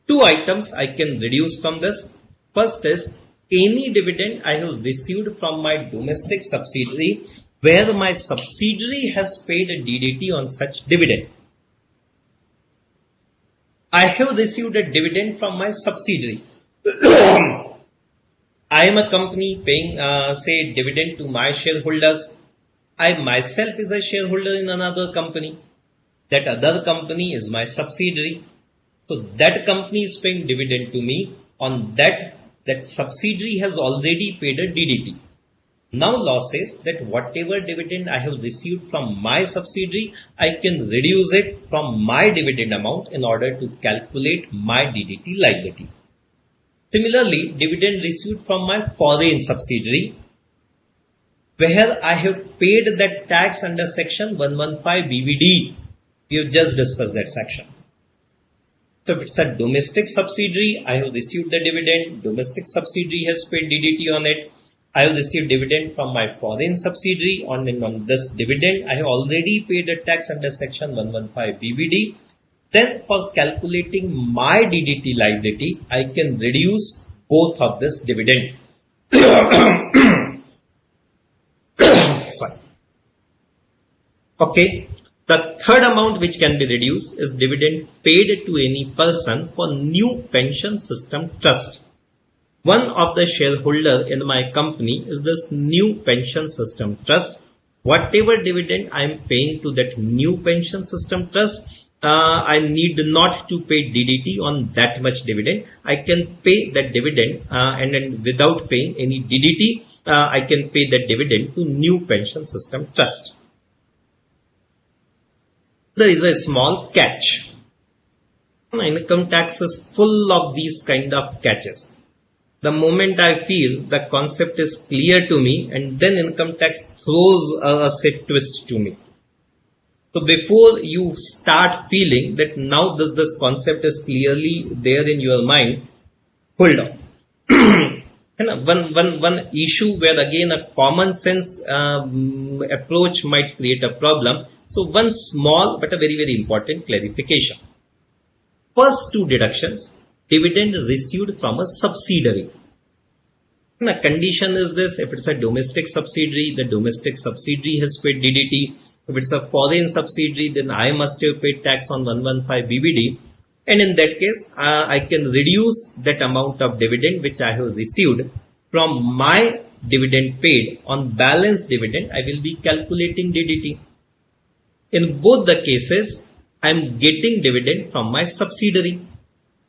Two items I can reduce from this. First is any dividend I have received from my domestic subsidiary where my subsidiary has paid a DDT on such dividend. I have received a dividend from my subsidiary. I am a company paying, say, dividend to my shareholders. I myself is a shareholder in another company. That other company is my subsidiary. So that company is paying dividend to me. On that subsidiary has already paid a DDT. Now law says that whatever dividend I have received from my subsidiary, I can reduce it from my dividend amount in order to calculate my DDT liability. Similarly, dividend received from my foreign subsidiary, where I have paid that tax under section 115 BVD. We have just discussed that section. So if it's a domestic subsidiary, I have received the dividend, domestic subsidiary has paid DDT on it. I have received dividend from my foreign subsidiary on this dividend. I have already paid a tax under section 115 BVD. Then for calculating my DDT liability, I can reduce both of this dividend. Sorry. Okay. The third amount which can be reduced is dividend paid to any person for new pension system trust. One of the shareholder in my company is this new pension system trust. Whatever dividend I am paying to that new pension system trust, I need not to pay DDT on that much dividend. I can pay that dividend and then without paying any DDT, I can pay that dividend to new pension system trust. There is a small catch. Income tax is full of these kind of catches. The moment I feel the concept is clear to me, and then income tax throws a twist to me. So before you start feeling that now this concept is clearly there in your mind, hold on. One issue where again a common sense approach might create a problem. So one small but a very important clarification. First two deductions, dividend received from a subsidiary. The condition is this: if it's a domestic subsidiary, the domestic subsidiary has paid DDT. If it's a foreign subsidiary, then I must have paid tax on 115 BBD. And in that case, I can reduce that amount of dividend which I have received from my dividend paid. On balance dividend, I will be calculating DDT. In both the cases, I am getting dividend from my subsidiary.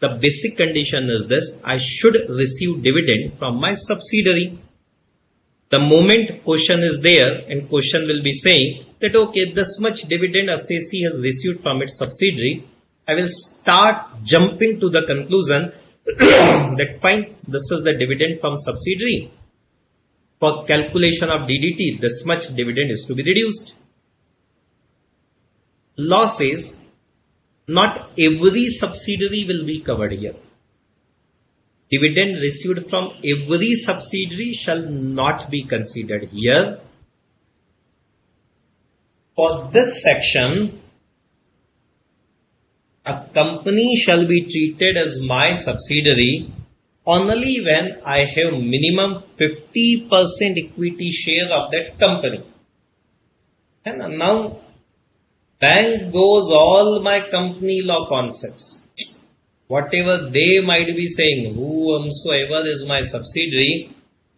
The basic condition is this: I should receive dividend from my subsidiary. The moment question is there and question will be saying that okay, this much dividend assessee has received from its subsidiary, I will start jumping to the conclusion that fine, this is the dividend from subsidiary. For calculation of DDT, this much dividend is to be reduced. Law says not every subsidiary will be covered here. Dividend received from every subsidiary shall not be considered here. For this section, a company shall be treated as my subsidiary only when I have minimum 50% equity share of that company. And now bank goes all my company law concepts. Whatever they might be saying, whosoever is my subsidiary,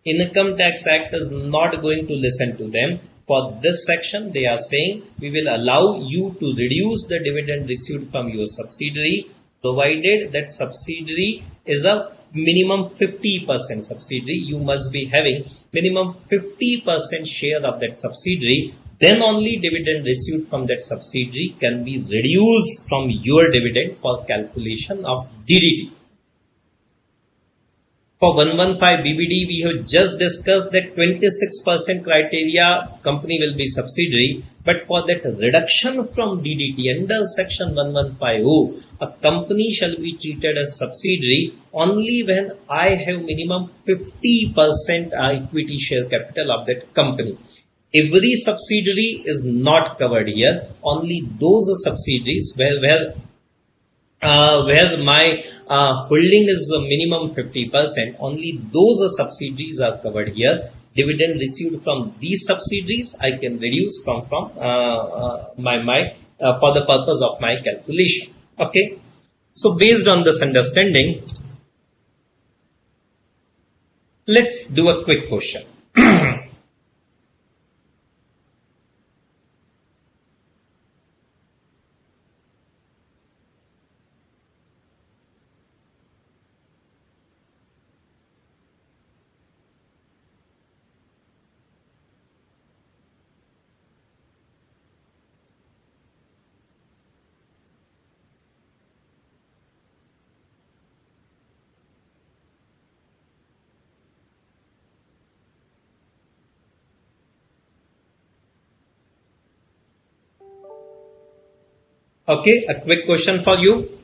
Income Tax Act is not going to listen to them. For this section, they are saying we will allow you to reduce the dividend received from your subsidiary, provided that subsidiary is a minimum 50% subsidiary. You must be having minimum 50% share of that subsidiary. Then only dividend received from that subsidiary can be reduced from your dividend for calculation of DDT. For 115 BBD, we have just discussed that 26% criteria company will be subsidiary, but for that reduction from DDT under section 1150, a company shall be treated as subsidiary only when I have minimum 50% equity share capital of that company. Every subsidiary is not covered here. Only those subsidiaries where my holding is a minimum 50%, only those subsidiaries are covered here. Dividend received from these subsidiaries I can reduce from my for the purpose of my calculation. Okay. So based on this understanding, let's do a quick question. Okay, a quick question for you.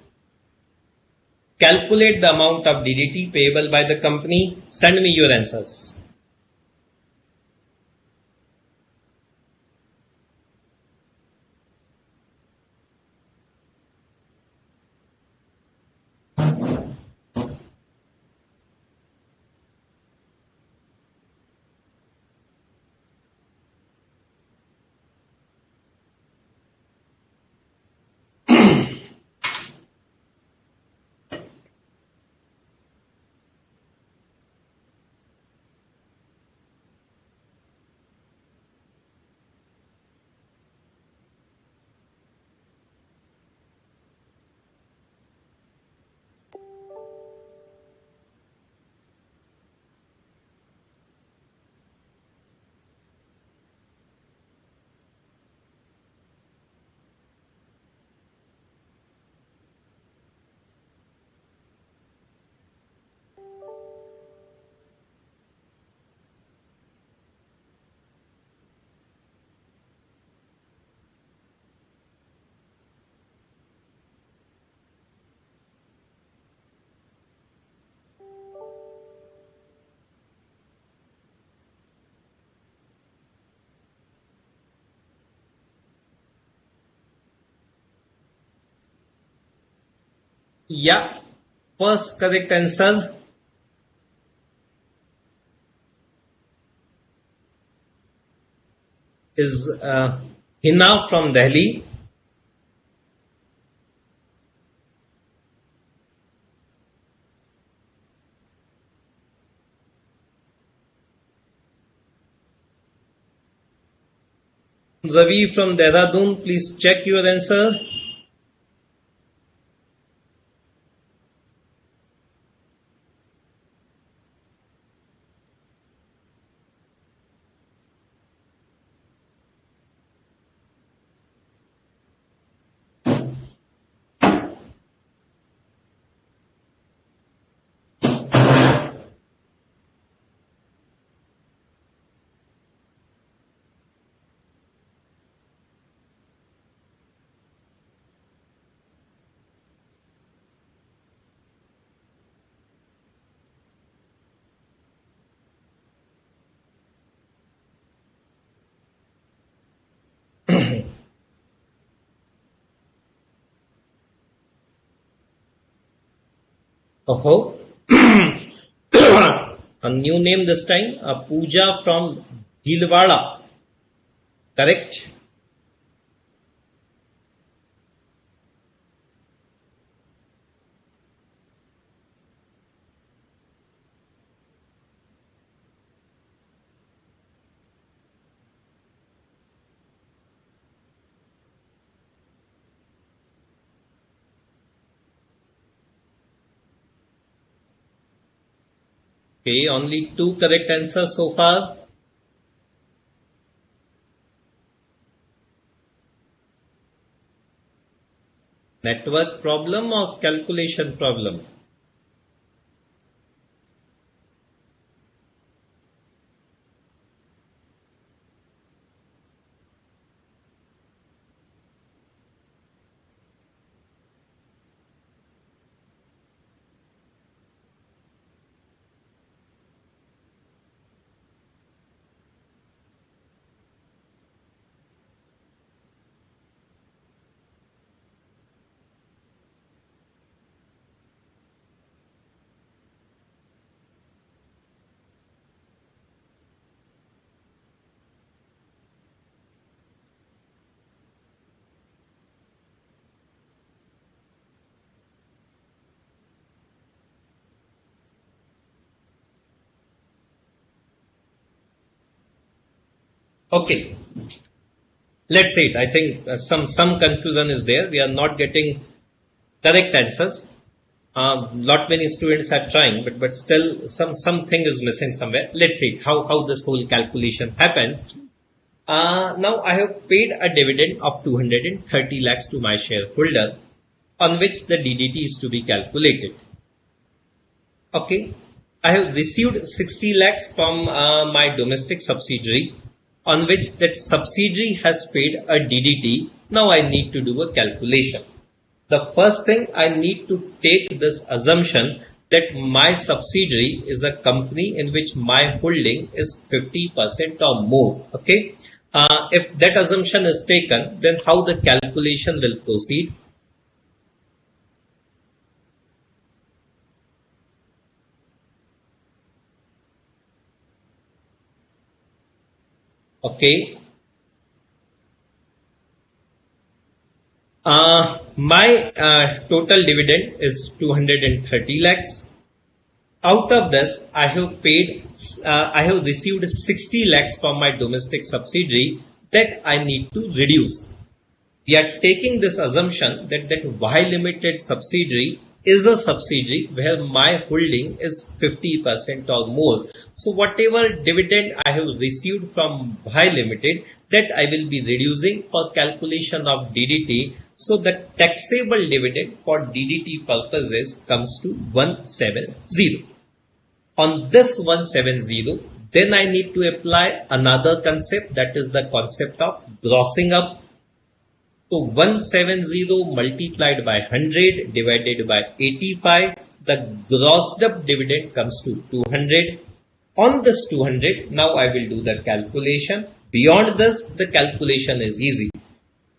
Calculate the amount of DDT payable by the company. Send me your answers. Yeah, first correct answer is Hina from Delhi. Ravi from Dehradun, please check your answer. Oh, a new name this time, Pooja from Gilwara. Correct? Okay, only two correct answers so far. Network problem or calculation problem? Okay, let's see it. I think some confusion is there. We are not getting correct answers. Lot many students are trying, but still something is missing somewhere. Let's see how this whole calculation happens. Now I have paid a dividend of 230 lakhs to my shareholder, on which the DDT is to be calculated. Okay, I have received 60 lakhs from my domestic subsidiary, on which that subsidiary has paid a DDT. Now I need to do a calculation. The first thing, I need to take this assumption that my subsidiary is a company in which my holding is 50% or more. Okay. If that assumption is taken, then how the calculation will proceed? Okay. My total dividend is 230 lakhs. Out of this, I have received 60 lakhs from my domestic subsidiary that I need to reduce. We are taking this assumption that Y Limited subsidiary is a subsidiary where my holding is 50% or more. So whatever dividend I have received from Y Limited, that I will be reducing for calculation of DDT. So the taxable dividend for DDT purposes comes to 170. On this 170, then I need to apply another concept, that is the concept of grossing up. So 170 multiplied by 100 divided by 85, the grossed up dividend comes to 200. On this 200, now I will do the calculation. Beyond this, the calculation is easy.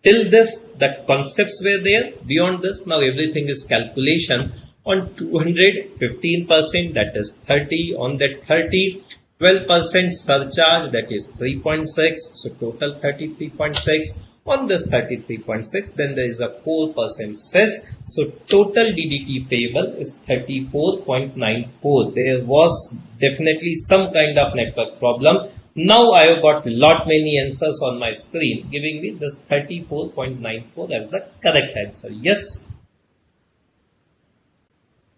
Till this, the concepts were there. Beyond this, now everything is calculation. On 200, 15%, that is 30. On that 30, 12% surcharge, that is 3.6. So total 33.6. On this 33.6, then there is a 4% cess. So total DDT payable is 34.94. There was definitely some kind of network problem. Now I have got lot many answers on my screen giving me this 34.94 as the correct answer. Yes.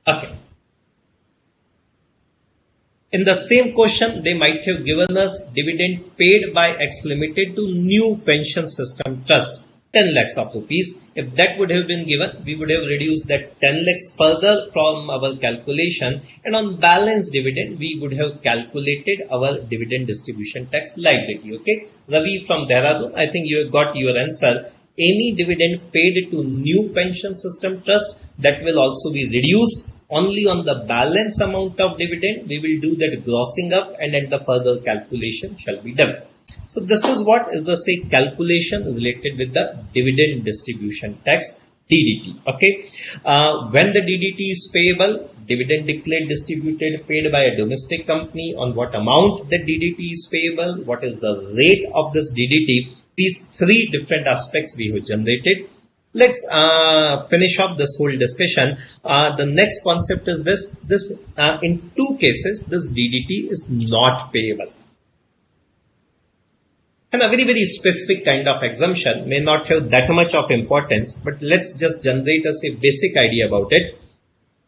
Okay. In the same question, they might have given us dividend paid by X Limited to new pension system trust, 10 lakhs of rupees. If that would have been given, we would have reduced that 10 lakhs further from our calculation, and on balance dividend, we would have calculated our dividend distribution tax liability. Okay. Ravi from Dehradun, I think you have got your answer. Any dividend paid to new pension system trust, that will also be reduced. Only on the balance amount of dividend, we will do that grossing up, and then the further calculation shall be done. So this is what is the say calculation related with the dividend distribution tax, DDT. Okay. When the DDT is payable, dividend declared, distributed, paid by a domestic company, on what amount the DDT is payable, what is the rate of this DDT. These three different aspects we have generated. Let's finish up this whole discussion. The next concept is this. In two cases, this DDT is not payable. And a very, very specific kind of exemption may not have that much of importance, but let's just generate us a basic idea about it.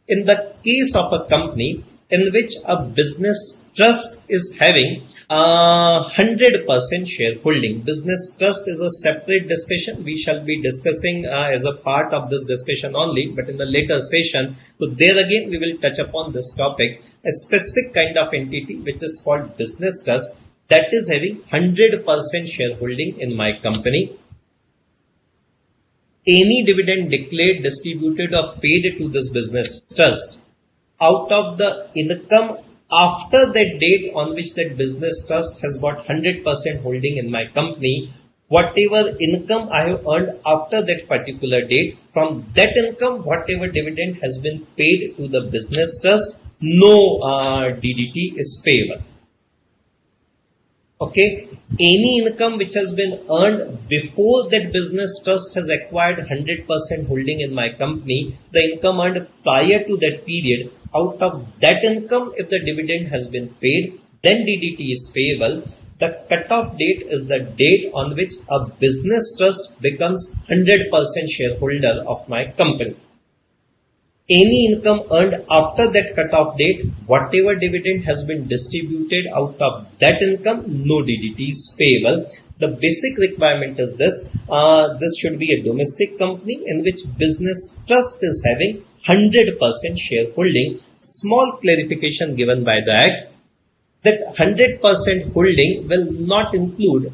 In the case of a company in which a business trust is having 100% shareholding. Business trust is a separate discussion. We shall be discussing as a part of this discussion only, but in the later session. So there again, we will touch upon this topic. A specific kind of entity which is called business trust, that is having 100% shareholding in my company. Any dividend declared, distributed or paid to this business trust out of the income after that date on which that business trust has got 100% holding in my company, whatever income I have earned after that particular date, from that income, whatever dividend has been paid to the business trust, no DDT is payable. Okay. Any income which has been earned before that business trust has acquired 100% holding in my company, the income earned prior to that period, out of that income, if the dividend has been paid, then DDT is payable. The cutoff date is the date on which a business trust becomes 100% shareholder of my company. Any income earned after that cutoff date, whatever dividend has been distributed out of that income, no DDT is payable. The basic requirement is this. This should be a domestic company in which business trust is having 100% shareholding. Small clarification given by the Act that 100% holding will not include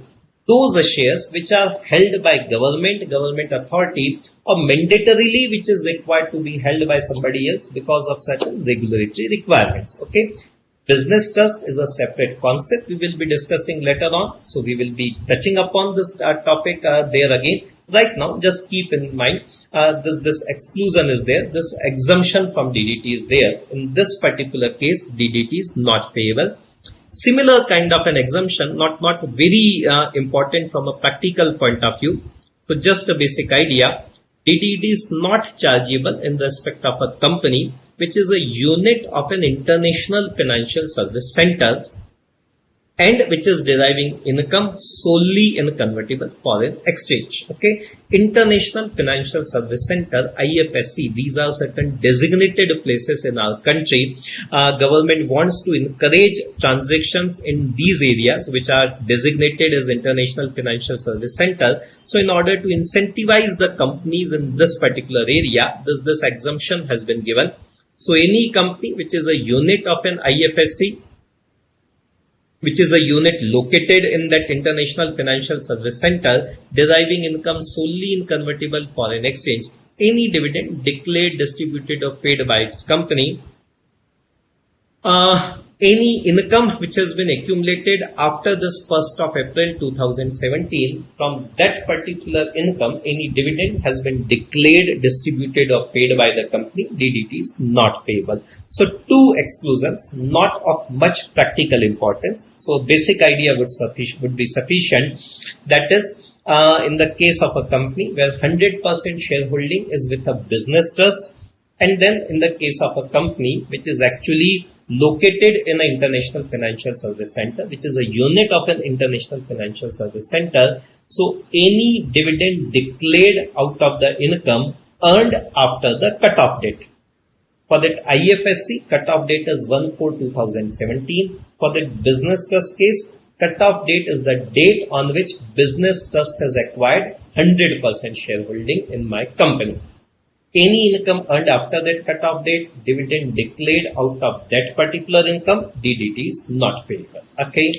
those shares which are held by government authority, or mandatorily which is required to be held by somebody else because of certain regulatory requirements. Okay. Business trust is a separate concept we will be discussing later on. So we will be touching upon this topic there again. Right now, just keep in mind this exclusion is there. This exemption from DDT is there. In this particular case, DDT is not payable. Similar kind of an exemption, not very important from a practical point of view. So just a basic idea, DDT is not chargeable in respect of a company which is a unit of an international financial service center and which is deriving income solely in convertible foreign exchange. Okay. International Financial Service Center, IFSC, these are certain designated places in our country. Government wants to encourage transactions in these areas which are designated as International Financial Service Center. So in order to incentivize the companies in this particular area, this exemption has been given. So any company which is a unit of an IFSC, which is a unit located in that International Financial Service Center, deriving income solely in convertible foreign exchange, any dividend declared, distributed or paid by its company, any income which has been accumulated after this 1st of April 2017, from that particular income, any dividend has been declared, distributed or paid by the company, DDT is not payable. So two exclusions, not of much practical importance. So basic idea would be sufficient. That is, in the case of a company where 100% shareholding is with a business trust, and then in the case of a company which is actually located in an international financial service center, which is a unit of an international financial service center. So any dividend declared out of the income earned after the cutoff date. For that IFSC, cutoff date is 1/4/2017. For that business trust case, cutoff date is the date on which business trust has acquired 100% shareholding in my company. Any income earned after that cutoff date, dividend declared out of that particular income, DDT is not payable. Okay.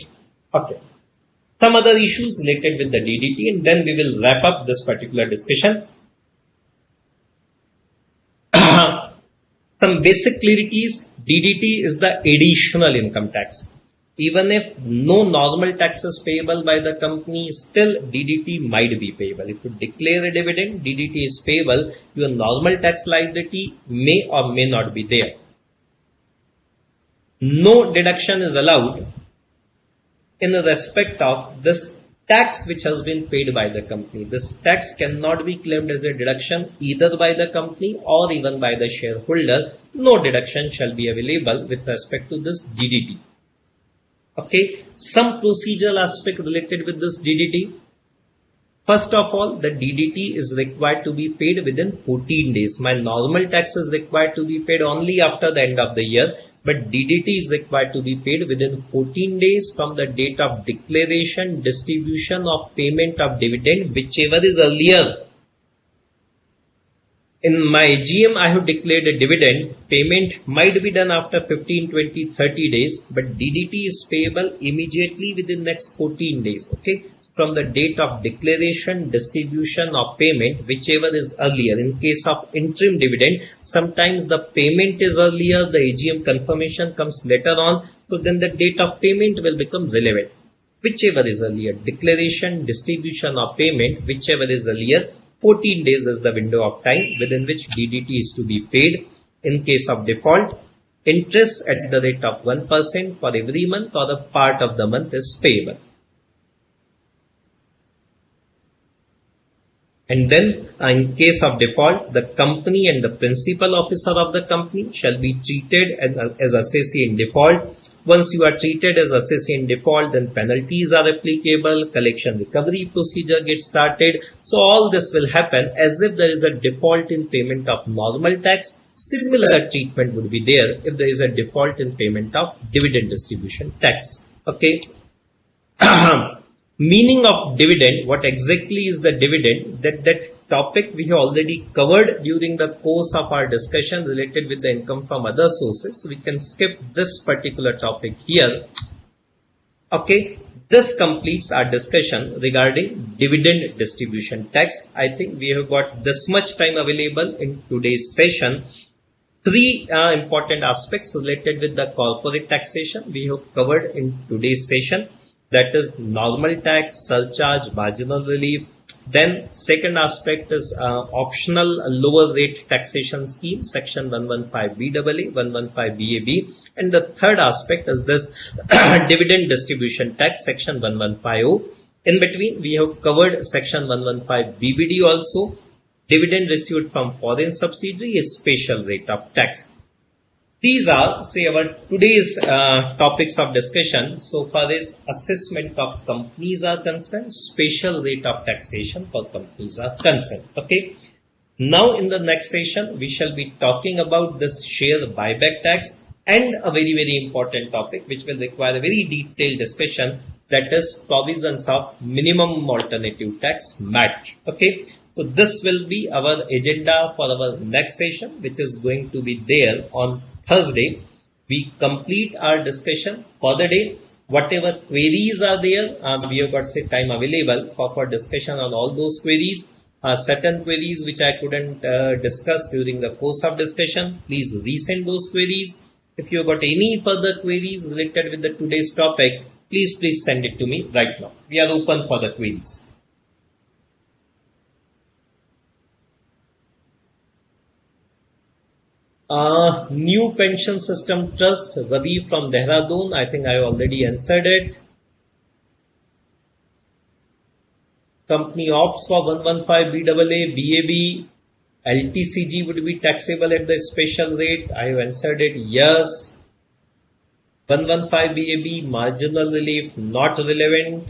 Some other issues related with the DDT, and then we will wrap up this particular discussion. Some basic clarities. DDT is the additional income tax. Even if no normal tax is payable by the company, still DDT might be payable. If you declare a dividend, DDT is payable. Your normal tax liability may or may not be there. No deduction is allowed in respect of this tax which has been paid by the company. This tax cannot be claimed as a deduction either by the company or even by the shareholder. No deduction shall be available with respect to this DDT. Okay, some procedural aspect related with this DDT. First of all, the DDT is required to be paid within 14 days. My normal tax is required to be paid only after the end of the year, but DDT is required to be paid within 14 days from the date of declaration, distribution or payment of dividend, whichever is earlier. In my AGM, I have declared a dividend. Payment might be done after 15, 20, 30 days, but DDT is payable immediately within next 14 days. Okay, from the date of declaration, distribution or payment, whichever is earlier. In case of interim dividend, sometimes the payment is earlier, the AGM confirmation comes later on. So then the date of payment will become relevant. Whichever is earlier, declaration, distribution or payment, whichever is earlier, 14 days is the window of time within which DDT is to be paid. In case of default, interest at the rate of 1% for every month or a part of the month is payable. And then in case of default, the company and the principal officer of the company shall be treated as assessee in default. Once you are treated as assessee in default, then penalties are applicable, collection recovery procedure gets started. So all this will happen as if there is a default in payment of normal tax. Similar treatment would be there if there is a default in payment of dividend distribution tax. Okay. Meaning of dividend, what exactly is the dividend? That topic we have already covered during the course of our discussion related with the income from other sources. So we can skip this particular topic here. Okay, this completes our discussion regarding dividend distribution tax. I think we have got this much time available in today's session. Three important aspects related with the corporate taxation we have covered in today's session. That is normal tax, surcharge, marginal relief. Then second aspect is optional lower rate taxation scheme, section 115BAA, 115BAB. And the third aspect is this dividend distribution tax, section 1150. In between, we have covered section 115BBD also. Dividend received from foreign subsidiary is special rate of tax. These are, say, our today's topics of discussion so far as assessment of companies are concerned, special rate of taxation for companies are concerned. Okay. Now in the next session, we shall be talking about this share buyback tax and a very, very important topic which will require a very detailed discussion, that is provisions of minimum alternative tax MAT. Okay. So this will be our agenda for our next session, which is going to be there on Thursday. We complete our discussion for the day. Whatever queries are there, we have got time available for discussion on all those queries. Certain queries which I couldn't discuss during the course of discussion, please resend those queries. If you have got any further queries related with the today's topic, please send it to me right now. We are open for the queries. New pension system trust, Ravi from Dehradun. I think I already answered it. Company ops for 115 BAA, BAB, LTCG would be taxable at the special rate. I have answered it yes. 115 BAB, marginal relief, not relevant.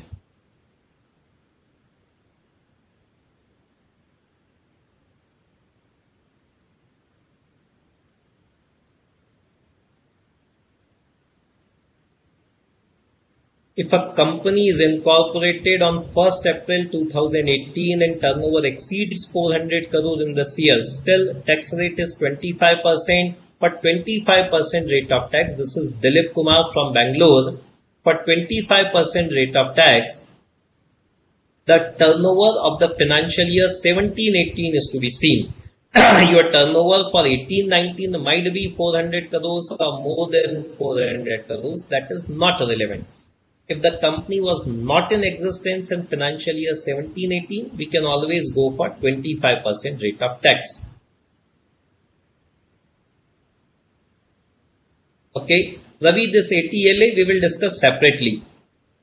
If a company is incorporated on 1st April 2018 and turnover exceeds 400 crore in this year, still tax rate is 25%, but 25% rate of tax. This is Dilip Kumar from Bangalore. For 25% rate of tax, the turnover of the financial year 17-18 is to be seen. Your turnover for 18-19 might be 400 crores or more than 400 crores. That is not relevant. If the company was not in existence in financial year 17-18, we can always go for 25% rate of tax. Okay, Ravi, this ATLA we will discuss separately.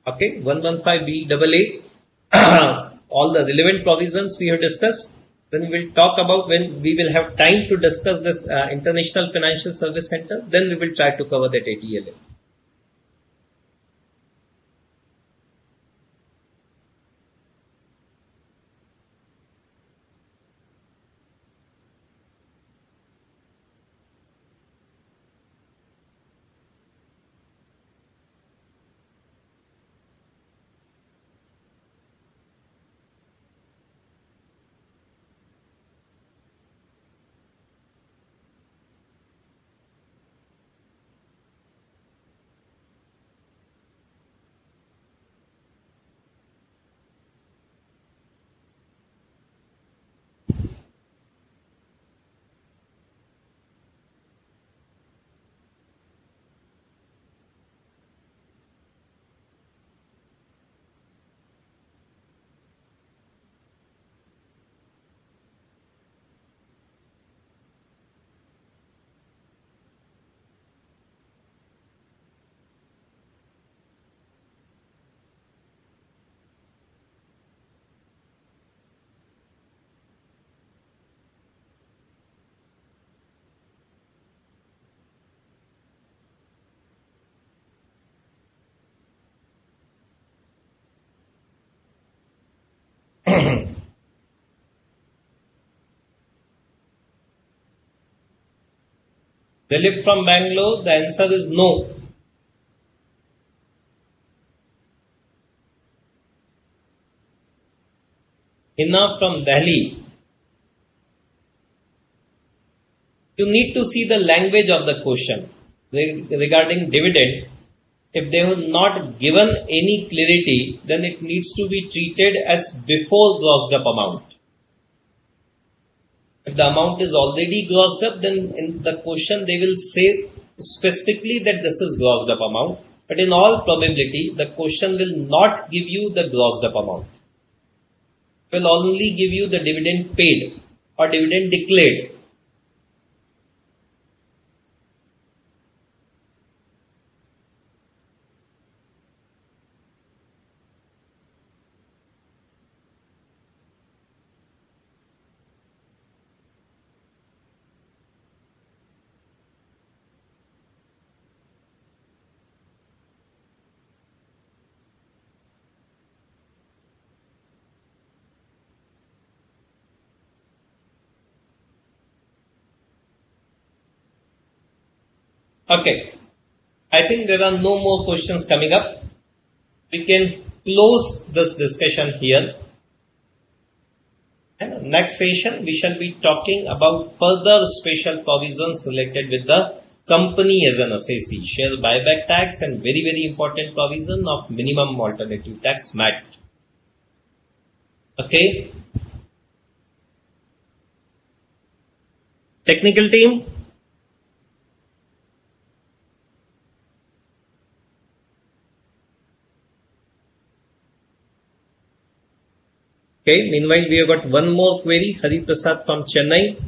Okay, 115 BAA, all the relevant provisions we have discussed. Then we will talk about when we will have time to discuss this International Financial Service Center. Then we will try to cover that ATLA. Dilip from Bangalore, the answer is no. Hina from Delhi. You need to see the language of the question regarding dividend. If they have not given any clarity, then it needs to be treated as before grossed up amount. If the amount is already grossed up, then in the question they will say specifically that this is grossed up amount. But in all probability, the question will not give you the grossed up amount. It will only give you the dividend paid or dividend declared. Okay, I think there are no more questions coming up. We can close this discussion here. And next session, we shall be talking about further special provisions related with the company as an assessee, share buyback tax, and very important provision of minimum alternative tax MAT. Okay. Technical team. Okay, meanwhile, we have got one more query, Hari Prasad from Chennai.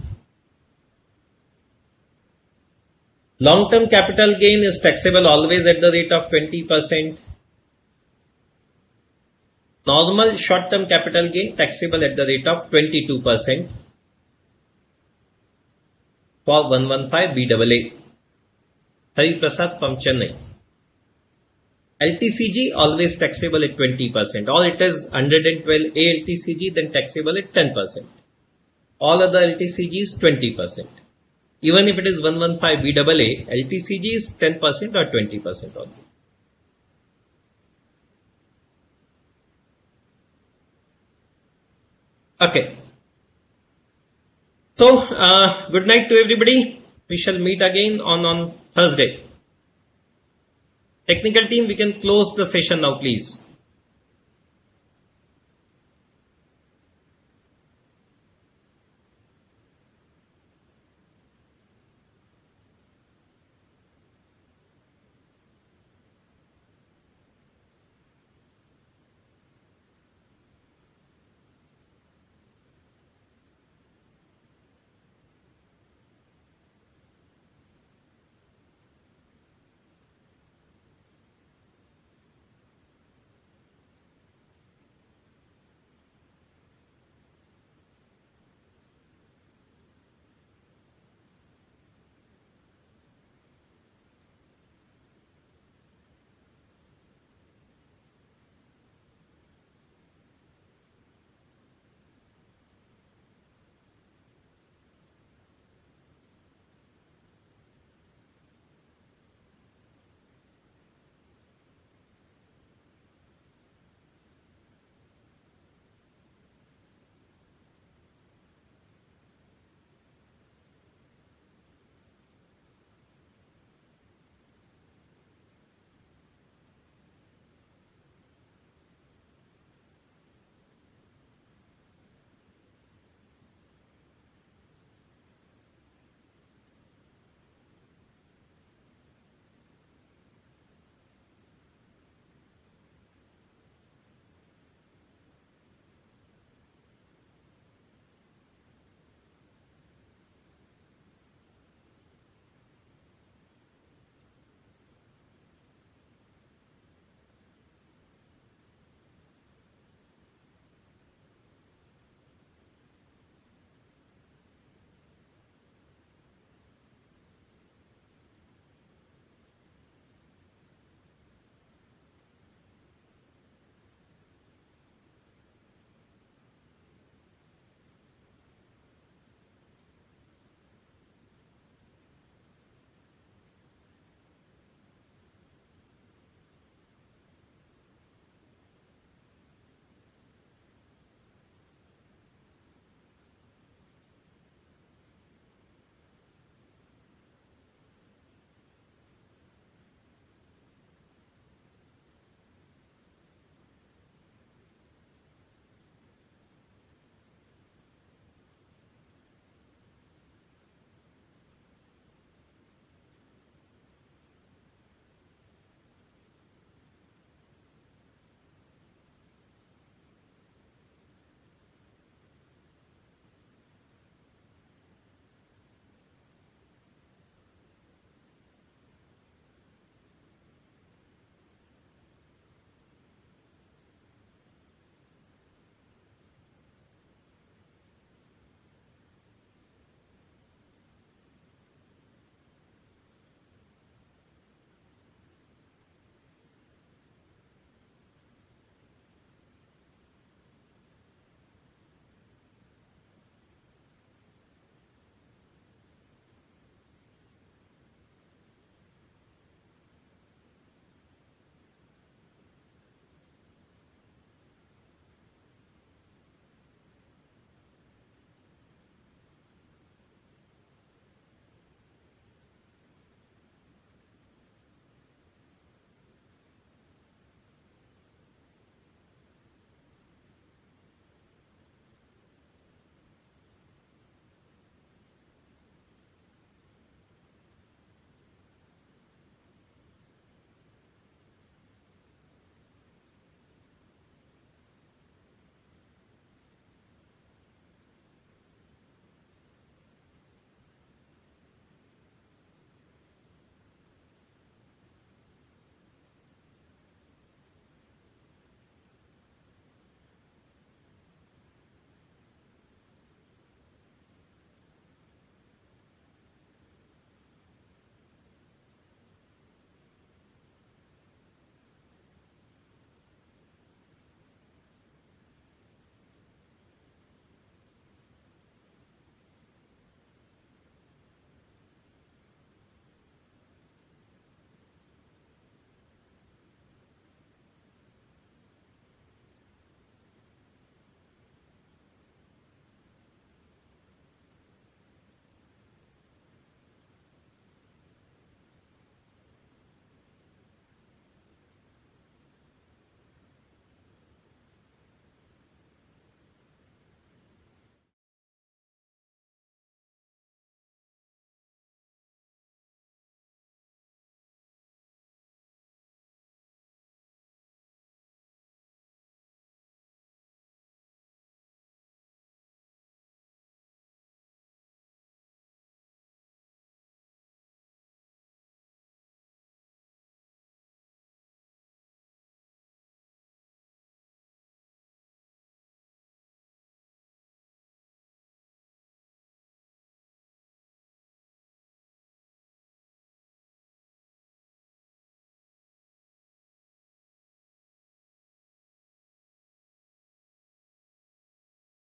Long-term capital gain is taxable always at the rate of 20%. Normal short-term capital gain taxable at the rate of 22% for 115 BAA. Hari Prasad from Chennai. LTCG always taxable at 20%, or it is 112A LTCG, then taxable at 10%. All other LTCG is 20%. Even if it is 115 BAA, LTCG is 10% or 20% only. Okay. So, good night to everybody. We shall meet again on Thursday. Technical team, we can close the session now, please.